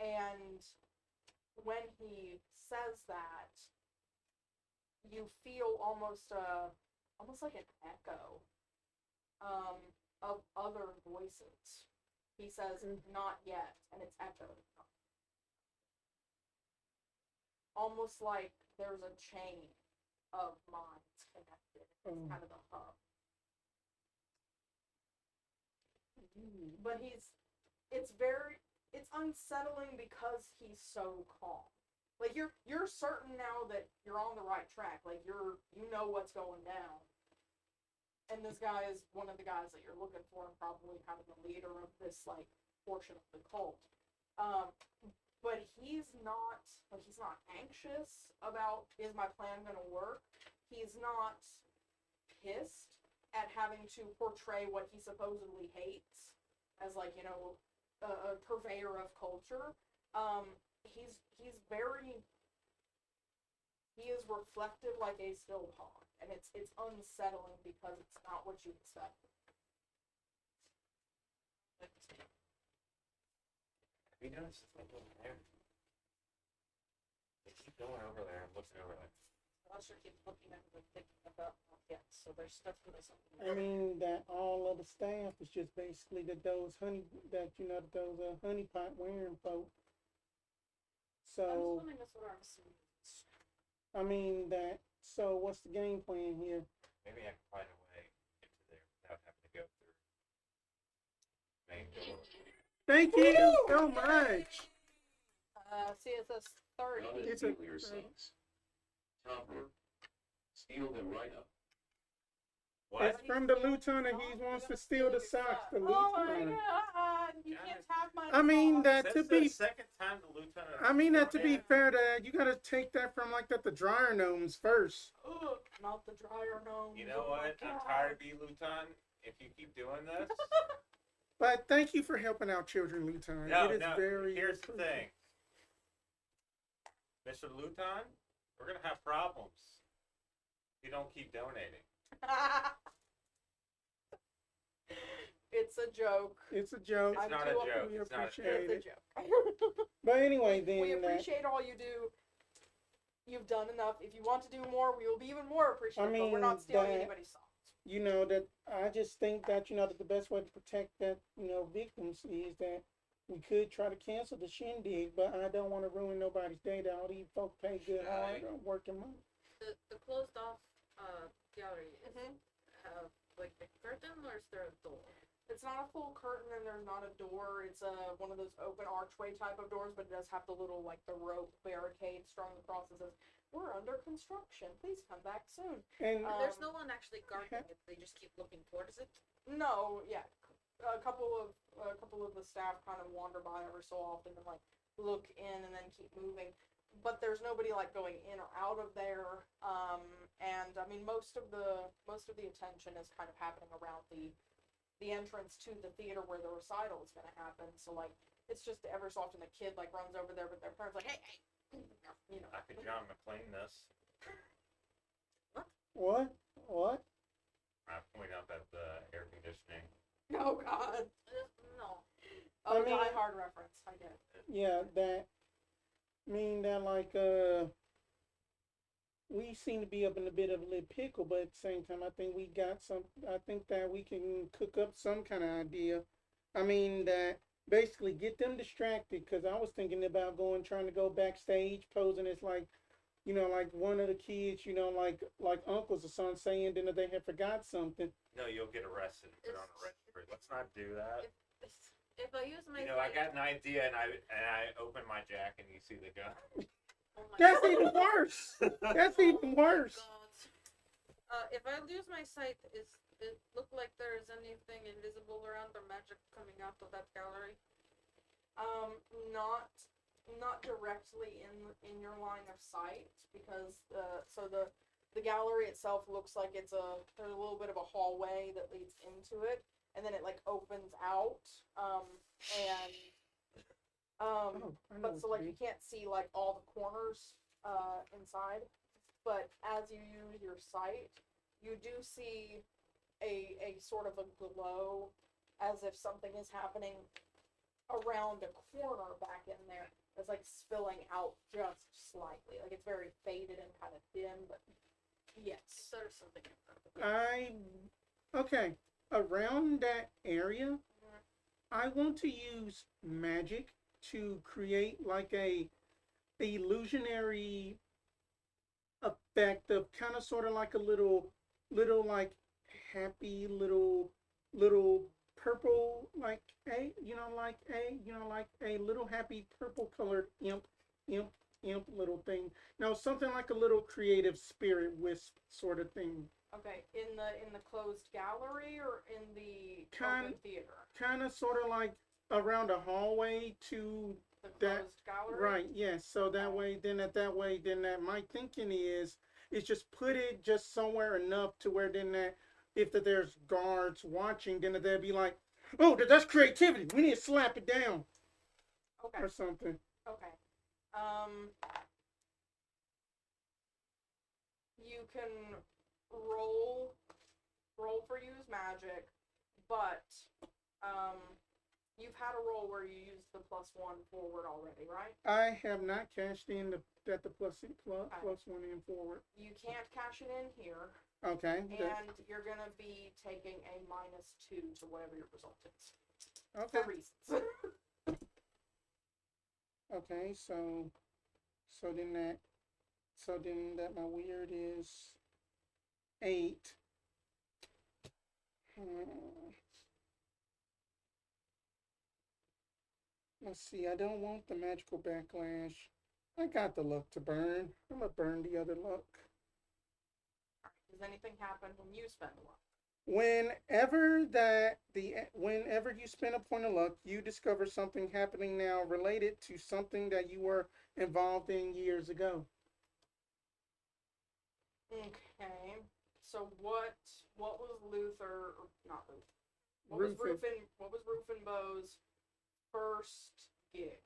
And when he says that, you feel almost like an echo of other voices. He says, "Not yet," and it's echoed. Almost like there's a chain of minds connected. It's kind of a hub. But it's unsettling because he's so calm. Like you're certain now that you're on the right track. Like you know what's going down. And this guy is one of the guys that you're looking for, and probably kind of the leader of this like portion of the cult. But he's not anxious about, is my plan gonna work? He's not pissed at having to portray what he supposedly hates as like, a purveyor of culture. He is reflective like a still pond, and it's unsettling because it's not what you expect. Have you noticed this thing over there? They keep going over there and looking over there. Monster keeps looking at me, thinking about yes, so there's definitely something. I mean that all of the staff is just basically those honeypot wearing folk. So I'm assuming that's what I'm assuming. I mean that. So what's the game plan here? Maybe I can find a way into there without having to go through main door. Thank you so much. See, it says 30. None of It's the a- nuclear scenes. Topper, steal them right up. What? It's from the lieutenant. He wants to steal the socks. The Oh my lieutenant. god! You can't have my I mean socks. that to That's the be. second time the lieutenant. I mean that to be fair, to you gotta take that from like the dryer gnomes first. Ugh, not the dryer gnomes. You know Oh my what? I'm God. tired of you, Lieutenant. If you keep doing this. But thank you for helping out children, lieutenant. No, it is no. very. Here's the thing, Mr. Luton, we're gonna have problems. If you don't keep donating. It's a joke. It's a joke. It's I not do a joke. We It's not a appreciate joke. It's a joke. But anyway, then We appreciate all you do. You've done enough. If you want to do more, we will be even more appreciative. But we're not stealing anybody's songs. that I just think that that the best way to protect that victims is that we could try to cancel the shindig, but I don't want to ruin nobody's day. That all these folks pay good hard working money. The closed off gallery is Mhm. have like a curtain, or is there a door? It's not a full curtain and there's not a door. It's one of those open archway type of doors, but it does have the little the rope barricade strung across that says, "We're under construction. Please come back soon." And There's no one actually guarding it. They just keep looking towards it. No, yeah, a couple of the staff kind of wander by every so often and look in and then keep moving. But there's nobody going in or out of there. And I mean most of the attention is kind of happening around the entrance to the theater where the recital is going to happen. So it's just every so often the kid runs over there, but their parents hey, I could John McClane this. what? I point up at the air conditioning. Oh God. No. Oh, I mean- Die Hard reference. I get it. Yeah, that mean that we seem to be up in a bit of a little pickle, but at the same time, I think that we can cook up some kind of idea. I mean that basically get them distracted, because I was thinking about trying to go backstage, posing as like one of the kids, like uncles or something, saying then that they had forgot something. No, you'll get arrested and put on a registry. Let's not do that. If I use my I got an idea, and I open my jack, and you see the gun. oh my That's God. even worse. That's even worse. God. If I lose my sight, is it look like there is anything invisible around or magic coming out of that gallery? Not directly in your line of sight, because the gallery itself looks like there's a little bit of a hallway that leads into it, and then it opens out, but so you can't see all the corners inside, but as you use your sight, you do see a sort of a glow, as if something is happening around a corner back in there that's like spilling out just slightly. Like it's very faded and kind of thin, but yes. So there's something in front of Okay, around that area, Mhm. I want to use magic to create like a illusionary effect of kind of sort of like a little like happy little purple like like a little happy purple colored imp imp little thing. No, something like a little creative spirit wisp sort of thing. Okay, in the closed gallery or in the Kind open theater? kind of sort of like around a hallway to The that. closed gallery? Right, yes. So that Okay. way, then that my thinking is just put it just somewhere enough to where then that if that there's guards watching, then they'll be like, oh, that's creativity. We need to slap it down Okay. or something. Okay. You can roll for use magic, but you've had a roll where you used the +1 forward already, right? I have not cashed in the plus one in forward. You can't cash it in here, Okay. and you're gonna be taking a -2 to whatever your result is. Okay. For reasons. Okay. So then that my weird is 8. Let's see. I don't want the magical backlash. I got the luck to burn. I'm gonna burn the other luck. Does anything happen when you spend luck? Whenever you spend a point of luck, you discover something happening now related to something that you were involved in years ago. Okay. So what was Luther, or not Luther? Rufus. What was Rufenbo's first gig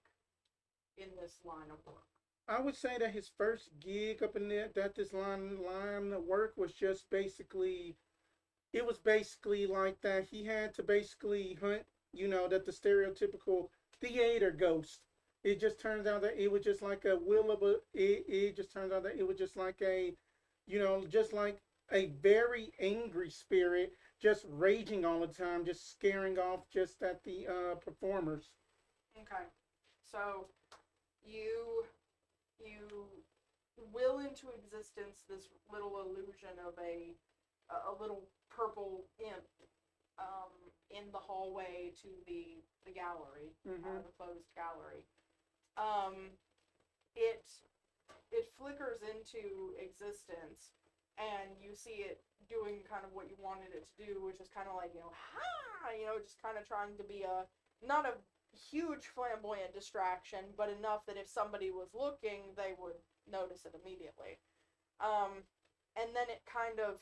in this line of work? I would say that his first gig up in there, that this line of work was just basically, it was basically like that. He had to basically hunt, that the stereotypical theater ghost. It just turns out that it was just like a will of a. It just turns out that it was just like just like a very angry spirit, just raging all the time, just scaring off just at the performers. Okay. So you will into existence this little illusion of a little purple imp in the hallway to the gallery, Mm-hmm. the closed gallery. It flickers into existence, and you see it doing kind of what you wanted it to do, which is kind of like just kind of trying to be not a huge flamboyant distraction, but enough that if somebody was looking, they would notice it immediately. And then it kind of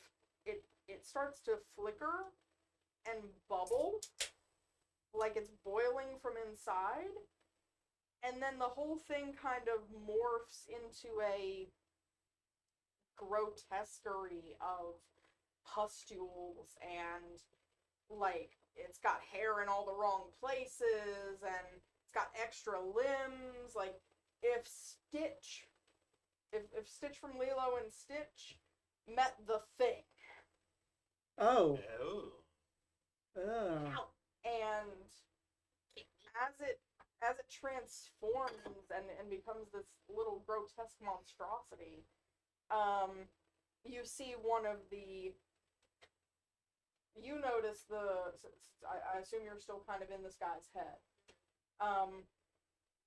it starts to flicker and bubble like it's boiling from inside, and then the whole thing kind of morphs into a grotesquerie of pustules, and like it's got hair in all the wrong places, and it's got extra limbs. Like if Stitch from Lilo and Stitch met the Thing. Oh. Oh. And as it transforms and becomes this little grotesque monstrosity, you see you notice I assume you're still kind of in this guy's head.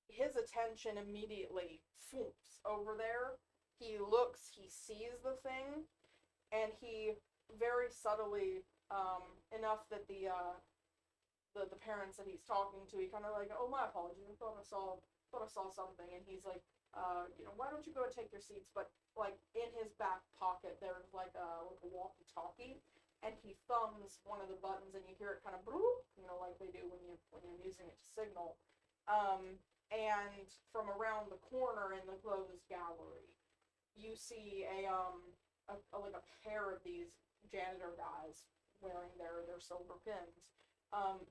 His attention immediately foops over there. He looks, he sees the Thing, and he very subtly, enough that the parents that he's talking to, he kind of like, oh, my apologies, I thought I saw something, and he's like, why don't you go and take your seats? But like in his back pocket, there's like a walkie-talkie, and he thumbs one of the buttons, and you hear it kind of broop, like they do when you're using it to signal. And from around the corner in the closed gallery, you see like a pair of these janitor guys wearing their silver pins,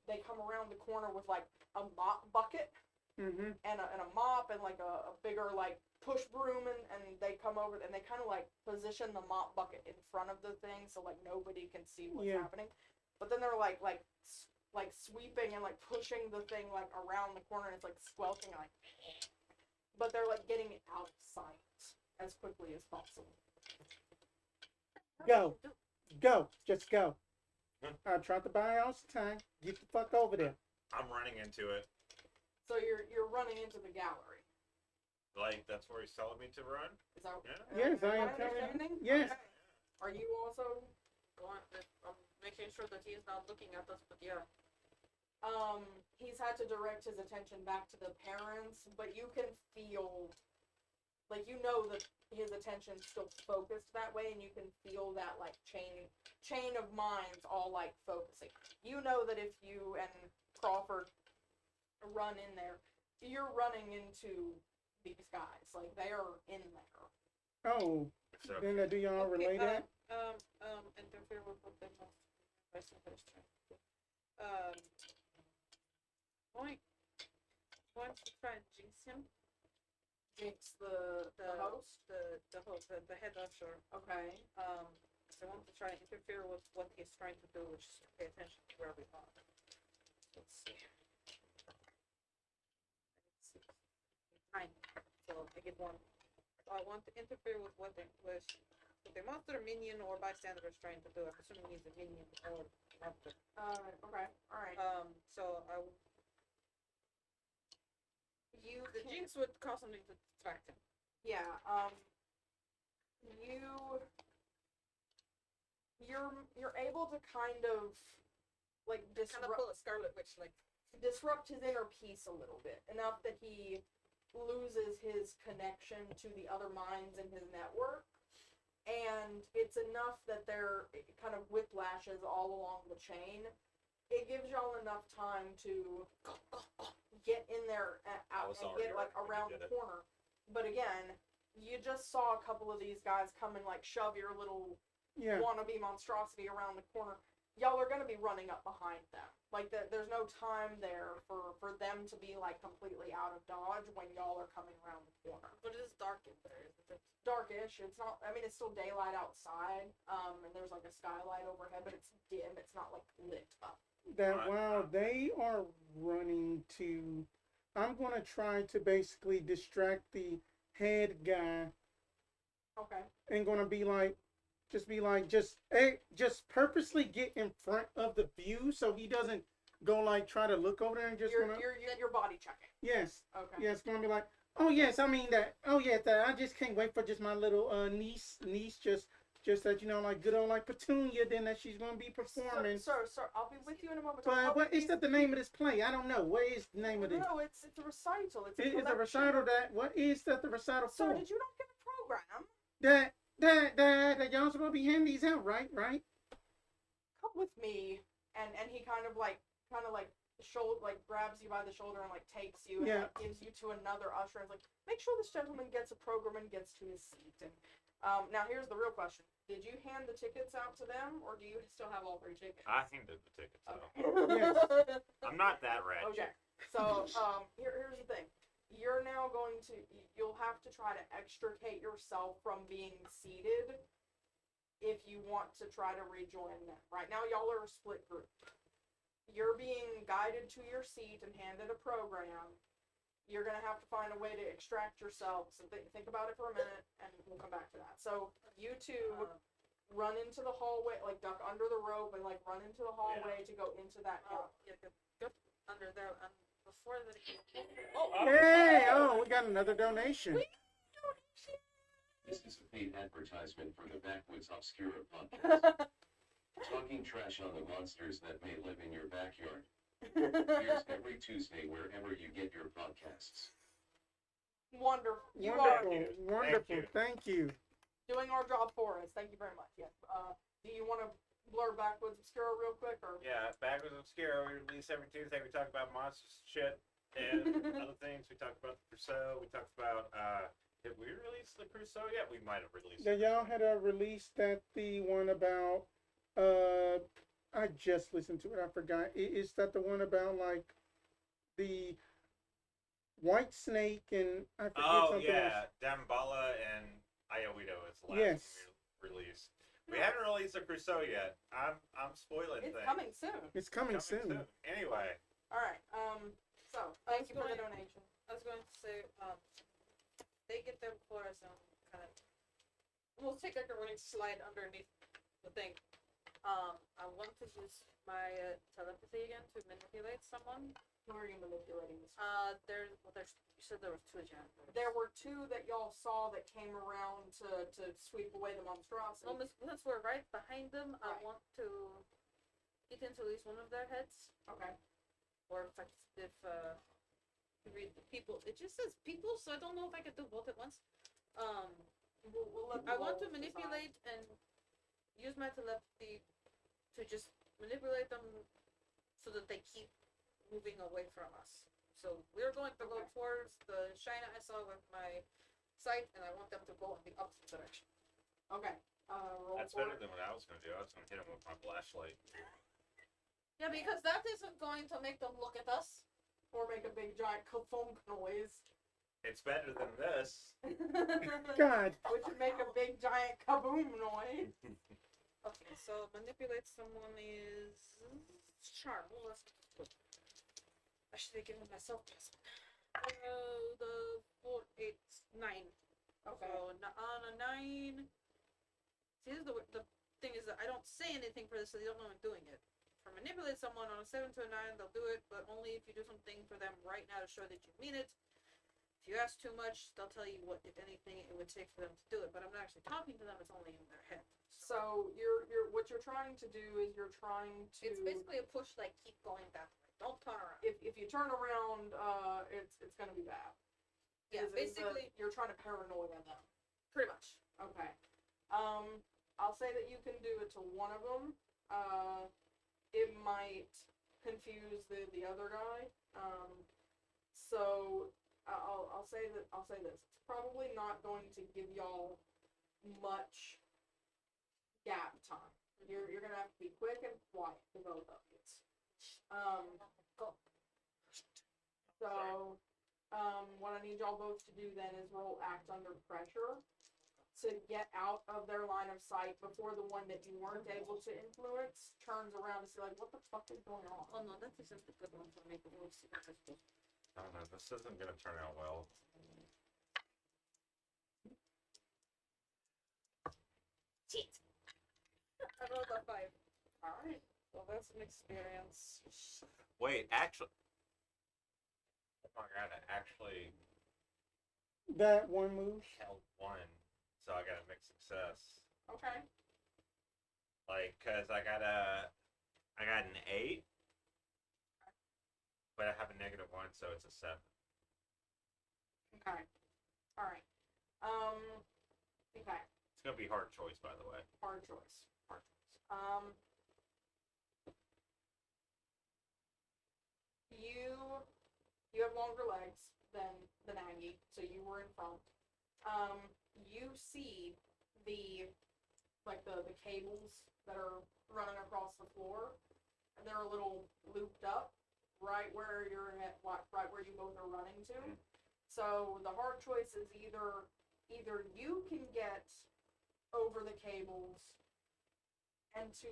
they come around the corner with like a mop bucket Mm-hmm. and a mop and like a bigger like push broom, and they come over and they kind of like position the mop bucket in front of the thing so like nobody can see what's Yeah. happening. But then they're like sweeping and like pushing the thing like around the corner, and it's like squelching like, but they're like getting it out of sight as quickly as possible. Go. Go. Just go. I tried to buy house time. Get the fuck over there. I'm running into it. So you're running into the gallery. Like, that's where he's telling me to run? Is that Yeah. Yes, I am my telling you. understanding? Yes. Okay. Are you also Going, making sure that he's not looking at us, but yeah. he's had to direct his attention back to the parents, but you can feel, like, you know that his attention's still focused that way, and you can feel that, like, chain of minds all, like, focusing. You know that if you and Crawford run in there, you're running into these guys. Like, they are in there. Oh, So, then do y'all Okay, relay that? Interfere with what they must. Going to try and jinx him. Jinx the host? The head usher. Okay. So I want to try and interfere with what he's trying to do, which is to pay attention to where we are. Let's see. Nine. So I get one. So I want to interfere with what the monster, minion, or bystander is trying to do. I'm assuming he's a minion or monster. Okay. Alright. So I will. The jinx would cause something to distract him. Yeah, you're able to kind of like Kind of pull a Scarlet Witch, like. disrupt his inner peace a little bit, enough that he loses his connection to the other minds in his network, and it's enough that there kind of whiplashes all along the chain. It gives y'all enough time to get in there I out was and already get like ready when you around did the it. corner. But again, you just saw a couple of these guys come and like shove your little Yeah. wannabe monstrosity around the corner. Y'all are gonna be running up behind them. Like there's no time there for them to be like completely out of dodge when y'all are coming around the corner. But it is dark in there, isn't it? Darkish. It's not. I mean, it's still daylight outside. And there's like a skylight overhead, but it's dim. It's not like lit up. That Right. while they are running to, I'm gonna try to basically distract the head guy Okay. and gonna be like, just purposely get in front of the view so he doesn't go like try to look over there and just You're gonna. you're body checking. Yes. Okay. Yeah, it's gonna be like, oh yes, I mean that. Oh yeah, that I just can't wait for just my little niece, just that like good old like Petunia. Then that she's gonna be performing. Sir, I'll be with you in a moment. But what is that the name of this play? I don't know. What is the name of this? No, it's a recital. It's a It is a collection recital of- that. What is that the recital Sir, for? did you not get a program? That y'all supposed to be handing these out, right? Right? Come with me. And he kind of like shoulder grabs you by the shoulder and like takes you and Yeah. like, gives you to another usher and is like, make sure this gentleman gets a program and gets to his seat. And now here's the real question: did you hand the tickets out to them, or do you still have all 3 tickets? I handed the tickets out. Okay. I'm not that ratchet. Okay. So here's the thing: you're now you'll have to try to extricate yourself from being seated if you want to try to rejoin them. Right now, y'all are a split group. You're being guided to your seat and handed a program. You're gonna have to find a way to extract yourself. So think about it for a minute, and we'll come back to that. So you two run into the hallway, like duck under the rope, and like run into the hallway to go into that gallery. Yeah, go under there, and before that. Hey! Oh, we got another donation. This is a paid advertisement for the Backwoods Obscura podcast. Talking trash on the monsters that may live in your backyard. Here's every Tuesday wherever you get your podcasts. Wonderful. You Wonderful, are wonderful. Thank you. doing our job for us. Thank you very much. Yes. Do you want to blur Backwoods Obscura real quick, or? Yeah, Backwards Obscura, we release every Tuesday. We talk about monsters, shit, and other things. We talked about the Crusoe. We talked about, did we release the Crusoe yet? We might have released Yeah, it. y'all had released the one about I just listened to it. I forgot. Is that the one about like the white snake and I forget Oh something yeah, else. Damballa and Ayahuito is the last Yes. one we released. We haven't released a Crusoe yet. I'm spoiling It's things. coming soon. It's coming soon. Anyway, All right. So thank you for the donation. I was going to say, they get there before us, and kind of. We'll take like a running slide underneath the thing. I want to use my telepathy again to manipulate someone. Who are you manipulating this? You said there was two janitors. There were two that y'all saw that came around to sweep away the monstrosity. Well, since we're right behind them, I Right. want to get into at least one of their heads. Okay. Or if you read the people, it just says people, so I don't know if I could do both at once. We'll let the I want to rolls decide. manipulate and use my telepathy to just manipulate them so that they keep moving away from us. So we're going to go Okay. towards the shine I saw with my sight, and I want them to go in the opposite direction. Okay. Roll that's for better it. than what I was gonna do. I was gonna hit him with my flashlight. Yeah, because that isn't going to make them look at us. Or make a big giant kathunk noise. It's better than this. God. Which would make a big giant kaboom noise. Okay, so manipulate someone is charm. Well, I should have given myself plus one. The 4, 8, 9. Okay. So on a 9. See, this is the thing is that I don't say anything for this, so they don't know I'm doing it. For manipulate someone on a 7 to a 9, they'll do it, but only if you do something for them right now to show that you mean it. If you ask too much, they'll tell you what, if anything, it would take for them to do it. But I'm not actually talking to them; it's only in their head. So what you're trying to do is you're trying to. It's basically a push, like keep going that way. Don't turn around. If you turn around, it's gonna be bad. Yeah, Is the- basically, you're trying to paranoia them. pretty much. Okay. I'll say that you can do it to one of them. It might confuse the other guy. So I'll say this. It's probably not going to give y'all much gap time. You're gonna have to be quick and quiet for both of you. Go. So what I need y'all both to do then is roll act under pressure to get out of their line of sight before the one that you weren't able to influence turns around to see like, what the fuck is going on? Oh no, that isn't a good one for me. We'll see what this goes. I don't know. This isn't gonna turn out well. Cheat. I rolled a 5. Alright. So that's an experience. Wait, actually. Oh my god! I actually That one move. held one, so I got a mixed success. Okay. Like, cause I got an 8, but I have a -1, so it's a 7. Okay. Alright. Okay. It's gonna be hard choice, by the way. Hard choice. You have longer legs than Aggie, so you were in front. You see the cables that are running across the floor, and they're a little looped up right where right where you both are running to. So the hard choice is either you can get over the cables and to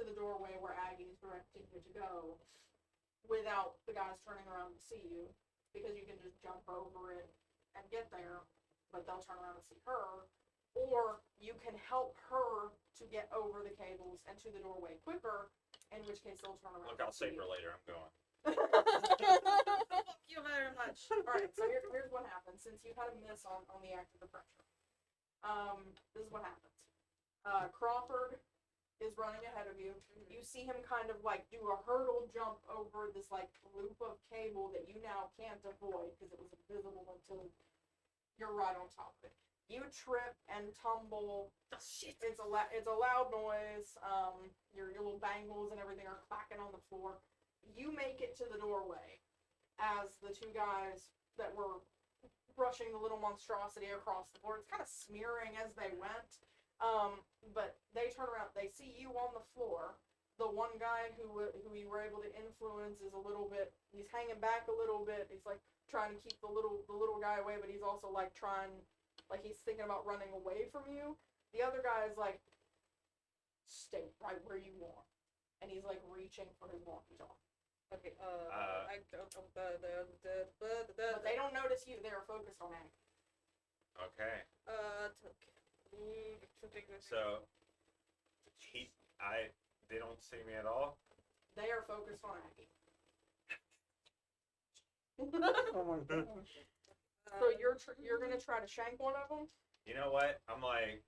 the doorway where Aggie is directing you to go without the guys turning around to see you, because you can just jump over it and get there, but they'll turn around and see her, or you can help her to get over the cables and to the doorway quicker, in which case they'll turn around. Look, I'll and see save her later. I'm going. Thank you very much. Alright, so here's what happens. Since you had a miss on the act of the pressure. This is what happens. Crawford is running ahead of you. You see him kind of like do a hurdle jump over this like loop of cable that you now can't avoid because it was invisible until you're right on top of it. You trip and tumble. Oh shit. It's a loud noise. Your little bangles and everything are clacking on the floor. You make it to the doorway as the two guys that were brushing the little monstrosity across the floor. It's kind of smearing as they went. But they turn around. They see you on the floor. the one guy who you were able to influence is a little bit. He's hanging back a little bit. He's like trying to keep the little guy away, but he's also like trying, like he's thinking about running away from you. The other guy is like, stay right where you are, and he's like reaching for his walkie-talkie. Okay. But they don't notice you. They're focused on Aggie. Okay. Okay. So they don't see me at all. They are focused on Aggie. Oh my gosh. So you're gonna try to shank one of them? You know what? I'm like,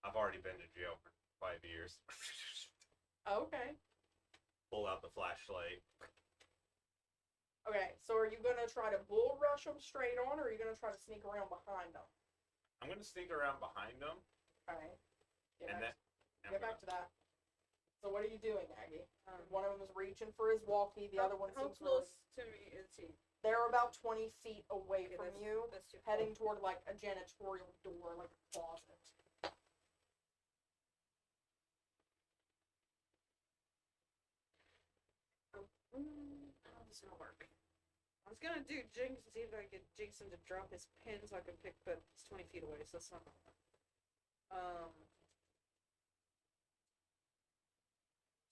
I've already been to jail for 5 years. Okay. Pull out the flashlight. Okay. So are you gonna try to bull rush them straight on, or are you gonna try to sneak around behind them? I'm gonna sneak around behind them, Okay. and then Get back to that. So what are you doing, Aggie? One of them is reaching for his walkie. The other one How seems close to me is he? They're about 20 feet away Okay, from that's- you, That's too heading toward like a janitorial door, like a closet. How does it work? I was gonna do jinx and see if I could jinx him to drop his pin so I could pick, but it's 20 feet away, so that's not gonna work.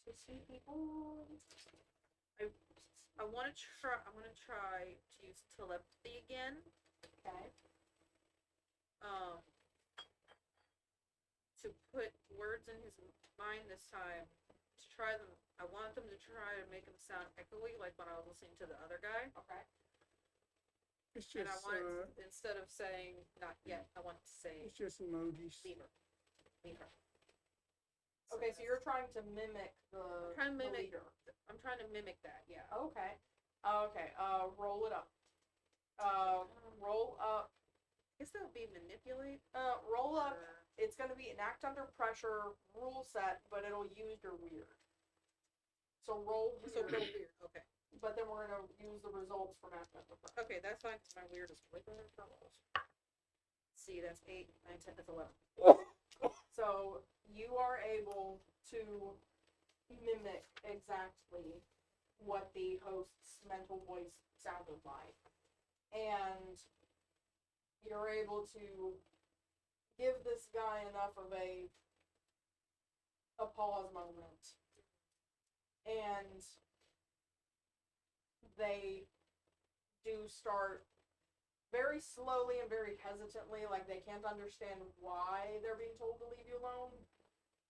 To see people. I want to try. I'm gonna try to use telepathy again. Okay. To put words in his mind this time. To try them. I want them to try to make them sound echoey, like when I was listening to the other guy. Okay. It's And I just want it, instead of saying not yet, I want to say it's just emojis. leave her. Leave her. Okay, so you're trying to mimic the, trying to the mimic- leader. I'm trying to mimic that, yeah. Okay. Okay. Roll it up. Roll up. I guess that would be manipulate. Roll up. or- It's gonna be an act under pressure rule set, but it'll use your weird. So roll weird, So real weird. Okay. but then we're gonna use the results from act under pressure. Okay, that's fine. 'Cause my weird is way better than rolls. See, that's 8, 9, 10, that's 11. So you are able to mimic exactly what the host's mental voice sounded like. And you're able to give this guy enough of a pause moment. And they do start very slowly and very hesitantly, like they can't understand why they're being told to leave you alone,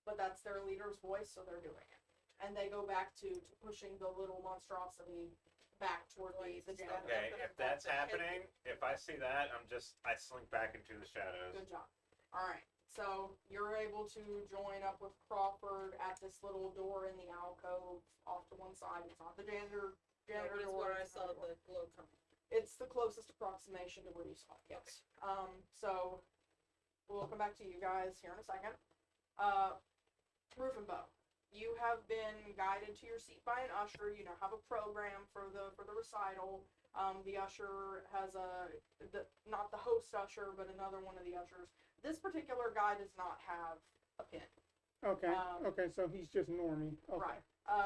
but that's their leader's voice, so they're doing it. And they go back to pushing the little monstrosity back toward the janitor. Okay, if that's happening, if I see that, I slink back into the shadows. Good job. Alright, so you're able to join up with Crawford at this little door in the alcove off to one side. It's not the janitor That is door. where I it's saw another door. the glow coming. It's the closest approximation to where you saw it, yes. So we'll come back to you guys here in a second. Roof and Bow, you have been guided to your seat by an usher. You now have a program for the recital. The usher has not the host usher, but another one of the ushers. This particular guy does not have a pin. Okay. Okay, so he's just normie. Okay. Right.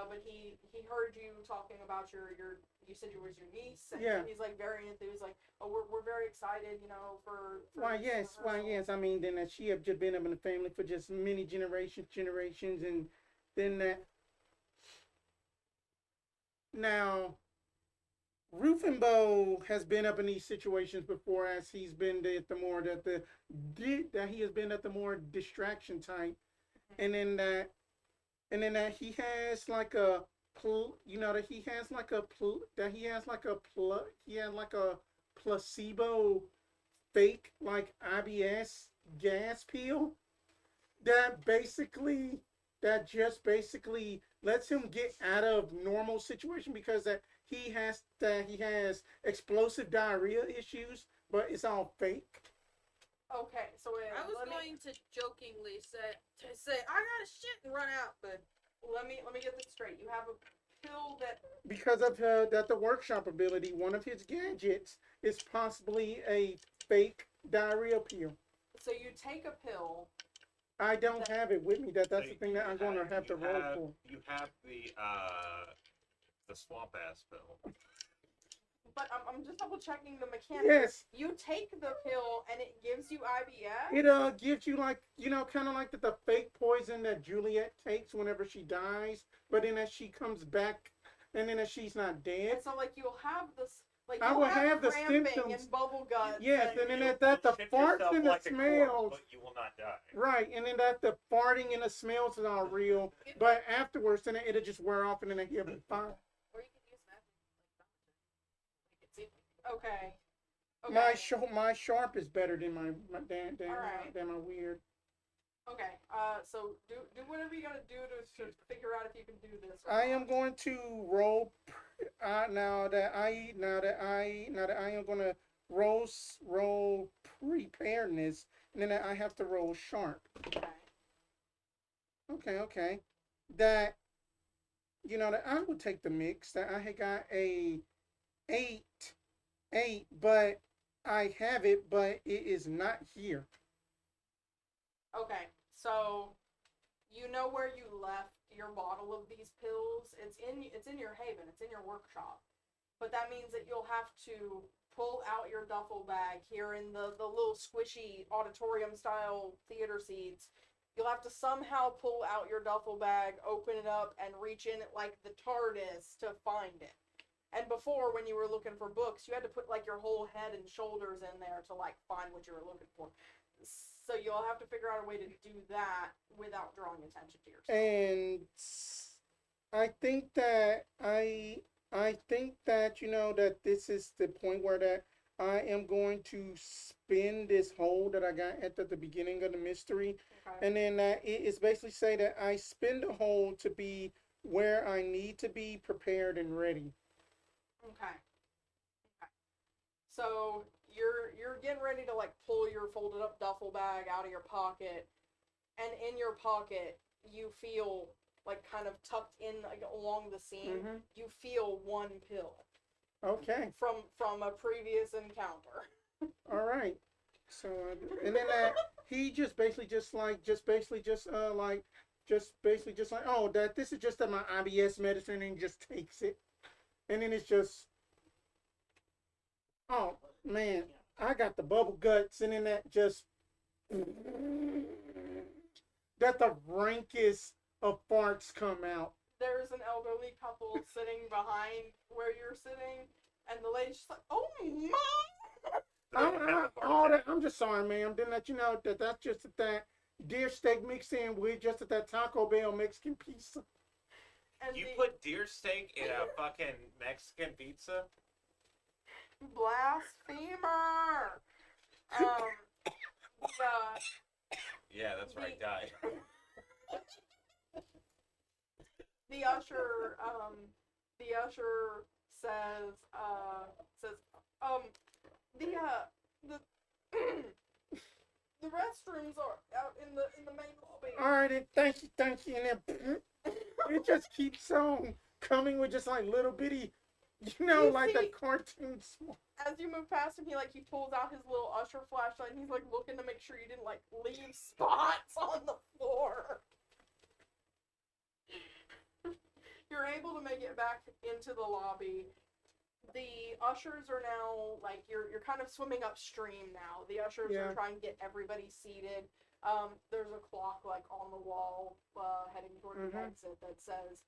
But he heard you talking about your you said it was your niece, and Yeah. he's like very enthused, like, oh, we're very excited, you know, for Why this yes, why rehearsal." yes. I mean, then that she have just been up in the family for just many generations, and then that. Now, Rufenbo has been up in these situations before, as he's been at the more that he has been at the more distraction type, and then that he has like a that he has like a placebo fake like IBS gas pill that just basically lets him get out of normal situation because that he has explosive diarrhea issues, but it's all fake. Okay, so I was going to jokingly say I gotta shit and run out, but let me get this straight. You have a pill that Because of the workshop ability, one of his gadgets is possibly a fake diarrhea pill. so you take a pill I don't have it with me. That's So the thing that I'm going to have to roll for. You have the swamp ass pill. But I'm just double checking the mechanics. Yes. You take the pill and it gives you IBS? It gives you like, kind of like the fake poison that Juliet takes whenever she dies, but then as she comes back, and then as she's not dead. And so like you'll have this, like I you'll will have the cramping symptoms. and bubble guts. Yes, and then You'll that the shit farts yourself and the like a corpse, smells. but you will not die. Right, and then that the farting and the smells is all real, but afterwards, then it'll just wear off, and then he'll be fine. Or you could use magic, like Okay. My sharp is better than my Alright. than my weird. Okay. So do whatever you gotta do to figure out if you can do this. Or I not. am going to roll. Now that I am going to roll preparedness, and then I have to roll sharp. Okay. That that I would take the mix. That I had got a 8, but I have it, but it is not here. Okay. So you know where you left your bottle of these pills. It's in your haven. It's in your workshop. But that means that you'll have to pull out your duffel bag here in the little squishy auditorium style theater seats. You'll have to somehow pull out your duffel bag, open it up, and reach in it like the TARDIS to find it. And before, when you were looking for books, you had to put like your whole head and shoulders in there to like find what you were looking for. So you'll have to figure out a way to do that without drawing attention to yourself. And I think that that this is the point where that I am going to spin this hole that I got at the beginning of the mystery, Okay. and then that it is basically say that I spin the hole to be where I need to be prepared and ready. Okay. So you're getting ready to like pull your folded up duffel bag out of your pocket, and in your pocket you feel like kind of tucked in like, along the seam. Mhm. You feel one pill Okay. from a previous encounter. All right. So and then he just basically just like oh that this is just my IBS medicine, and he just takes it, and then it's just oh man, I got the bubble guts, and then that just that the rankest of farts come out. There's an elderly couple sitting behind where you're sitting, and the lady's just like, "Oh my!" I'm just sorry, ma'am. Didn't let you know that's just that deer steak mixed in with just that Taco Bell Mexican pizza. And You the put deer steak in a fucking Mexican pizza? blasphemer. Yeah, that's right. Die. The usher says the the restrooms are out in the main lobby. All right, and thank you. And then it just keeps on coming with just like little bitty, You like see- the cartoon. As you move past him, he pulls out his little usher flashlight, and he's like looking to make sure you didn't like leave spots on the floor. You're able to make it back into the lobby. The ushers are now like you're kind of swimming upstream now. The ushers Yeah. are trying to get everybody seated. There's a clock like on the wall heading toward the Mhm. exit that says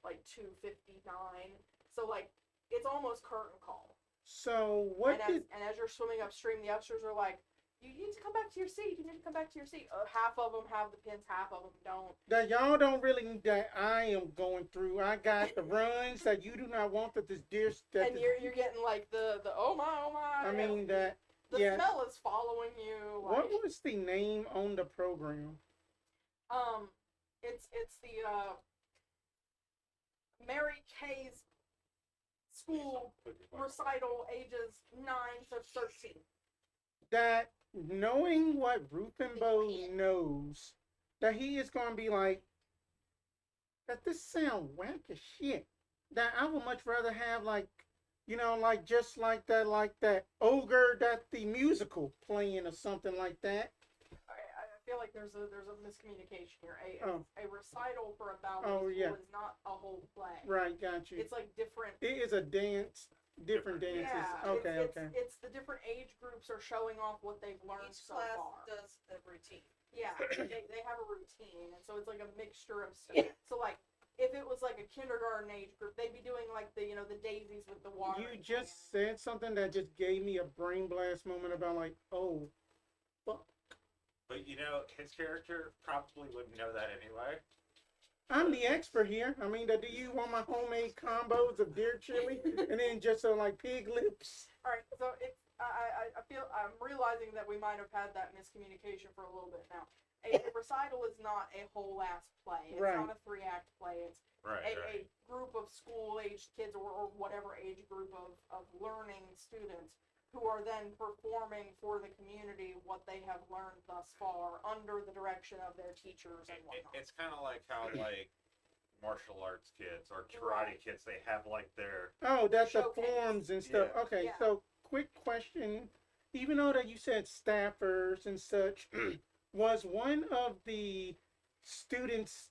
like 2:59. So like it's almost curtain call. So what And as you're swimming upstream, the ushers are like, "You need to come back to your seat. You need to come back to your seat." Half of them have the pins, half of them don't. that y'all don't really need that I am going through? I got the runs that you do not want that this deer. And you're getting like the oh my. I mean that. the yeah. smell is following you. What Like, was the name on the program? it's the Mary Kay's school recital ages 9 to 13. That knowing what Rufenbo knows, that he is going to be like, that this sound whack as shit. That I would much rather have like, just like that ogre that the musical playing or something like that. feel like there's a miscommunication here. Oh. A recital for a ballet Oh, school yeah. is not a whole play. Right, got you. It's like different. It is a dance, different dances. Yeah. Okay, it's, okay. It's the different age groups are showing off what they've learned Each so class far. does a routine. Yeah, they have a routine, and so it's like a mixture of stuff. So like, if it was like a kindergarten age group, they'd be doing like the the daisies with the water. You just said something that just gave me a brain blast moment about like, oh, fuck. But his character probably wouldn't know that anyway. I'm the expert here. I mean, do you want my homemade combos of deer chili and then just like pig lips? All right, so it's I feel I'm realizing that we might have had that miscommunication for a little bit now. A recital is not a whole ass play. It's Right. not a 3-act play. It's Right. a group of school-aged kids or whatever age group of learning students who are then performing for the community what they have learned thus far under the direction of their teachers and whatnot. It's kind of like how martial arts kids or karate Right. kids, they have like their Oh, that's the Showcase. forms and stuff. Yeah. Okay, Yeah. so quick question. Even though that you said staffers and such, was one of the students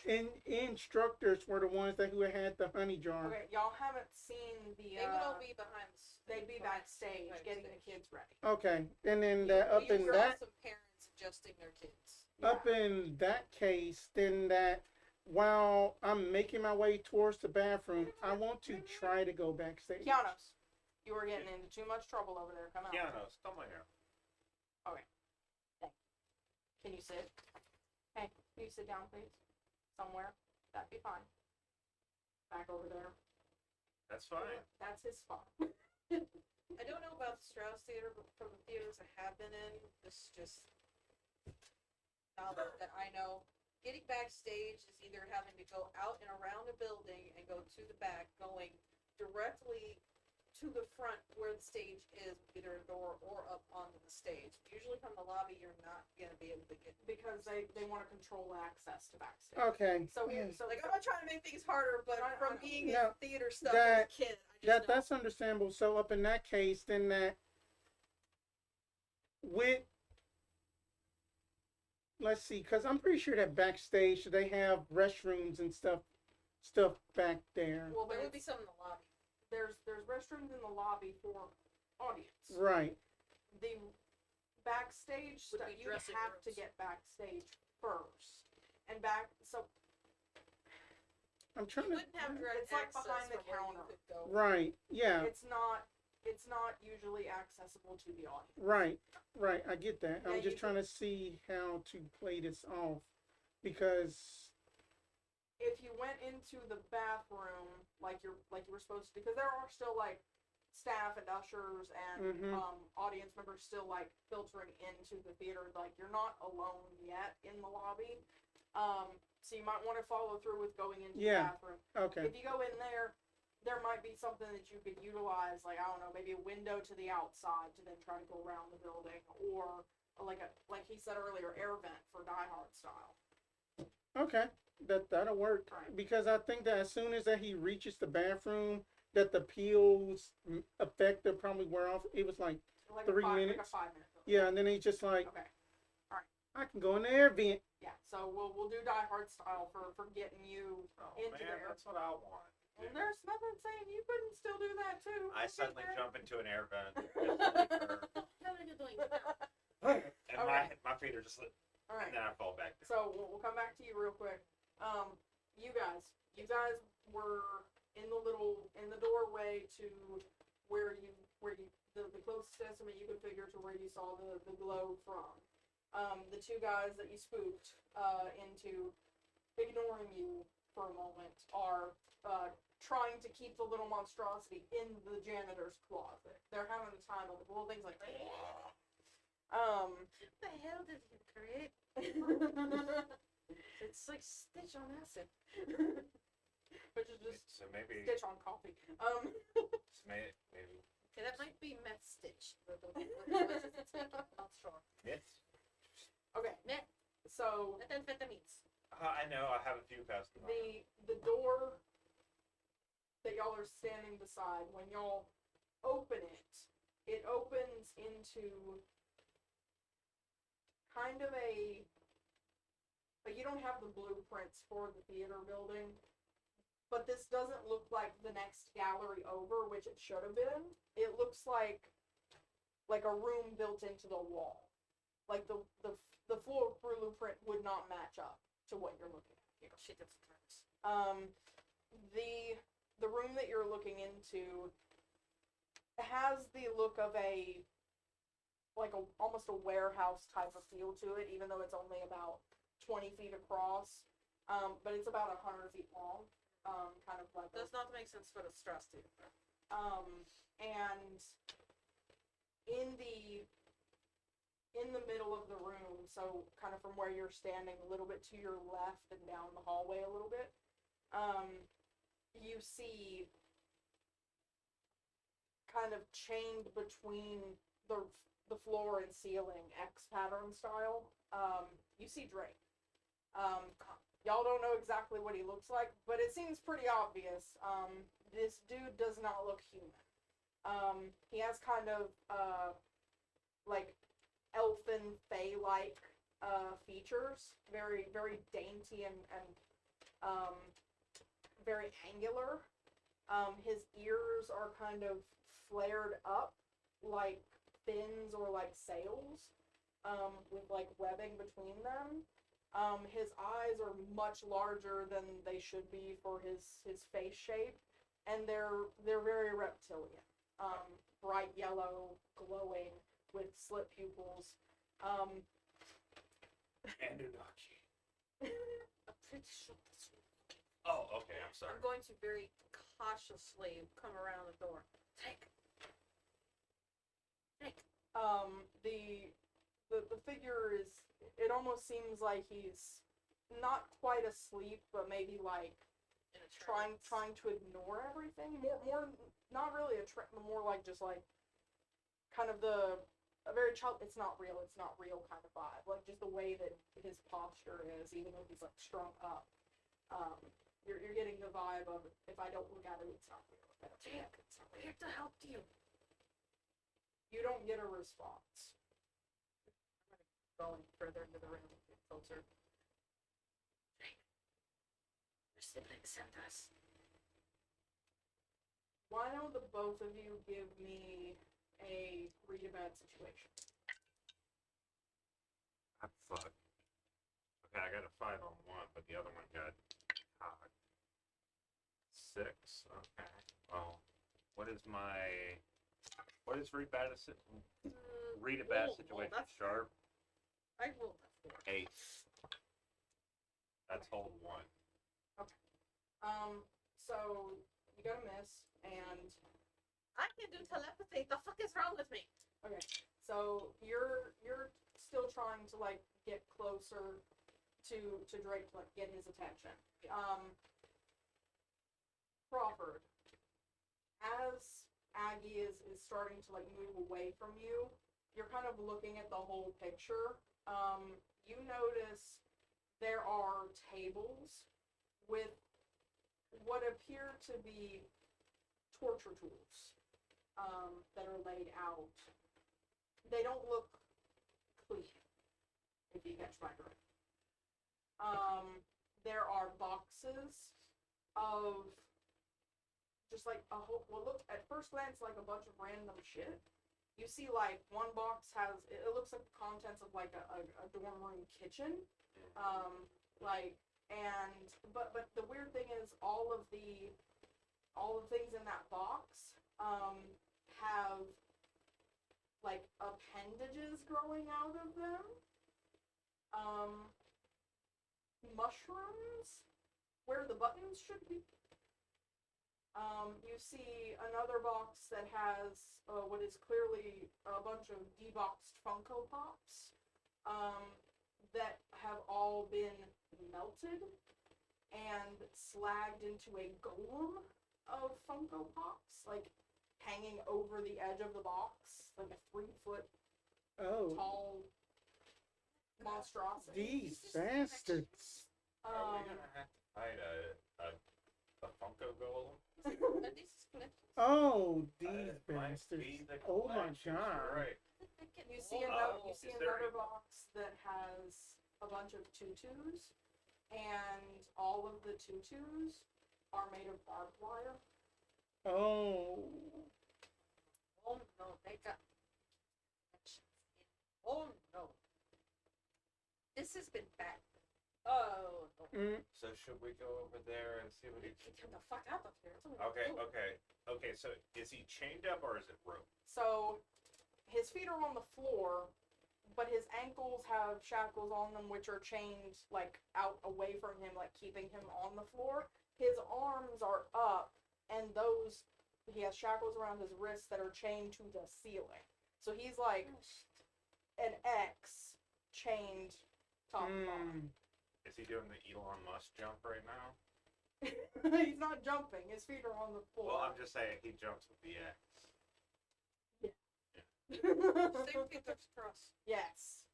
and instructors were the ones that who had the honey jar? Okay, y'all haven't seen the. They would all be behind. They'd be backstage getting the kids ready. Okay, and then up in You're that also parents adjusting their kids. up in that case, then that while I'm making my way towards the bathroom, I want to try to go backstage. Kianos, you are getting into too much trouble over there. Come out. pianos. Come on here. Can you sit? Hey, can you sit down, please? Somewhere. That'd be fine. Back over there. That's fine. That's his spot. I don't know about the Strauss Theater, but from the theaters I have been in, this is just knowledge that I know. Getting backstage is either having to go out and around a building and go to the back, going directly to the front where the stage is, either a door or up onto the stage. Usually from the lobby, you're not going to be able to get Because they want to control access to backstage. Okay. So so Like, I'm not trying to make things harder, but I from know. being No, in theater stuff that- as a kid, I just know. That's understandable. So up in that case, then that with let's see, because I'm pretty sure that backstage they have restrooms and stuff back there. well, There would be some in the lobby. there's restrooms in the lobby for audience. Right. The backstage Would stuff, be you dressing have to rooms. get backstage first, and back. So I'm You trying to. wouldn't have direct It's like access behind the from where counter. you could go. Right. Yeah. it's not usually accessible to the audience. Right. Right. I get that. Yeah, I'm you just trying to see how to play this off because. If you went into the bathroom like you were supposed to, because there are still like staff and ushers and Mhm. audience members still like filtering into the theater. Like you're not alone yet in the lobby, so you might want to follow through with going into Yeah. the bathroom. Okay. If you go in there, there might be something that you could utilize, like I don't know, maybe a window to the outside to then try to go around the building, or like he said earlier, air vent for Die Hard style. Okay. That'll work Right. because I think that as soon as that he reaches the bathroom, that the peels effect will probably wear off. It was like Like 3 like minutes. a 5-minute building. yeah, and then he's just like, Okay. I can go in the air vent. Yeah, so we'll do Die Hard style for getting you Oh into man, there. that's what I want. And there's nothing saying you couldn't still do that too. I We'll suddenly get there. jump into an air vent, just like her, How are you doing now? and Okay. my feet are just, All right. and then I fall back down. So we'll come back to you real quick. You guys were in the doorway to where you the closest estimate you could figure to where you saw the glow from. The two guys that you spooked into ignoring you for a moment are trying to keep the little monstrosity in the janitor's closet. They're having the time of it. The little thing's like What the hell did you create? It's like Stitch on acid. which is just So maybe, Stitch on coffee. maybe, Okay, that might be Meth Stitch. Not sure. it's. Okay. Meth. So Methamphetamines. I know. I have a few customers. the door that y'all are standing beside, when y'all open it, it opens into kind of a, like, you don't have the blueprints for the theater building, but this doesn't look like the next gallery over, which it should have been. It looks like a room built into the wall. Like the floor blueprint would not match up to what you're looking at here. She did turns. The room that you're looking into has the look of almost a warehouse type of feel to it, even though it's only about 20 feet across. But it's about 100 feet long. Kind of like Does not make sense for the stress to. and in the middle of the room, so kind of from where you're standing, a little bit to your left and down the hallway a little bit, you see kind of chained between the floor and ceiling, X pattern style. You see Drake. Y'all don't know exactly what he looks like, but it seems pretty obvious. This dude does not look human. He has kind of like elfin, fae-like features, very, very dainty and very angular. His ears are kind of flared up like fins or like sails, with like webbing between them. His eyes are much larger than they should be for his face shape, and they're very reptilian. Bright yellow, glowing, with slit pupils. Anunnaki. I'm pretty sure that's right. Oh, okay, I'm sorry. I'm going to very cautiously come around the door. Take. The figure is, it almost seems like he's not quite asleep, but maybe like In a trying trance. to ignore everything. More not really more like just like kind of a very child. It's not real kind of vibe. Like just the way that his posture is, even though he's like strung up. You're getting the vibe of, if I don't look at it, it's not real. If I don't look at it, it's not I'm real. here to help you. You don't get a response. Going further into the room, get closer. Your siblings sent us. Why don't the both of you give me a read a bad situation? I'm fucked. Okay, I got a 5 on one, but the other one got hot. 6. Okay. Well, what is read a bad situation? That's Sharp. I rolled a 4. 8. That's hold 1. So you got a miss, and I can do telepathy. The fuck is wrong with me? okay, so you're still trying to like get closer to Drake to like get his attention. Crawford, as Aggie is starting to like move away from you, you're kind of looking at the whole picture. You notice there are tables with what appear to be torture tools that are laid out. They don't look clean, if you catch my drift. There are boxes of just like a whole, well, look at first glance like a bunch of random shit. You see like one box has, it looks like the contents of like a dorm room kitchen. But the weird thing is all of the things in that box have like appendages growing out of them. Mushrooms where the buttons should be. You see another box that has what is clearly a bunch of deboxed Funko Pops that have all been melted and slagged into a golem of Funko Pops, like hanging over the edge of the box, like a 3-foot Oh, tall monstrosity. these bastards. Are we gonna have to fight a Funko golem? Are these split? Oh, these It might bastards. be the Oh my collection, you're god. Right. You see is there another any- box that has a bunch of tutus, and all of the tutus are made of barbed wire. Oh. Oh no, they got. Oh no. This has been bad. Oh no. Mm. So should we go over there and see what he? Get him the fuck out of here. Okay. So is he chained up or is it rope? So his feet are on the floor, but his ankles have shackles on them, which are chained like out away from him, like keeping him on the floor. His arms are up, and those he has shackles around his wrists that are chained to the ceiling. So he's like an X chained top to bottom. Is he doing the Elon Musk jump right now? He's not jumping. His feet are on the floor. Well, I'm just saying he jumps with the X. Same thing that's across. Yes.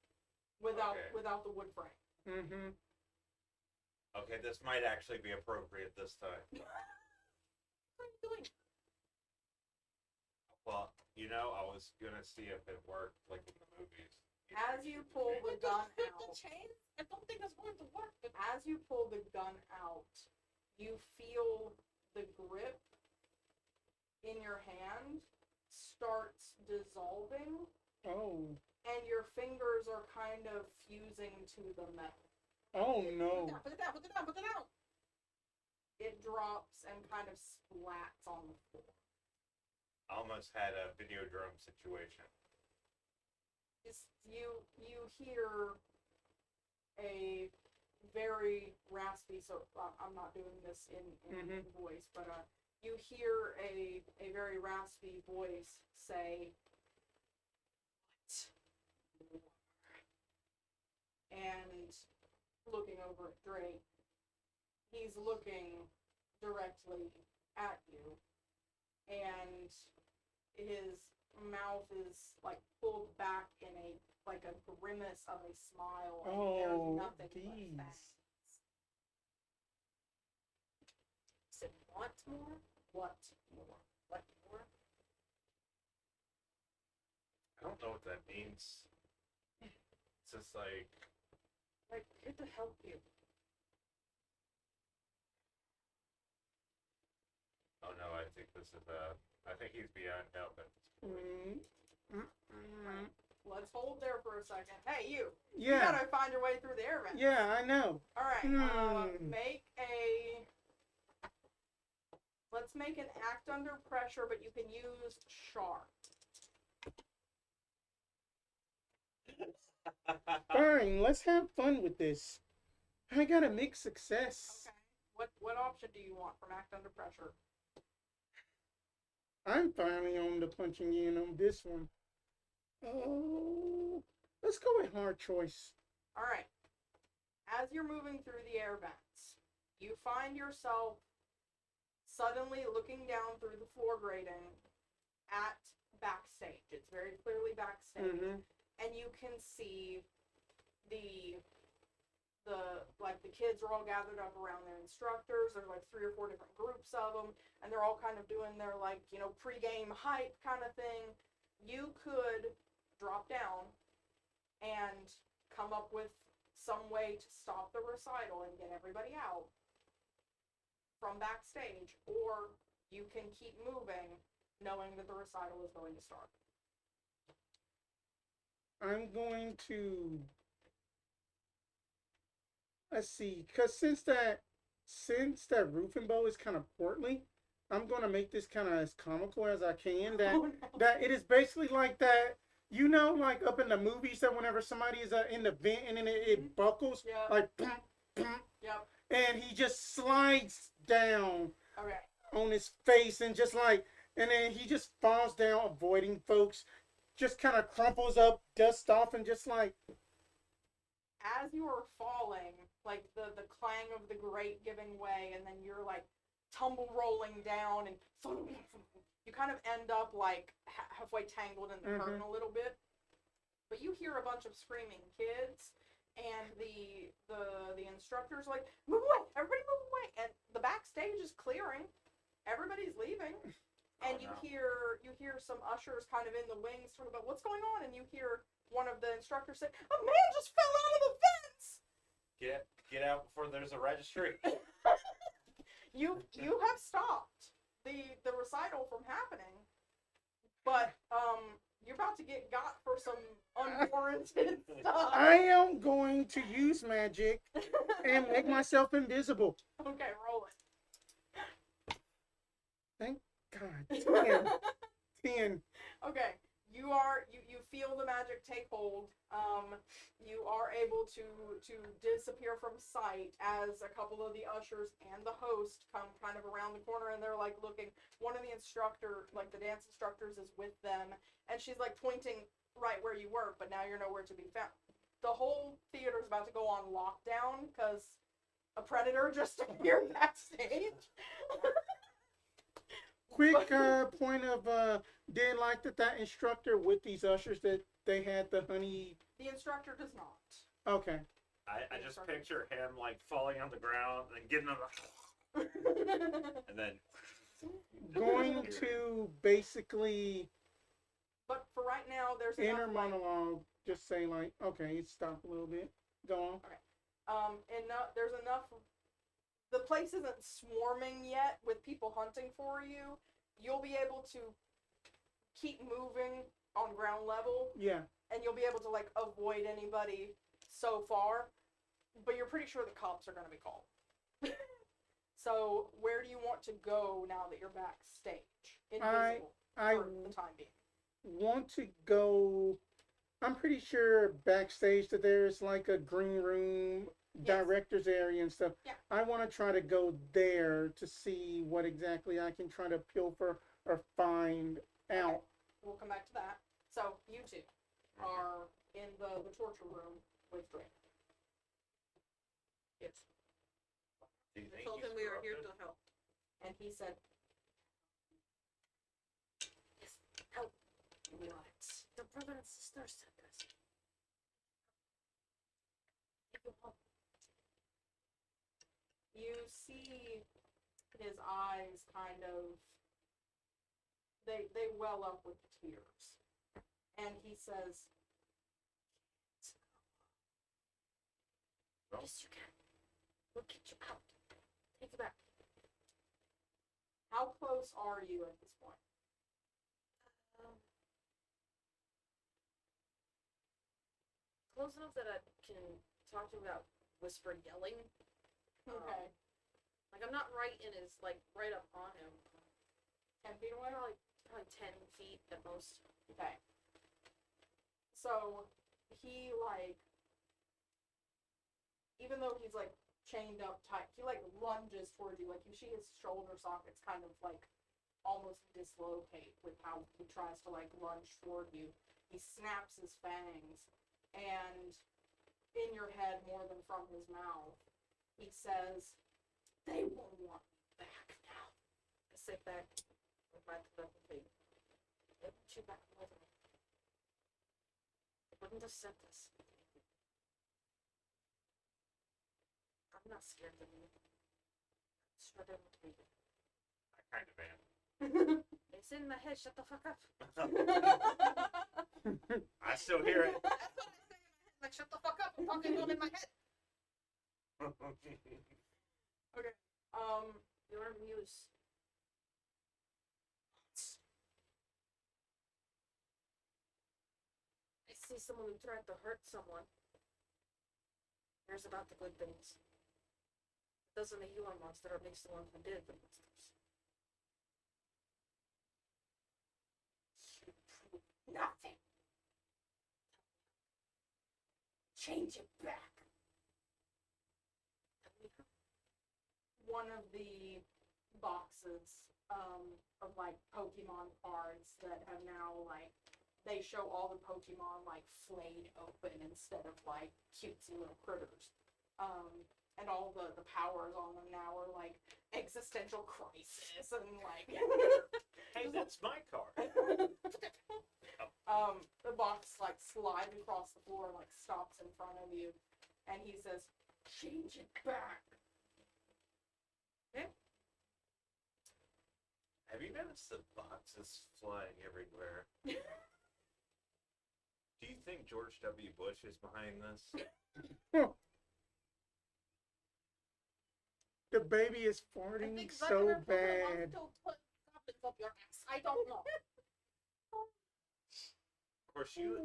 Without Okay. without the wood frame. Mm-hmm. Okay, this might actually be appropriate this time. What are you doing? Well, I was gonna see if it worked like in the movies. As you pull the gun The out, chain? I don't think that's going to work. as you pull the gun out, you feel the grip in your hand starts dissolving, Oh. and your fingers are kind of fusing to the metal. Oh no. Put it down, put it down, put it down. It drops and kind of splats on the floor. I almost had a video drum situation. You hear a very raspy, so I'm not doing this in voice, but you hear a very raspy voice say, "What more?" And looking over at Drake, he's looking directly at you, and his mouth is like pulled back in a grimace of a smile, and Oh, there's nothing geez. but fangs. Said, want more? What more? What more? I don't know what that means. It's just like, Like, here to help you. oh no, I think this is I think he's beyond help at this point. Let's hold there for a second. Hey, you! You Yeah. gotta find your way through the air vent. Yeah, I know. All right. Hmm. Let's make an act under pressure, but you can use sharp. Fine, let's have fun with this. I got a mixed success. Okay. What option do you want from act under pressure? I'm finally on the punching in on this one. Oh, let's go with hard choice. All right. As you're moving through the air vents, you find yourself suddenly looking down through the floor grating at backstage. It's very clearly backstage, and you can see the kids are all gathered up around their instructors. There's like 3 or 4 different groups of them, and they're all kind of doing their pre-game hype kind of thing. You could drop down and come up with some way to stop the recital and get everybody out from backstage, or you can keep moving knowing that the recital is going to start. I'm going to, let's see, because since that roofing bow is kind of portly, I'm going to make this kind of as comical as I can. That it is basically like that, like up in the movies, that whenever somebody is in the vent and then it buckles, Yeah. like boom, boom, Yep. and he just slides down Okay. on his face and and then he just falls down, avoiding folks, just kind of crumples up, dust off, and just like, As you are falling, like the clang of the grate giving way, and then you're like tumble rolling down, and you kind of end up like halfway tangled in the curtain a little bit. But you hear a bunch of screaming kids, and the instructor's like, "Move away! Everybody move away!" And the backstage is clearing. Everybody's leaving. and Oh, you no. hear some ushers kind of in the wings talking about what's going on, and you hear one of the instructors say, "A man just fell out of the fence." Get out before there's a registry. You have stopped the recital from happening, but you're about to get got for some unwarranted stuff. I am going to use magic and make myself invisible. Okay, roll Thank God. it. 10. Okay, you feel the magic take hold. You are able to disappear from sight as a couple of the ushers and the host come kind of around the corner, and they're like looking. One of the the dance instructors is with them, and she's like pointing right where you were, but now you're nowhere to be found. The whole theater's about to go on lockdown because a predator just appeared backstage. Quick point of didn't like that instructor with these ushers that they had the honey. The instructor does not. Okay. I just picture him like falling on the ground and getting on and then Going to basically But for right now, there's inner enough, like, monologue. Just say like, okay, stop a little bit. Go on. there's enough. The place isn't swarming yet with people hunting for you. You'll be able to keep moving on ground level, Yeah. and you'll be able to like avoid anybody so far. But you're pretty sure the cops are going to be called. So where do you want to go now that you're backstage? Invisible I for the time being. want to go. I'm pretty sure backstage that there's like a green room, Yes. director's area and stuff. Yeah. I want to try to go there to see what exactly I can try to pilfer or find out. Okay. We'll come back to that. So you two are in the torture room with Drake. Yes. Do you I think told he's him we were here corrupted? to help. And he said, Yes, help. What? The brother and sister sent us. Take you home. you see his eyes kind of, they well up with tears. And he says, Well, Yes, you can. We'll get you out. Take you back. how close are you at this point? Close enough that I can talk to him without whisper yelling. Okay. Like I'm not right in his right up on him. 10 feet away? Probably 10 feet at most. Okay. So he even though he's chained up tight, he lunges towards you. Like you see his shoulder sockets kind of almost dislocate with how he tries to lunge toward you. He snaps his fangs, and in your head more than from his mouth, he says, "They won't want me back now." I sit back with my productive feet. They want you back more than they wouldn't have sent us. I'm not scared of you. I'm sure they would be. I kind of am. It's in my head. Shut the fuck up. I still hear it. That's what I say in my head. Like, shut the fuck up. I'm talking to him in my head. You're a muse. I see someone who tried to hurt someone. Here's about the good things. It doesn't make you a monster, it makes the one who did the monsters. You prove nothing. Change it back. One of the boxes of Pokemon cards that have now they show all the Pokemon flayed open instead of cutesy little critters. And all the powers on them now are existential crisis and Hey, that's my card. the box slides across the floor and stops in front of you, and he says, "Change it back." Have you noticed the boxes flying everywhere? Do you think George W. Bush is behind this? The baby is I farting think so Vladimir Putin bad. wants to put goblins up your ass. I don't know. Of course, you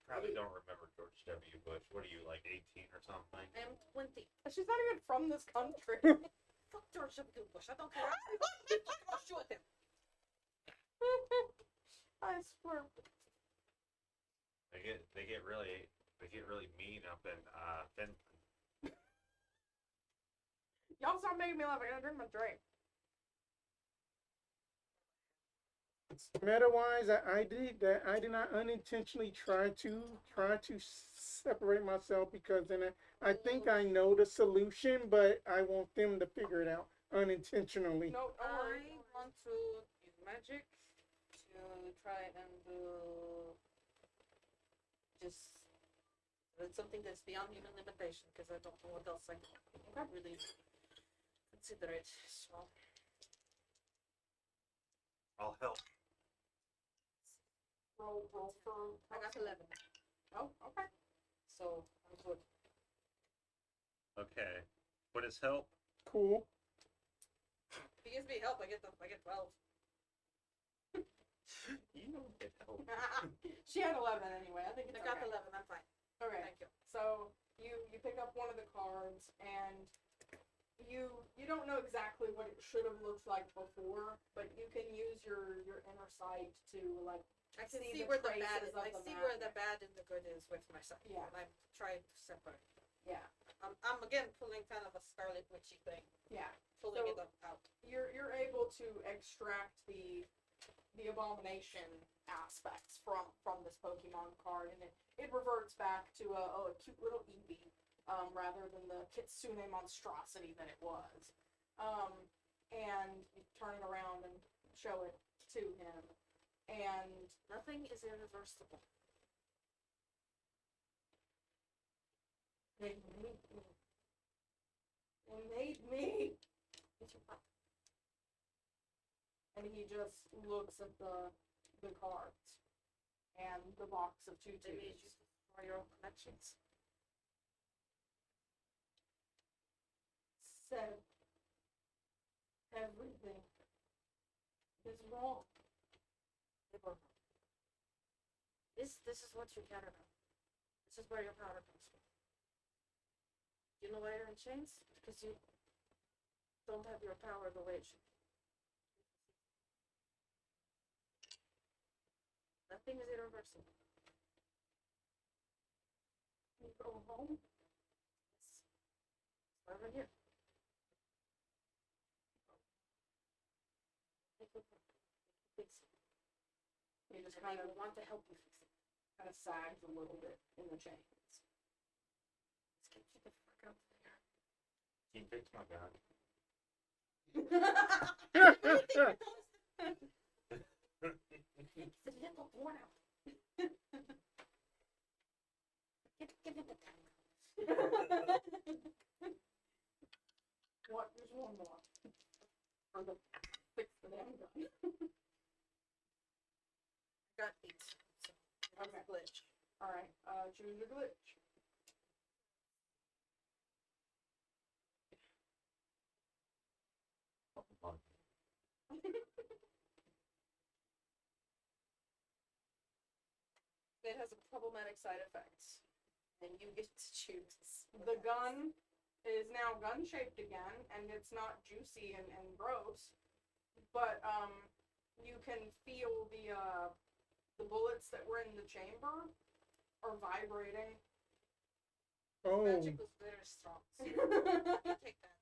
probably don't remember George W. Bush. What are you, like 18 or something? I am 20. She's not even from this country. Fuck George W. Bush. I don't care. I'm gonna shoot him. I swear. They get really mean up in Finland. Y'all stop making me laugh. I gotta drink my drink. Meta-wise, I did that. I did not unintentionally try to separate myself because then I think I know the solution, but I want them to figure it out unintentionally. No, don't worry. I want to use magic to try and just something that's beyond human limitation because I don't know what else I can really consider it. So I'll help. Roll for. I got 11, Oh, okay. so I'm good. Okay. What is help? Cool. If he gives me help, I get 12. You don't get help. She had 11 anyway. I think it's I got okay. 11. I'm fine. Okay. Thank you. So you pick up one of the cards and you don't know exactly what it should have looked like before, but you can use your inner sight to like I can see see the where the bad traces is. of I the see where the magic. bad and the good is with myself. Yeah. And I'm trying to separate. Yeah. I'm again pulling kind of a Scarlet Witchy thing, Yeah. pulling So- it out. You're able to extract the abomination aspects from this Pokemon card, and it reverts back to a cute little Eevee, rather than the Kitsune monstrosity that it was. And you turn it around and show it to him, and Nothing is irreversible. they made me. They made me. It's your fault. And he just looks at the cards and the box of They made you tutus. for your own connections. Said everything is wrong. They were wrong. This is what you care about. This is where your power comes from. You know why you're in chains? Because you don't have your power the way it should be. Nothing is irreversible. You go home. It's why we're here. Take it. Fix it. He just And kind they of will want to help you fix it. sags a little bit in the chains. Let's get you the fuck out of there. Can you fix my gun? It's a little worn out. Give it the time. What? There's one more. For the fix the damn gun. Got 8. So Okay. glitch. All right. Choose your glitch. It has a problematic side effect, and you get to choose. The gun is now gun shaped again, and it's not juicy and gross. But you can feel the bullets that were in the chamber are vibrating. Oh, Magic was very strong. So I can take that.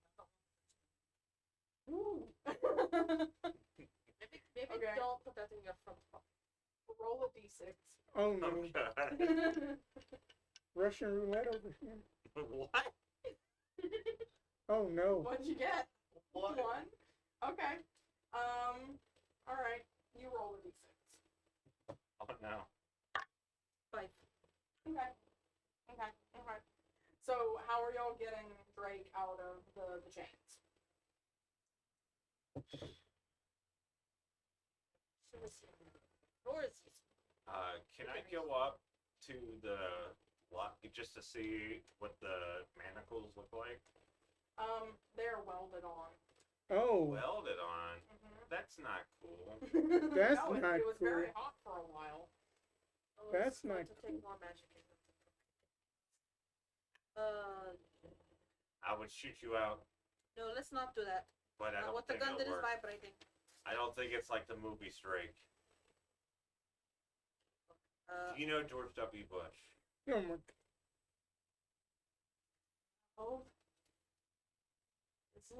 Ooh. Maybe Okay. don't put that in your front pocket. Roll a d6. oh no. Oh, God. Russian roulette over here. What? Oh no. What'd you get? What? 1. Okay. All right. You roll a d6. Oh, no. 5. Okay. Okay. So how are y'all getting Drake out of the chains? Can I go up to the lock just to see what the manacles look like? They're welded on. Oh, Welded on. Mm-hmm. That's not cool. That's no, not it was very cool. hot for a while. That's going not to take more magic. Uh, I would shoot you out, no, let's not do that. but I don't What the think gun it'll did is work. vibrating. I don't think it's like the movie Strike. Uh, Do you know George W. Bush? oh my. Oh.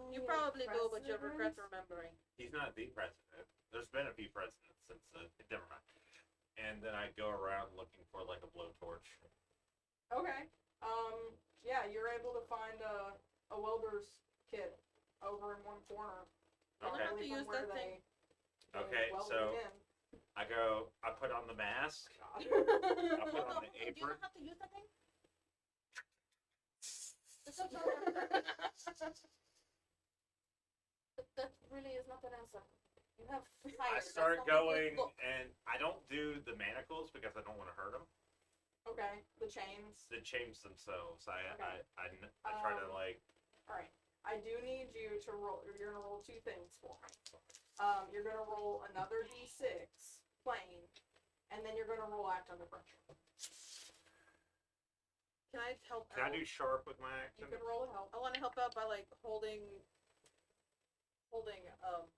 you probably do, but you'll regret remembering. He's not the president. There's been a few presidents since. Never mind. And then I go around looking for like a blowtorch. Okay. Yeah, you're able to find a welder's kit over in one corner. I don't have Okay. to use that thing. they Okay, welded so- it in. I go. I put on the mask. God. I put on the Do you apron. not have to use that thing? That's not that really is not an answer. You have fire. I That's start not a good going, book. and I don't do the manacles because I don't want to hurt them. Okay, the chains. The chains themselves. I Okay. try to like. Alright. I do need you to roll. You're gonna roll two things for me. You're gonna roll another d6 plain, and then you're gonna roll act under pressure. Can I help Can I out? do sharp with my You action? can roll help. I want to help out by like holding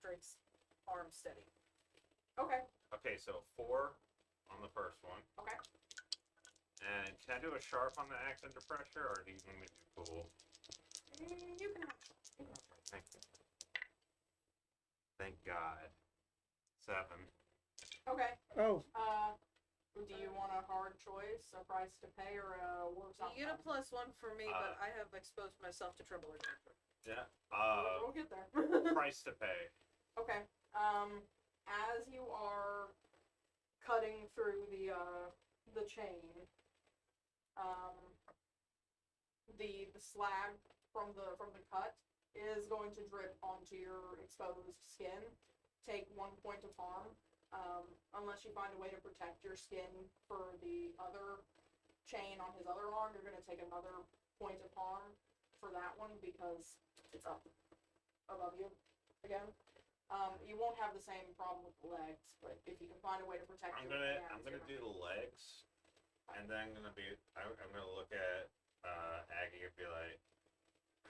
Drake's arm steady. Okay. Okay, so 4 on the first one. Okay. And can I do a sharp on the act under pressure, or do you want me to do cool? You can. Thank you. Thank God. 7. Okay. Oh, Do you want a hard choice, a price to pay, or a works You get a outcome? +1 for me, but I have exposed myself to triple advantage. Yeah. We'll get there. Price to pay. Okay. As you are cutting through the chain, the slag from the cut is going to drip onto your exposed skin. Take 1 point of harm. Unless you find a way to protect your skin for the other chain on his other arm, you're going to take another point of harm for that one because it's up above you again. You won't have the same problem with the legs, but if you can find a way to protect I'm your hands, gonna do the legs, and then I'm gonna look at Aggie and be like,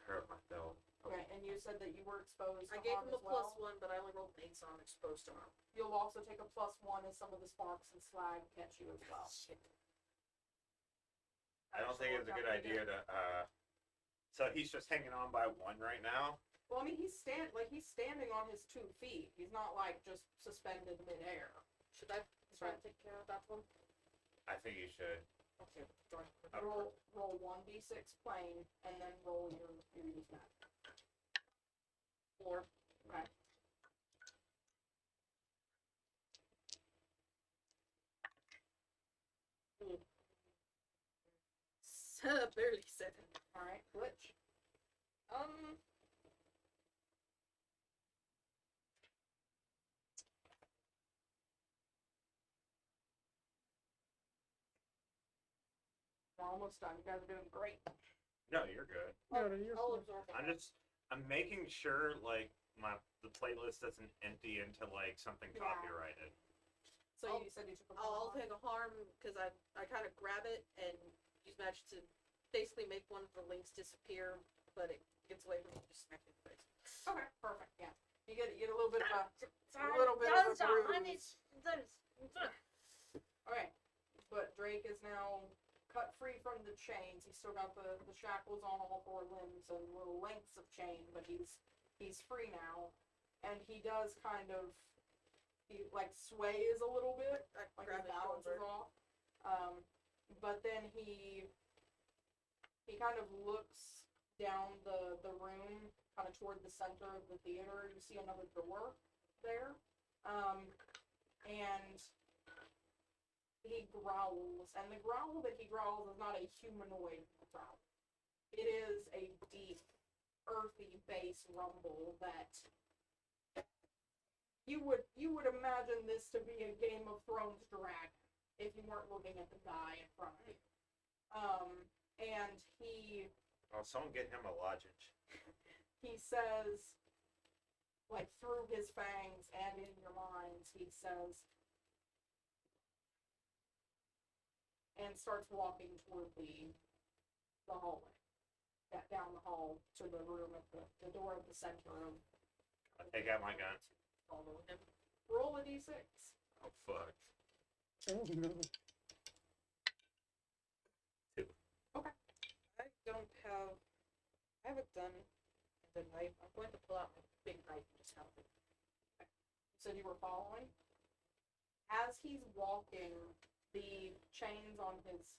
hurt my belt. Okay, and you said that you were exposed to I gave harm him a as well. +1, but I only rolled 8, so I'm exposed to harm. You'll also take a +1 as some of the sparks and slag catch you as well. I don't think it's a good idea to. So he's just hanging on by 1 right now. Well, I mean, he's standing on his 2 feet. He's not like just suspended midair. Should I try and take care of that one? I think you should. Okay, join. Roll 1d6 plain, and then roll your use magic. 4. Okay. Barely 7. All right, glitch. We're almost done. You guys are doing great. No, you're good. no, you're I'll fine. absorb it. I'm making sure like the playlist doesn't empty into like something Yeah. copyrighted. So I'll- you said you took a I'll harm. take a harm because I kind of grab it and use magic to basically make one of the links disappear, but it gets away from me, just smack it in the face. Okay, perfect. Yeah, you get a little bit of a little bit of a bruise. Okay, but Drake is now cut free from the chains. He's still got the shackles on all 4 limbs and little lengths of chain, but he's free now, and he does kind of like sways a little bit, I like grab his his balance is shoulder. off. But then he kind of looks down the room, kind of toward the center of the theater. You see another door there, and he growls, and the growl that he growls is not a humanoid growl. It is a deep, earthy bass rumble that you would imagine this to be a Game of Thrones dragon if you weren't looking at the guy in front of you. And Oh, someone get him a lozenge. he says, like through his fangs and in your minds, he says, and starts walking toward the hallway, down the hall to the room at the door at the center of. I take out my guns. Follow him. Roll a d6. Oh fuck. Oh no. I haven't done the knife. I'm going to pull out my big knife and just help it. You said you were following. As he's walking, the chains on his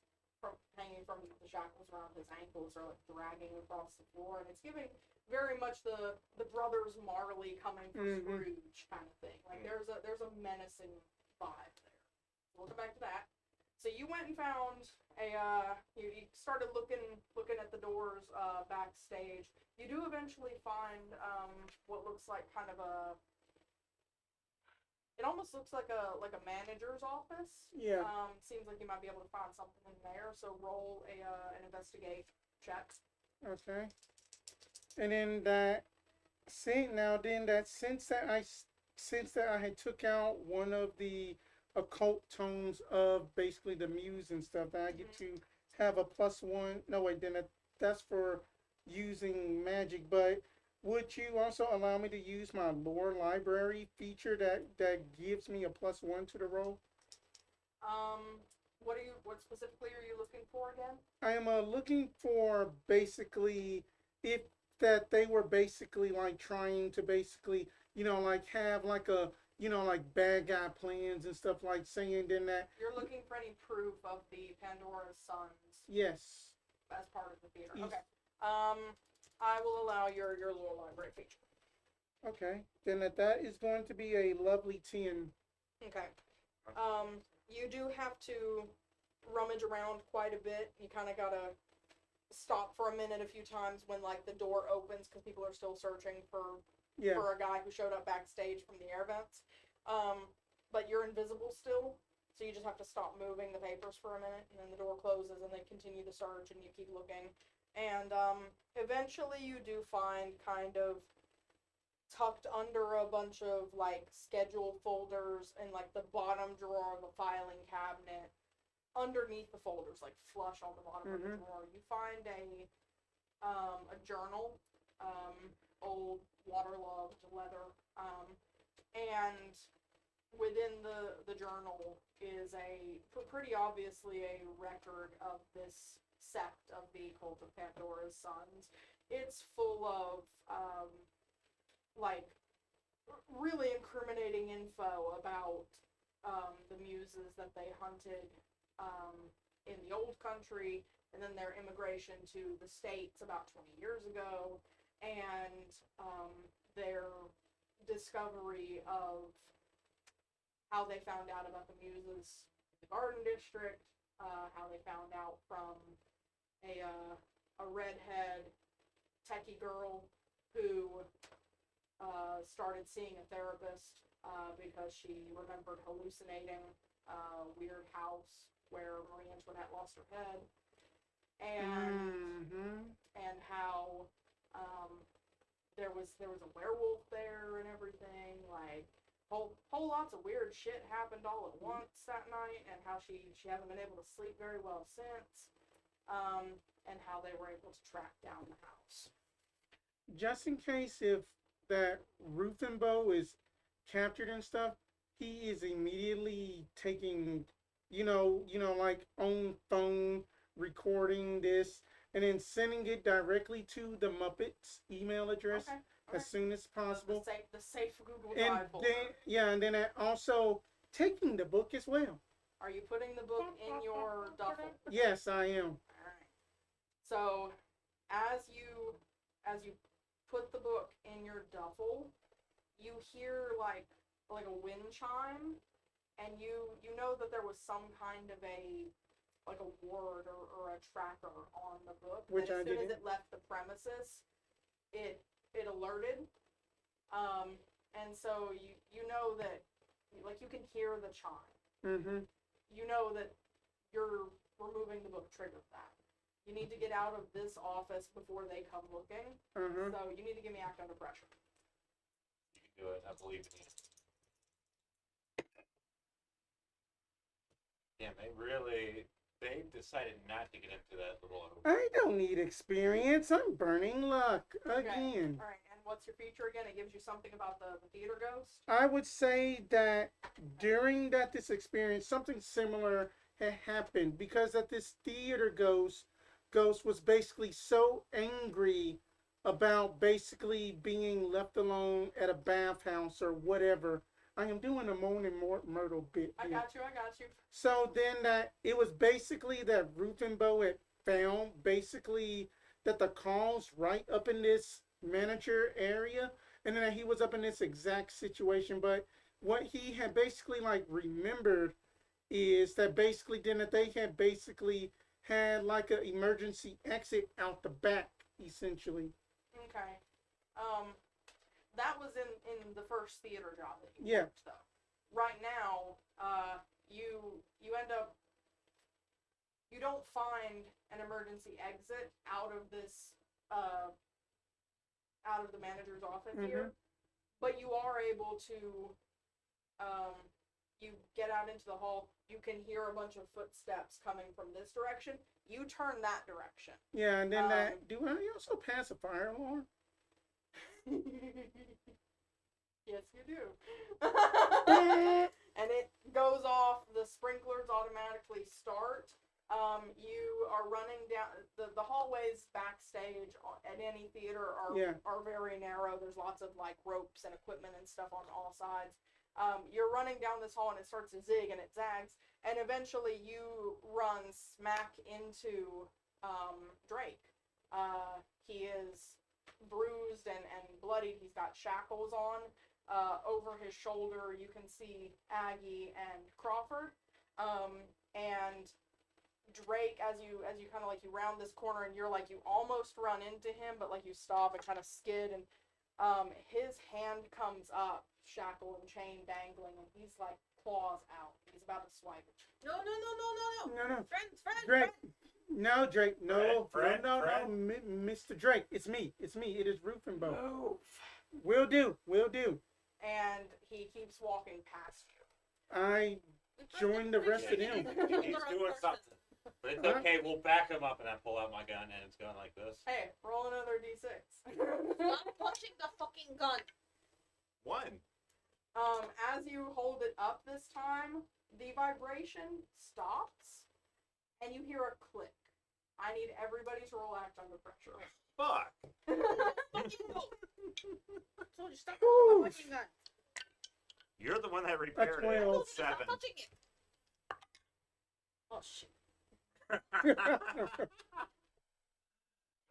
hanging from the shackles around his ankles are like dragging across the floor, and it's giving very much the brothers Marley coming from Scrooge kind of thing. Like there's a menacing vibe there. We'll come back to that. So you went and found you started looking at the doors backstage. You do eventually find what looks like kind of it almost looks like a manager's office. Yeah. Seems like you might be able to find something in there. So roll an investigate check. Okay. And then that since that I had took out one of the occult tomes of basically the muse and stuff, I get to have a +1. No wait, then that's for using magic. But would you also allow me to use my lore library feature that gives me a +1 to the roll? What specifically are you looking for again? I am looking for basically if that they were basically like trying to basically like have like a like bad guy plans and stuff, like saying then that. You're looking for any proof of the Pandora's Sons Yes. as part of the theater. Yes. Okay. I will allow your lore library feature. Okay. Then that is going to be a lovely 10. Okay. You do have to rummage around quite a bit. You kind of gotta stop for a minute a few times when like the door opens because people are still searching for Yeah. a guy who showed up backstage from the air vents. But you're invisible still, so you just have to stop moving the papers for a minute, and then the door closes, and they continue the search, and you keep looking. And eventually you do find kind of tucked under a bunch of like schedule folders in like the bottom drawer of a filing cabinet, underneath the folders, like flush on the bottom of the drawer, you find a journal, old waterlogged leather, and within the journal is pretty obviously a record of this sect of the Cult of Pandora's Sons. It's full of like really incriminating info about the muses that they hunted in the old country, and then their immigration to the States about 20 years ago, and their discovery of how they found out about the muses in the Garden District, how they found out from a redhead techie girl who started seeing a therapist because she remembered hallucinating a weird house where Marie Antoinette lost her head, and how there was a werewolf there and everything, like whole lots of weird shit happened all at once that night, and how she hasn't been able to sleep very well since, and how they were able to track down the house. Just in case if that Rufenbo is captured and stuff, he is immediately taking, like on phone recording this and then sending it directly to the Muppets email address as soon as possible. The safe Google And Drive folder. and then also taking the book as well. Are you putting the book in your duffel? Yes, I am. Alright. So as you put the book in your duffel, you hear like a wind chime, and you know that there was some kind of a word or a tracker on the book. Which that I as soon as didn't. it left the premises, it alerted. and so you know that, like, you can hear the chime. Mm-hmm. You know that you're removing the book triggered that. You need to get out of this office before they come looking. Uh-huh. So you need to give me act under pressure. You can do it. I believe in you. Damn, they decided not to get into that little. I don't need experience. I'm burning luck again. All right. And what's your feature again? It gives you something about the theater ghost. I would say that during this experience, something similar had happened because that this theater ghost was basically so angry about basically being left alone at a bathhouse or whatever. I am doing a Moan and Myrtle bit I here. got you. So then that it was basically that Rufenbo had found basically that the calls right up in this manager area, and then he was up in this exact situation. But what he had basically like remembered is that basically then that they had basically had like an emergency exit out the back, essentially. Okay. That was in the first theater job that you Yeah. worked, though. Right now, you end up, you don't find an emergency exit out of this out of the manager's office here, but you are able to you get out into the hall. You can hear a bunch of footsteps coming from this direction. You turn that direction. Yeah, and then that do I also pass a fire alarm? Yes, you do. And it goes off. The sprinklers automatically start. You are running down the hallways backstage at any theater are very narrow. There's lots of like ropes and equipment and stuff on all sides. You're running down this hall and it starts to zig and it zags, and eventually you run smack into Drake. He is bruised and bloodied. He's got shackles on. Over his shoulder, you can see Aggie and Crawford. And Drake, as you kind of like you round this corner and you're like you almost run into him, but like you stop and kind of skid, and his hand comes up, shackle and chain dangling, and he's like claws out. He's about to swipe it. No. No. Friends. Drake. No, Drake. No. Fred, No, Mr. Drake. It's me. It is Rufenbo. Move. Will do. And he keeps walking past you. I joined the rest of them. He's doing something. But it's okay, we'll back him up, and I pull out my gun, and it's going like this. Hey, roll another d6. Stop punching the fucking gun. 1. As you hold it up this time, the vibration stops, and you hear a click. I need everybody to roll act under pressure. Fuck. Fucking go. I told you, stop punching the fucking gun. You're the one that repaired That's it. well. Stop 7. touching it. Oh shit. I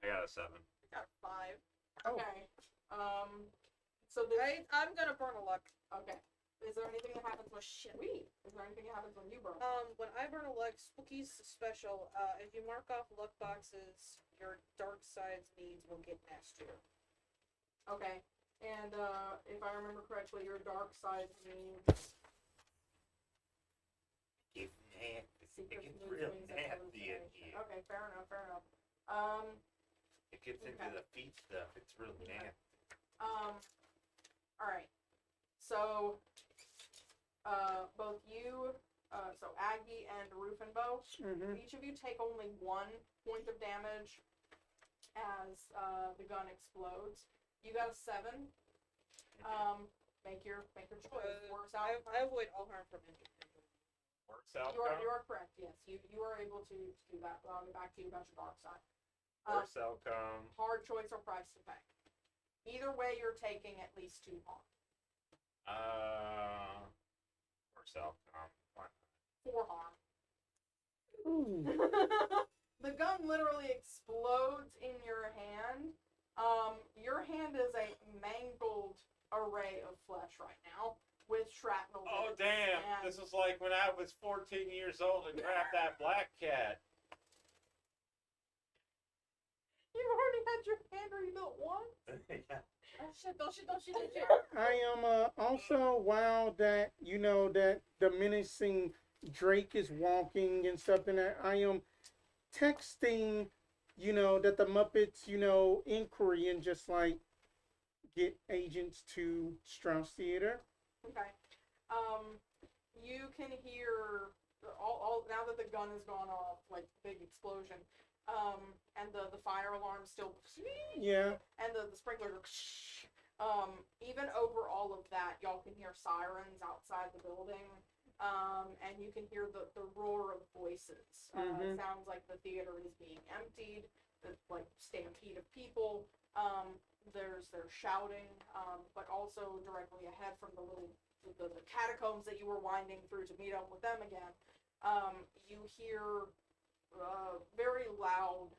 got a 7. I got 5. Okay. So this, I'm gonna burn a luck. okay. Is there anything that happens Oh shit. Sweet. Is there anything that happens when you burn? When I burn a luck, Spooky's special. If you mark off luck boxes, your dark side's needs will get nastier. Okay. And if I remember correctly, your dark side means It secret gets mood real swings and nasty in hallucinations. here. Okay, fair enough. It gets into Okay. the feet stuff. It's real nasty. All right. So, both you, so Aggie and Rufenbo, each of you take only 1 point of damage as the gun explodes. You got a 7. Make your choice. Works out. I avoid all harm from injury. Works out. You are correct. Yes, you are able to do that. But I'll get back to you about your dark side. Works outcome. Hard choice or price to pay. Either way, you're taking at least 2 harm. Works outcome. 4 harm. Ooh. The gun literally explodes in your hand. Your hand is a mangled array of flesh right now with shrapnel. Oh bits, damn! and This is like when I was 14 years old and grabbed that black cat. you've already had your hand rebuilt once. Yeah. Oh shit, don't shit, don't shit, don't shit. I am also wow that that the menacing Drake is walking and stuff, and that I am texting, that the Muppets, inquiry and just like get agents to Strauss Theater. Okay. You can hear all now that the gun has gone off, like big explosion, and the fire alarm still, Yeah. and the sprinkler, even over all of that, y'all can hear sirens outside the building, and you can hear the roar of voices. It sounds like the theater is being emptied. The like stampede of people. There's shouting, but also directly ahead from the catacombs that you were winding through to meet up with them again. You hear very loud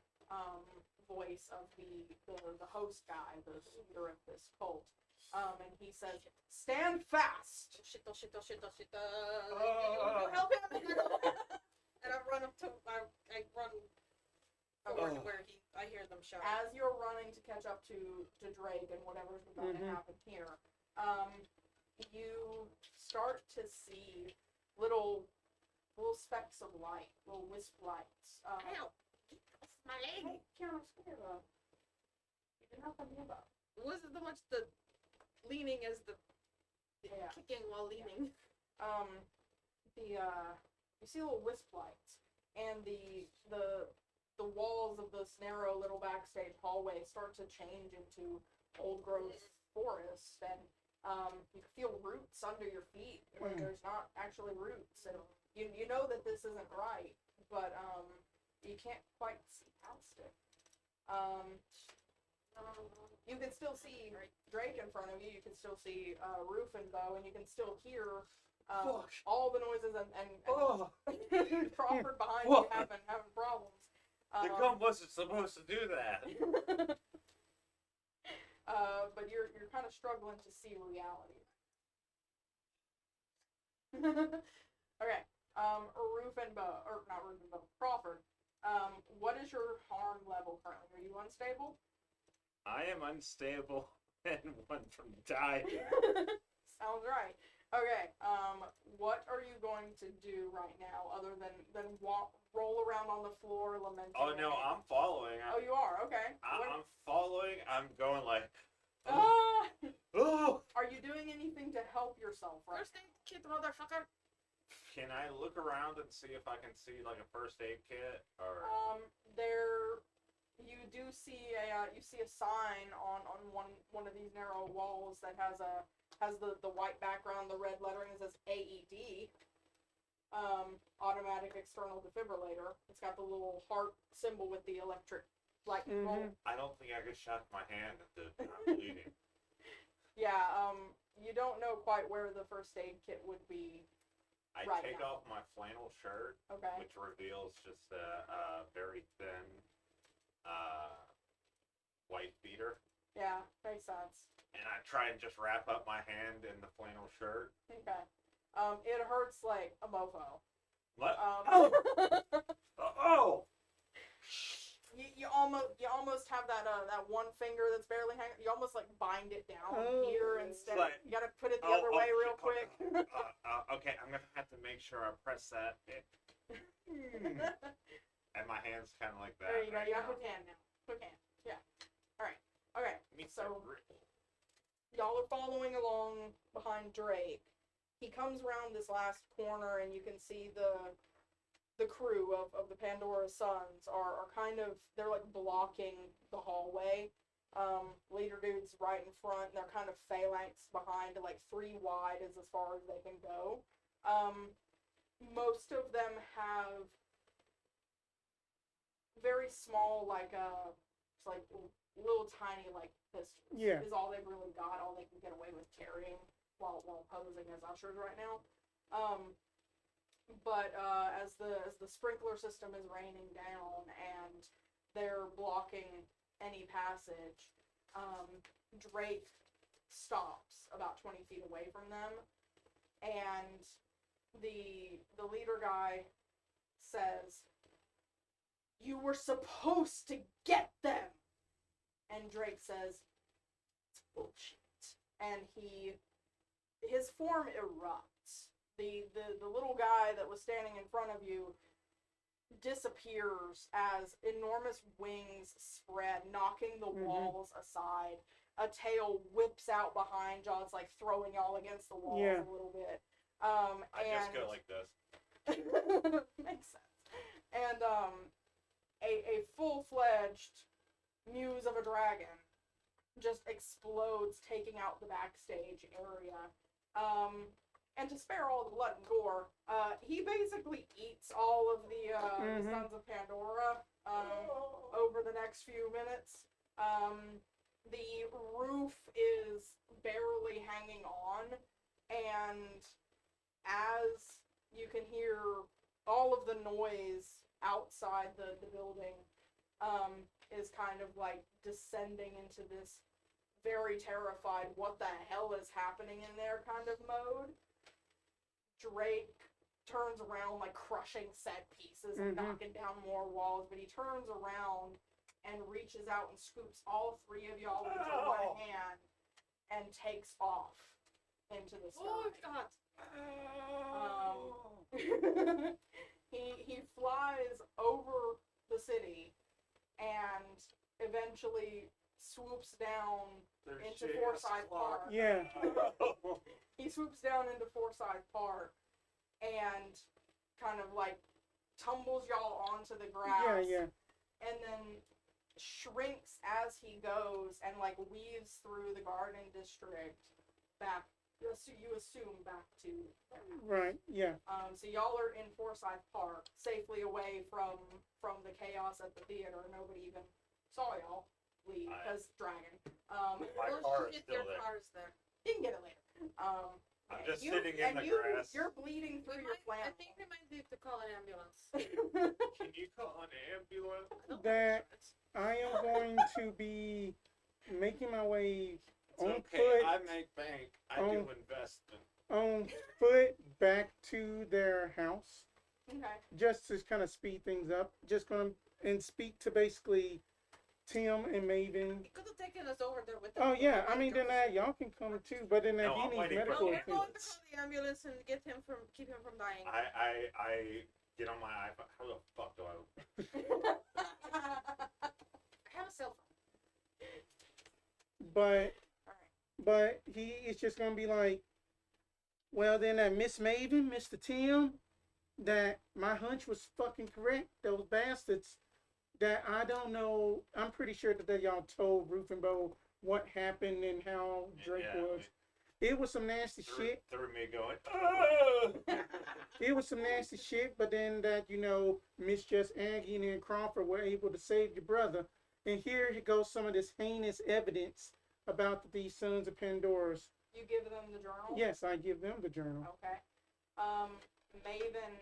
voice of the host guy, the leader of this cult, and he says, "Stand fast." Oh shit, oh shit, oh shit, oh shit. You help him. And I run up to I run forward to where I hear them shout. As you're running to catch up to Drake and whatever's going to happen here, you start to see little specks of light, little wisp lights. Ow! That's my leg. Hey, Kiana, scared of. You did not come near that. Wasn't so much the leaning as the Yeah. kicking while leaning. You see little wisp lights, and the walls of this narrow little backstage hallway start to change into old growth forest, and you can feel roots under your feet where there's not actually roots, and you know that this isn't right, but you can't quite see past it. You can still see Drake in front of you. You can still see Roof and Bo, and you can still hear all the noises and Crawford behind you having problems. The gun wasn't supposed to do that. But you're kind of struggling to see reality. Okay. Roof and Bo, or not Roof and Bo, Crawford. What is your harm level currently? Are you unstable? I am unstable and one from dying. Sounds right. Okay. What are you going to do right now, other than roll around on the floor lamenting? Oh no, I'm following. Oh, you are. Okay. I'm following. I'm going like. Ah! Oh! Are you doing anything to help yourself right First aid kit, motherfucker. Can I look around and see if I can see like a first aid kit or? There, you do see a sign on one of these narrow walls that has the white background, the red lettering. It says AED, automatic external defibrillator. It's got the little heart symbol with the electric light control. I don't think I could shock my hand at the bleeding. Yeah, you don't know quite where the first aid kit would be. I Right take now. off my flannel shirt, Okay. which reveals just a very thin white beater, Yeah, makes sense. and I try and just wrap up my hand in the flannel shirt. Okay. It hurts like a mofo. What? Oh! You almost have that one finger that's barely hanging. You almost like bind it down here instead. Like- You gotta put it the other way real quick. Okay, I'm gonna have to make sure I press that. And my hand's kind of like that. There you go. right You got now. quick hand now. Quick hand. Yeah. All right. Okay. Meets So that grip. y'all are following along behind Drake. He comes around this last corner, and you can see the crew of the Pandora Sons are kind of, they're like blocking the hallway. Leader dude's right in front, and they're kind of phalanx behind, like 3 wide is as far as they can go. Most of them have very small, like it's like little tiny like pistols. Yeah. Is all they've really got, all they can get away with carrying while posing as ushers right now. But as the sprinkler system is raining down and they're blocking any passage, Drake stops about 20 feet away from them, and the leader guy says, "You were supposed to get them." And Drake says, bullshit. And his form erupts. The little guy that was standing in front of you disappears as enormous wings spread, knocking the walls aside. A tail whips out behind y'all. It's like throwing y'all against the walls Yeah. a little bit. I And just go like this. makes sense. And a full-fledged muse of a dragon just explodes, taking out the backstage area. And to spare all the blood and gore, he basically eats all of the Sons of Pandora over the next few minutes. The roof is barely hanging on, and as you can hear all of the noise outside the building is kind of like descending into this very terrified, what the hell is happening in there kind of mode. Drake turns around like crushing set pieces and knocking down more walls, but he turns around and reaches out and scoops all three of y'all into one hand and takes off into the sky. Oh God! He flies over the city and eventually swoops down into Forsyth Park. Yeah. He swoops down into Forsyth Park and kind of like tumbles y'all onto the grass. Yeah. And then shrinks as he goes and like weaves through the garden district back. You assume back to their house. Right. Yeah. So y'all are in Forsyth Park, safely away from the chaos at the theater. Nobody even saw y'all leave because dragon. My Well, car is shit, still your there. car's there. You can get it later. I'm just you- sitting in and the you, grass. You're bleeding through your I flannel. think we might need to call an ambulance. Can you call an ambulance? I don't That- think so. I am going to be making my way It's on okay. foot. I make bank. I do investment. On foot back to their house, Okay. just to kind of speed things up. Just gonna and speak to basically Tim and Maven. He could have taken us over there with Oh yeah, I mean then y'all can come too, but then No, he I'm needs waiting for medical No, the we're attention. going to call the ambulance and keep him from dying. I get on my iPhone. How the fuck do I? I have a cell phone. But Alright. but he is just gonna be like, well then that Miss Maven, Mr. Tim, that my hunch was fucking correct. Those bastards that I don't know. I'm pretty sure that y'all told Roof and Bo what happened and how Drake Yeah, was. It was some nasty shit. Through me going. Oh! It was some nasty shit, but then that, Miss Jess Aggie and Crawford were able to save your brother. And here goes some of this heinous evidence about these Sons of Pandora's. You give them the journal? Yes, I give them the journal. Okay. Maven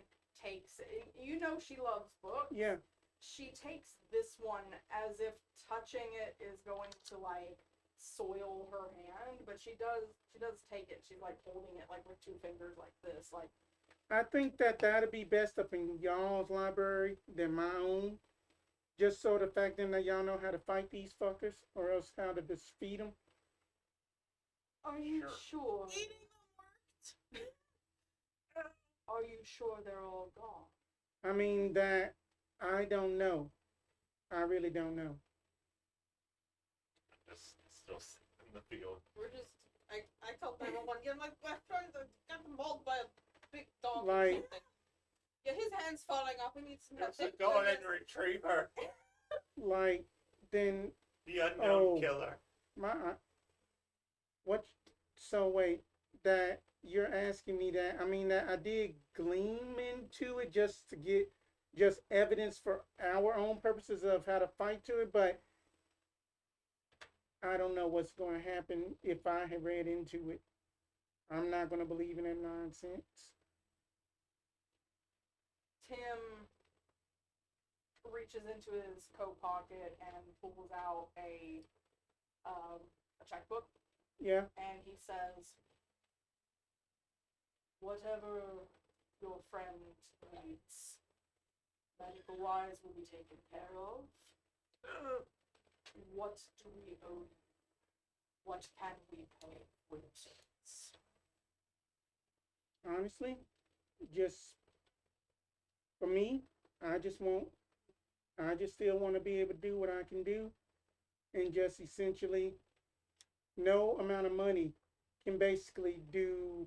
takes it. You know she loves books. Yeah. She takes this one as if touching it is going to like soil her hand, but she does take it. She's like holding it like with two fingers like this, like. I think that that'd be best up in y'all's library than my own. Just so the fact then that y'all know how to fight these fuckers, or else how to defeat them. Are you sure? Eating them worked. Are you sure they're all gone? I mean that I don't know. I really don't know. Just still sitting in the field. We're just. I told everyone, yeah, my friend got mauled by a big dog or Like- something. Yeah, his hand's falling off. We need some help. There's a golden retriever. Like then The unknown Oh. killer. what? So wait, that you're asking me that? I mean that I did gleam into it just to get just evidence for our own purposes of how to fight to it, but I don't know what's going to happen if I had read into it. I'm not going to believe in that nonsense. Tim reaches into his coat pocket and pulls out a checkbook, Yeah. and he says, "Whatever your friend needs, medical wise, will be taken care of. What do we owe you?" what can we pay for your service? Honestly, just for me, I just want, I just still want to be able to do what I can do, and just essentially, no amount of money can basically do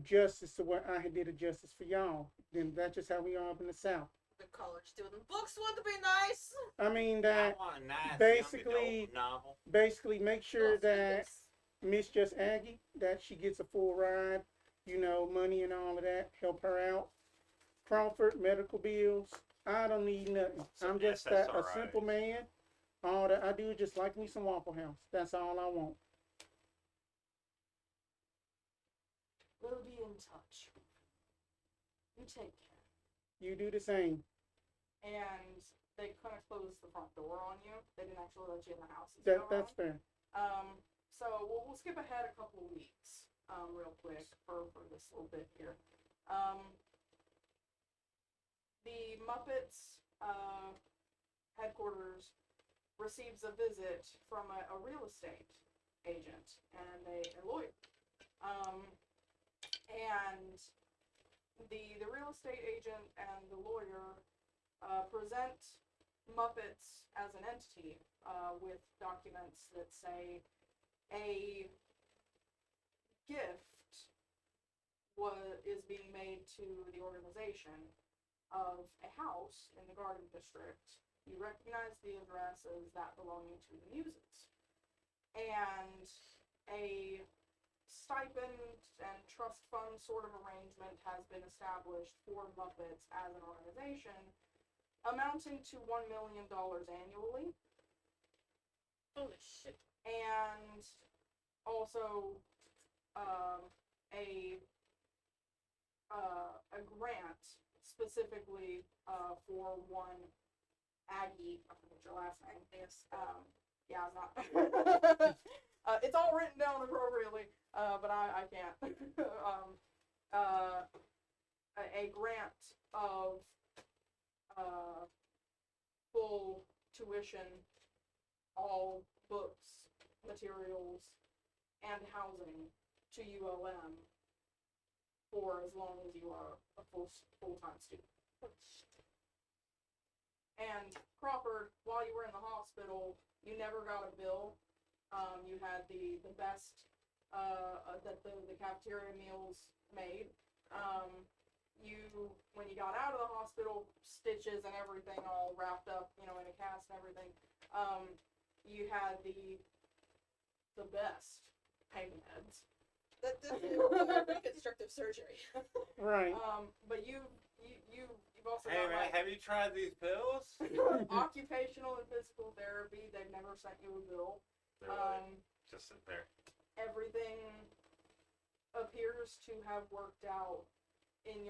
justice to what I had did a justice for y'all. Then that's just how we are up in the South. The college student books would be nice. I mean I that want a nice basically- young adult novel. basically make sure Los that Feliz. Miss Just Aggie, that she gets a full ride, money and all of that, help her out. Crawford, medical bills. I don't need nothing. Some I'm just a SSRIs. simple man. All that I do is just like me some Waffle House. That's all I want. We'll be in touch. You take care. You do the same. And they kind of closed the front door on you. They didn't actually let you in the house. That's fair. So we'll skip ahead a couple weeks, real quick for this little bit here. The Muppets headquarters receives a visit from a real estate agent and a lawyer. And the real estate agent and the lawyer present Muppets as an entity with documents that say a gift is being made to the organization of a house in the Garden District. You recognize the address as that belonging to the Muses. And a stipend and trust fund sort of arrangement has been established for Muppets as an organization, amounting to $1 million annually. Holy shit. And also a grant specifically for one Aggie. I forget your last name. Yes. Yeah, it's not. It's all written down appropriately, but I can't. A grant of full tuition, all books, materials, and housing to ULM for as long as you are a full-time student. And Crawford, while you were in the hospital, you never got a bill. You had the best that the cafeteria meals made. When you got out of the hospital, stitches and everything all wrapped up, in a cast and everything. You had the best pain meds. That definitely required reconstructive surgery. Right. But you've also Hey got man, like have you tried these pills? occupational and physical therapy. They've never sent you a bill. They're like, just sit there. Everything appears to have worked out in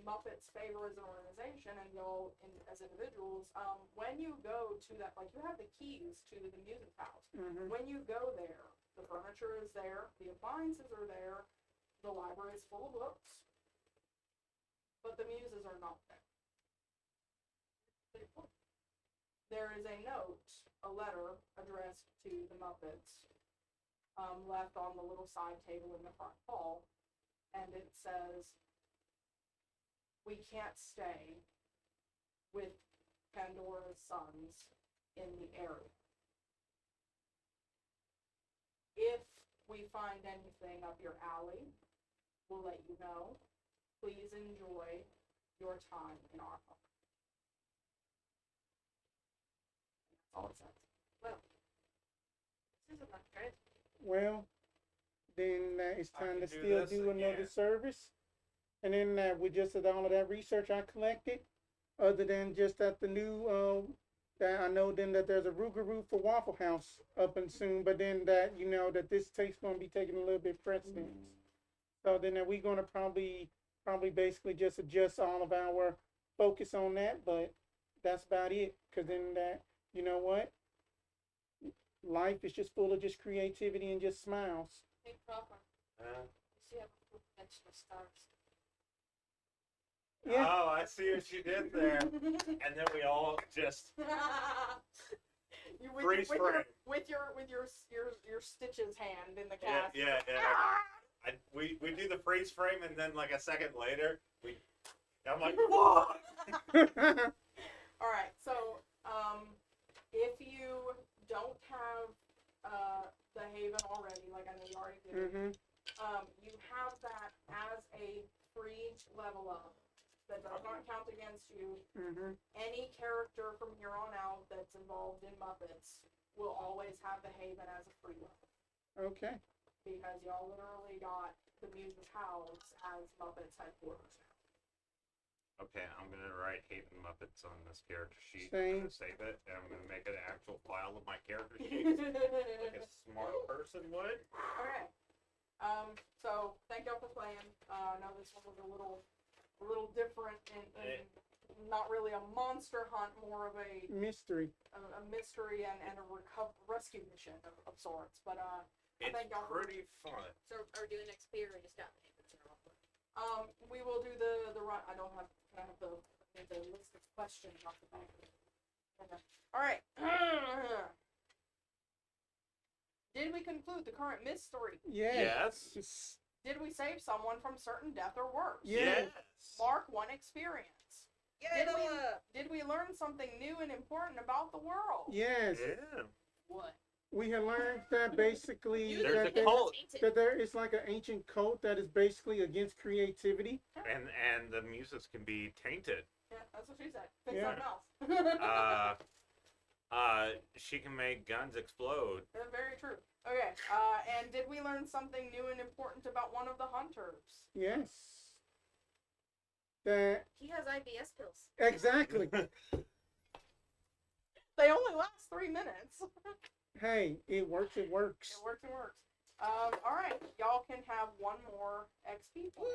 Muppet's favor as an organization and y'all as individuals. When you go to that, like, you have the keys to the music house. Mm-hmm. When you go there, the furniture is there, the appliances are there, the library is full of books, but the muses are not there. There is a note, a letter addressed to the Muppets, left on the little side table in the front hall, and it says, "We can't stay with Pandora's sons in the area. If we find anything up your alley, we'll let you know. Please enjoy your time in our home." That's all it says. This isn't that good. Well, then it's I time can to do still this do another again. service. And then with just all of that research I collected, other than just that the new, that I know then that there's a Rougarou for Waffle House up and soon, but then that, that this taste's going to be taking a little bit precedence. So then we're going to probably basically just adjust all of our focus on that, but that's about it. Because then that, you know what? Life is just full of just creativity and just smiles. Hey, Crawford, Huh? you see how we mentioned the stars? Yeah. Oh, I see what you did there. And then we all just You with freeze frame. with your Stitches hand in the Yeah, cast. yeah, yeah. We do the freeze frame, and then like a second later, I'm like, what? All right, so if you don't have the Haven already, like I know you already did, you have that as a free level up that does not count against you. Any character from here on out that's involved in Muppets will always have the Haven as a free level. Okay. Because y'all literally got the Muses house as Muppets headquarters now. Okay, I'm gonna write Haven Muppets on this character sheet. Same. I'm gonna save it, and I'm gonna make it an actual file of my character sheet, like a smart person would. Okay. So thank y'all for playing. I know this one was a little different and not really a monster hunt, more of a Mystery. mystery and a rescue mission of sorts. But It's thank y'all for. pretty fun. So are we doing XP or we just got the We will do the run. I don't have. Can I have the list of questions off the back? Okay. All right. Did we conclude the current mystery? Yes. Did we save someone from certain death or worse? Yes. Mark 1 experience. Yeah. Did we learn something new and important about the world? Yes. Yeah. What? We have learned that basically There's that a cult. that there is like an ancient cult that is basically against creativity. And the muses can be tainted. Yeah, that's what she said. Fix Yeah. something else. She can make guns explode. Very true. Okay. And did we learn something new and important about one of the hunters? Yes. That He has IBS pills. exactly. They only last 3 minutes. Hey, it works. It works. It works. It works. All right. Y'all can have one more XP point.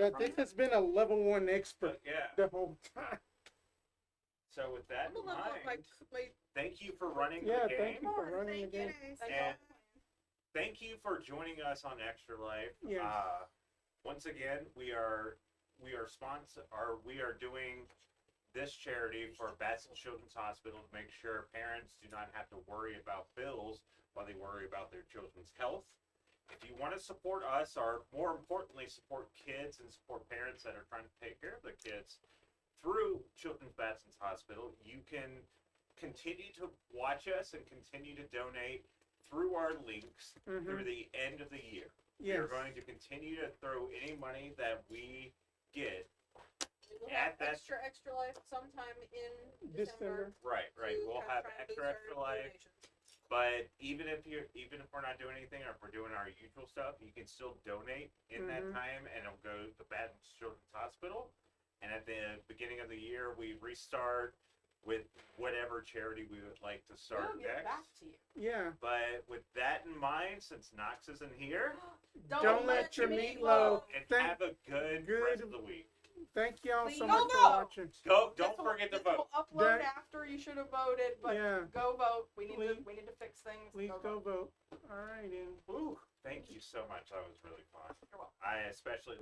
Okay. This has been a level 1 expert Yeah. the whole time. So with that I'm in a level up mind, my thank you for running Yeah, the game. thank you for running the game. And thank you for joining us on Extra Life. Yes. Once again, we are doing this charity for Batson Children's Hospital to make sure parents do not have to worry about bills while they worry about their children's health. If you want to support us, or more importantly, support kids and support parents that are trying to take care of their kids through Children's Batson's Hospital, you can continue to watch us and continue to donate through our links through the end of the year. Yes. We're going to continue to throw any money that we get. We'll At have that- extra life sometime in December. Right. to We'll kind have of try and boost extra our life. donations. But even if we're not doing anything, or if we're doing our usual stuff, you can still donate in that time, and it'll go to Baton Children's Hospital. And at the beginning of the year, we restart with whatever charity we would like to start We'll get back next. to you. Yeah. But with that in mind, since Knox isn't here, Don't let your meat low. and Thank- have a good good- rest of the week. Thank y'all so Please much go for watching. Don't This will- forget to this will vote. upload That- after you should have voted, but Yeah. go vote. We need Please- to fix things. Please go vote. All right, then. Woo. Thank you so much. That was really fun. You're welcome. I especially.